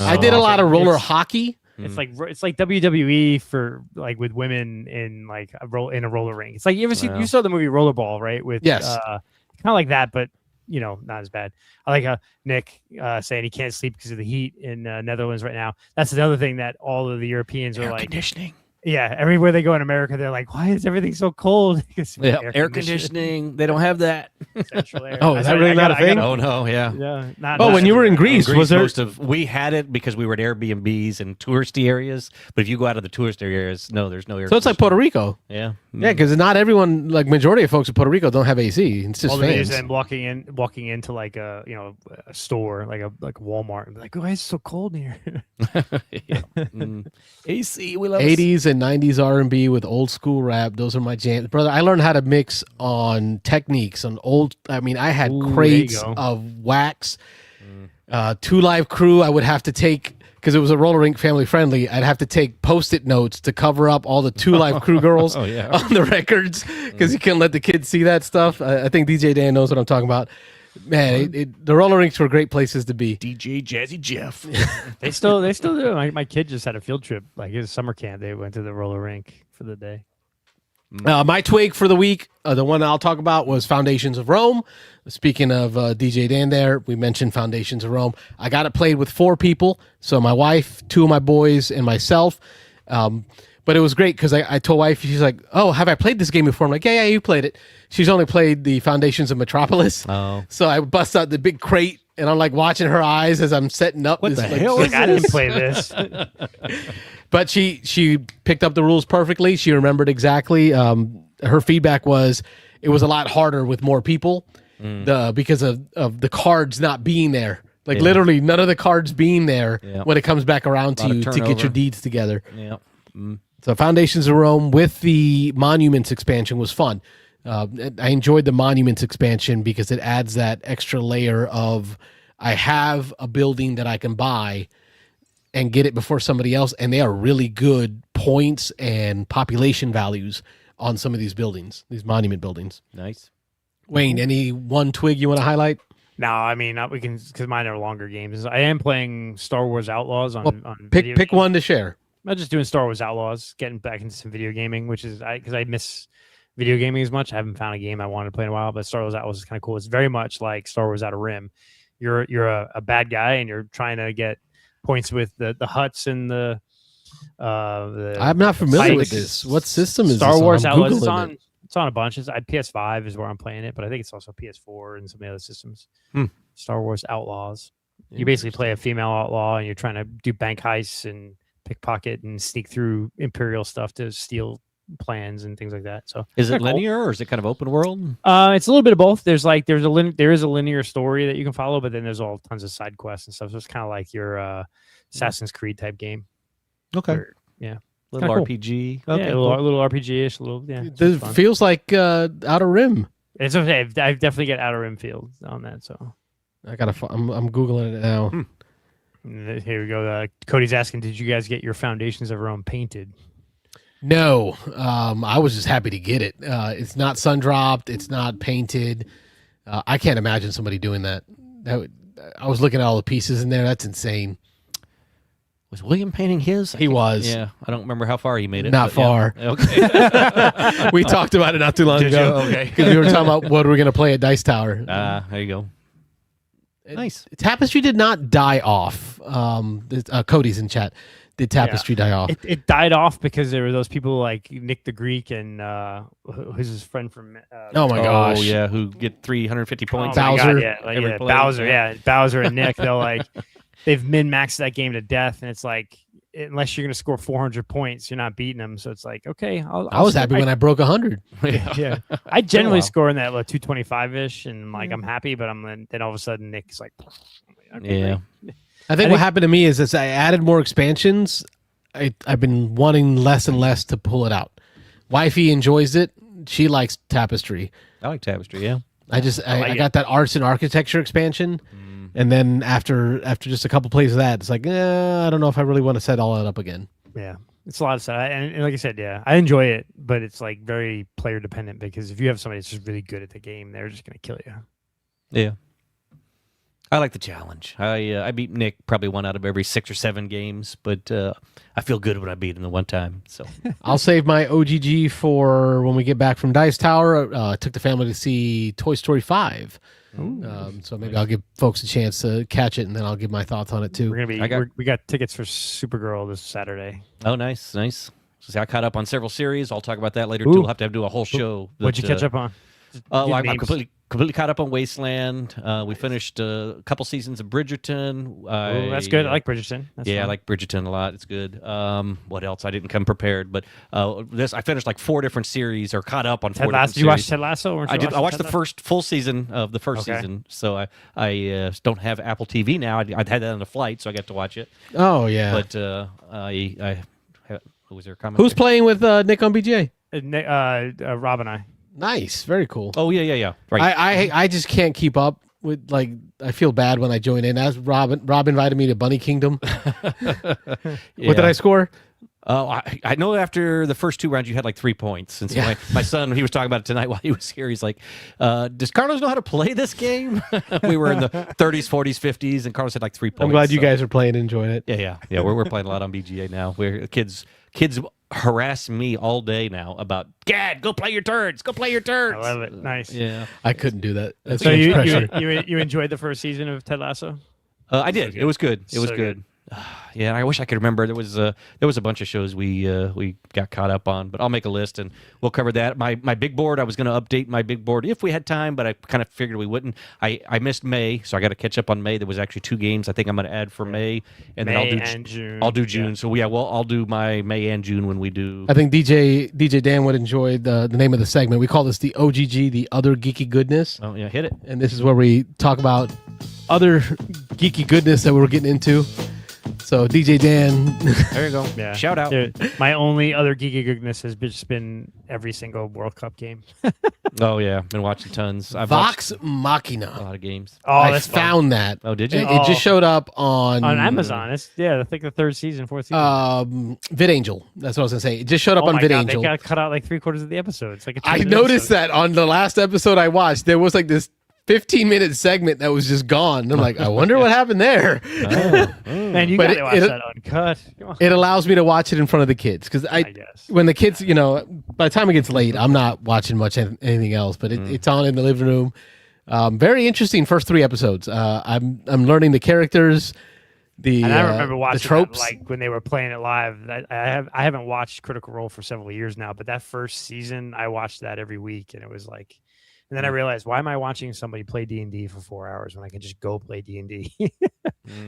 I did a lot of roller hockey. It's like WWE for like with women in like a roller ring. It's like you saw the movie Rollerball, right? With yes, kind of like that, but not as bad. I like Nick saying he can't sleep because of the heat in Netherlands right now. That's another thing that all of the Europeans are like conditioning. Yeah, everywhere they go in America, they're like, "Why is everything so cold?" Air conditioning. They don't have that. Central air. Oh, is that really not a thing? Oh no, yeah. When you were in Greece, was there? We had it because we were at Airbnbs and touristy areas. But if you go out of the tourist areas, no, there's no air. So it's like Puerto Rico. Yeah, yeah, because not everyone, like majority of folks in Puerto Rico, don't have AC. It's just fans. And walking into like a store, like a Walmart, and be like, "Oh, it's so cold here." AC, we love 80s and 90s R&B with old school rap. Those are my jams, brother. I learned how to mix on techniques on I had crates of wax. 2 Live Crew. I would have to take, because it was a roller rink family friendly, I'd have to take Post-it notes to cover up all the 2 Live Crew girls on the records, because you couldn't let the kids see that stuff. I think DJ Dan knows what I'm talking about. Man, the roller rinks were great places to be. DJ Jazzy Jeff. They still do. My kid just had a field trip, like his summer camp. They went to the roller rink for the day. My twig for the week, the one I'll talk about, was Foundations of Rome. Speaking of DJ Dan there, we mentioned Foundations of Rome. I got it played with 4 people. So my wife, 2 of my boys, and myself. But it was great because I told wife, she's like, "Oh, have I played this game before?" I'm like, yeah, you played it. She's only played the Foundations of Metropolis. Oh. So I bust out the big crate, and I'm like watching her eyes as I'm setting up. What this, the hell is I didn't play this. But she picked up the rules perfectly. She remembered exactly. Her feedback was it was a lot harder with more people because of the cards not being there. Like literally none of the cards being there when it comes back around to you to get your deeds together. Yeah. So Foundations of Rome with the Monuments expansion was fun. I enjoyed the Monuments expansion because it adds that extra layer of I have a building that I can buy and get it before somebody else, and they are really good points and population values on some of these buildings, these monument buildings. Nice. Wayne, any one twig you want to highlight? No, I mean we can, because mine are longer games. I am playing Star Wars Outlaws on pick one to share. I'm just doing Star Wars Outlaws, getting back into some video gaming, which is because I miss video gaming as much. I haven't found a game I wanted to play in a while, but Star Wars Outlaws is kind of cool. It's very much like Star Wars Outer Rim. You're a bad guy and you're trying to get points with the huts and the I'm not familiar with this. What system is Star this Wars on? Outlaws? It's on a bunch. PS5 is where I'm playing it, but I think it's also PS4 and some of the other systems. Star Wars Outlaws. You basically play a female outlaw and you're trying to do bank heists and pickpocket and sneak through Imperial stuff to steal plans and things like that. So is it linear or is it kind of open world? It's a little bit of both. There is a linear story that you can follow, but then there's all tons of side quests and stuff. So it's kind of like your Assassin's Creed type game. Okay. Little cool. RPG. Okay, Yeah, a little RPG-ish. It feels like Outer Rim. It's okay. I definitely get Outer Rim feel on that. So I'm googling it now. Here we go. Cody's asking, did you guys get your Foundations of Rome painted? No, I was just happy to get it. It's not sun dropped. It's not painted. I can't imagine somebody doing that. I was looking at all the pieces in there. That's insane. Was William painting his? He was. Yeah, I don't remember how far he made it. Not far. Yeah. Okay. We talked about it not too long ago. Okay. Because we were talking about what we're going to play at Dice Tower. There you go. Nice. Tapestry did not die off. Cody's in chat. Did Tapestry die off? It died off because there were those people like Nick the Greek and who's his friend from. Oh my gosh! Oh yeah, who get 350 points? Bowser. God, Bowser. Yeah, Bowser and Nick. They'll like they've min-maxed that game to death, and it's like unless you're going to score 400 points, you're not beating them. So it's like, okay, I was happy when I broke 100. Yeah, I generally score in that 225-ish, and like I'm happy, but then all of a sudden Nick's like, okay, Yeah. great. I think what happened to me is as I added more expansions, I've been wanting less and less to pull it out. Wifey enjoys it. She likes Tapestry. I like Tapestry, yeah. I got that Arts and Architecture expansion. And then after just a couple plays of that, it's like, I don't know if I really want to set all that up again. Yeah, it's a lot of stuff. And like I said, yeah, I enjoy it, but it's like very player dependent because if you have somebody that's just really good at the game, they're just going to kill you. Yeah. I like the challenge. I beat Nick probably 1 out of every 6 or 7 games, but I feel good when I beat him the one time. So I'll save my OGG for when we get back from Dice Tower. I took the family to see Toy Story 5. So maybe I'll give folks a chance to catch it, and then I'll give my thoughts on it too. We're gonna be. We got tickets for Supergirl this Saturday. Oh, nice. So see, I caught up on several series. I'll talk about that later too. We'll have to do a whole show. What'd you catch up on? I'm completely caught up on Wasteland. We finished a couple seasons of Bridgerton. That's good. I like Bridgerton. That's I fun. like Bridgerton a lot. It's good. What else? I didn't come prepared, but I finished like 4 different series or caught up on 4 different series. Did you watch Ted Lasso? I did. I watched the first full season of the first season. So I don't have Apple TV now. I'd had that on the flight, so I got to watch it. Oh yeah. But was there a comment? Who's playing with Nick on BGA? Rob and I. Nice, very cool. Oh yeah. Right. I just can't keep up with I feel bad when I join in. As Rob invited me to Bunny Kingdom. What did I score? Oh, I know after the first 2 rounds you had like 3 points. And so my son, he was talking about it tonight while he was here. He's like, does Carlos know how to play this game? We were in the 30s, 40s, 50s, and Carlos had like 3 points. I'm glad you guys are playing and enjoying it. Yeah. We're playing a lot on BGA now. Where kids harass me all day now about, Dad, go play your turns. Go play your turns. I love it. Nice. Yeah. I couldn't do that. That's So too much pressure. you enjoyed the first season of Ted Lasso? I did. It was good. It was So good. Yeah, I wish I could remember. There was a bunch of shows we got caught up on, but I'll make a list and we'll cover that. My big board, I was going to update my big board if we had time, but I kind of figured we wouldn't. I missed May, so I got to catch up on May. There was actually 2 games I think I'm going to add for May, and then I'll do June. So I'll do my May and June when we do. I think DJ Dan would enjoy the name of the segment. We call this the OGG, the Other Geeky Goodness. Oh yeah, hit it. And this is where we talk about other geeky goodness that we're getting into. So DJ Dan, there you go. Yeah. Shout out. My only other geeky goodness has just been every single World Cup game. Oh yeah, been watching tons. I've Vox watched Machina. a lot of games. Oh, I that's found that. Oh, did you? It just showed up on Amazon. It's I think the 3rd season, 4th season. VidAngel. That's what I was gonna say. It just showed up on my God, VidAngel. they got cut out like 3/4 of the episode. It's like I noticed that on the last episode I watched, there was like this 15-minute segment that was just gone. And I'm like, I wonder what happened there. Man, you But gotta watch that uncut. Come on. It allows me to watch it in front of the kids because I guess. when the kids, by the time it gets late, I'm not watching much anything else. But it's on in the living room. Very interesting first 3 episodes. I'm learning the characters. And I remember watching the tropes. that, like when they were playing it live. I haven't watched Critical Role for several years now, but that first season I watched that every week, and it was like. And then I realized, why am I watching somebody play D&D for 4 hours when I can just go play D&D?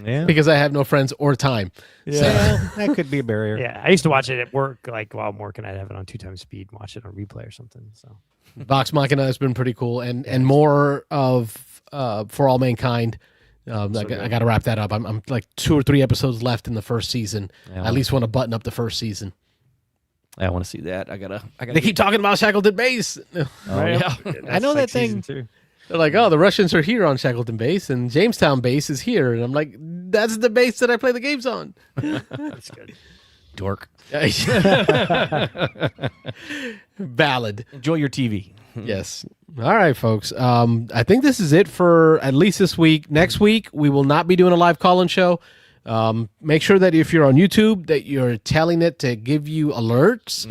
Yeah, because I have no friends or time. yeah, that could be a barrier. Yeah, I used to watch it at work, like while I'm working, I'd have it on 2 times speed and watch it on replay or something. So Vox Machina has been pretty cool, and more of For All Mankind. I got to wrap that up. I'm like 2 or 3 episodes left in the first season. Yeah, I at least want to button up the first season. I want to see that. I gotta. They keep talking about Shackleton Base. Yeah. I know that thing. Too. They're like, oh, the Russians are here on Shackleton Base, and Jamestown Base is here. And I'm like, that's the base that I play the games on. That's good. Dork. Valid. Enjoy your TV. Yes. All right, folks. I think this is it for at least this week. Next week, we will not be doing a live call-in show. Make sure that if you're on YouTube that you're telling it to give you alerts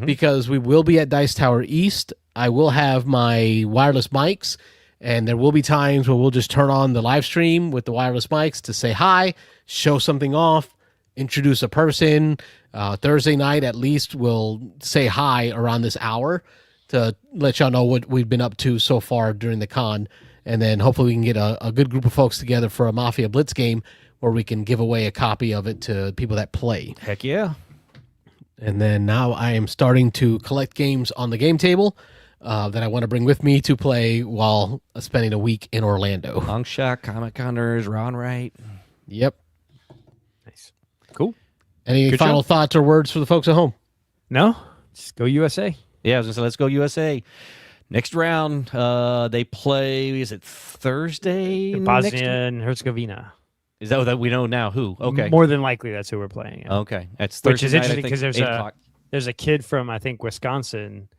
because we will be at Dice Tower East. I will have my wireless mics, and there will be times where we'll just turn on the live stream with the wireless mics to say hi, show something off, introduce a person. Thursday night at least we'll say hi around this hour to let y'all know what we've been up to so far during the con. And then hopefully we can get a good group of folks together for a Mafia Blitz game or we can give away a copy of it to people that play. Heck yeah. And then now I am starting to collect games on the game table that I want to bring with me to play while spending a week in Orlando. Long shot, Comic Coners, Ron Wright. Yep. Nice. Cool. Any Good final show. thoughts or words for the folks at home? No, just go USA. Yeah, I was going to say, let's go USA. Next round, they play, is it Thursday? Bosnia and Herzegovina. Is that what we know now? Who? Okay. More than likely, that's who we're playing. Yeah. Okay. That's Thursday Which is night, I interesting think, because 8 o'clock. there's a kid from, I think, Wisconsin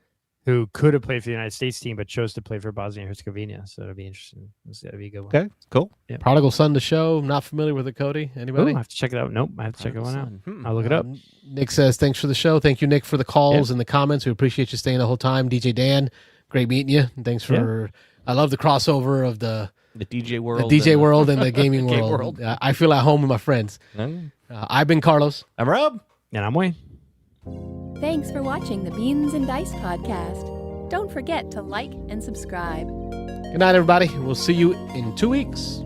who could have played for the United States team but chose to play for Bosnia and Herzegovina. So it'll be interesting. That'll be a good one. Okay, cool. Yeah. Prodigal Son to show. Not familiar with it, Cody. Anybody? Ooh, I have to check it out. Nope, I have to check it one out. Hmm. I'll look it up. Nick says, thanks for the show. Thank you, Nick, for the calls and the comments. We appreciate you staying the whole time. DJ Dan, great meeting you. And thanks for, I love the crossover of the DJ world. DJ world and the gaming Game world. world. I feel at home with my friends. I've been Carlos. I'm Rob. And I'm Wayne. Thanks for watching the Beans and Dice podcast. Don't forget to like and subscribe. Good night, everybody. We'll see you in 2 weeks.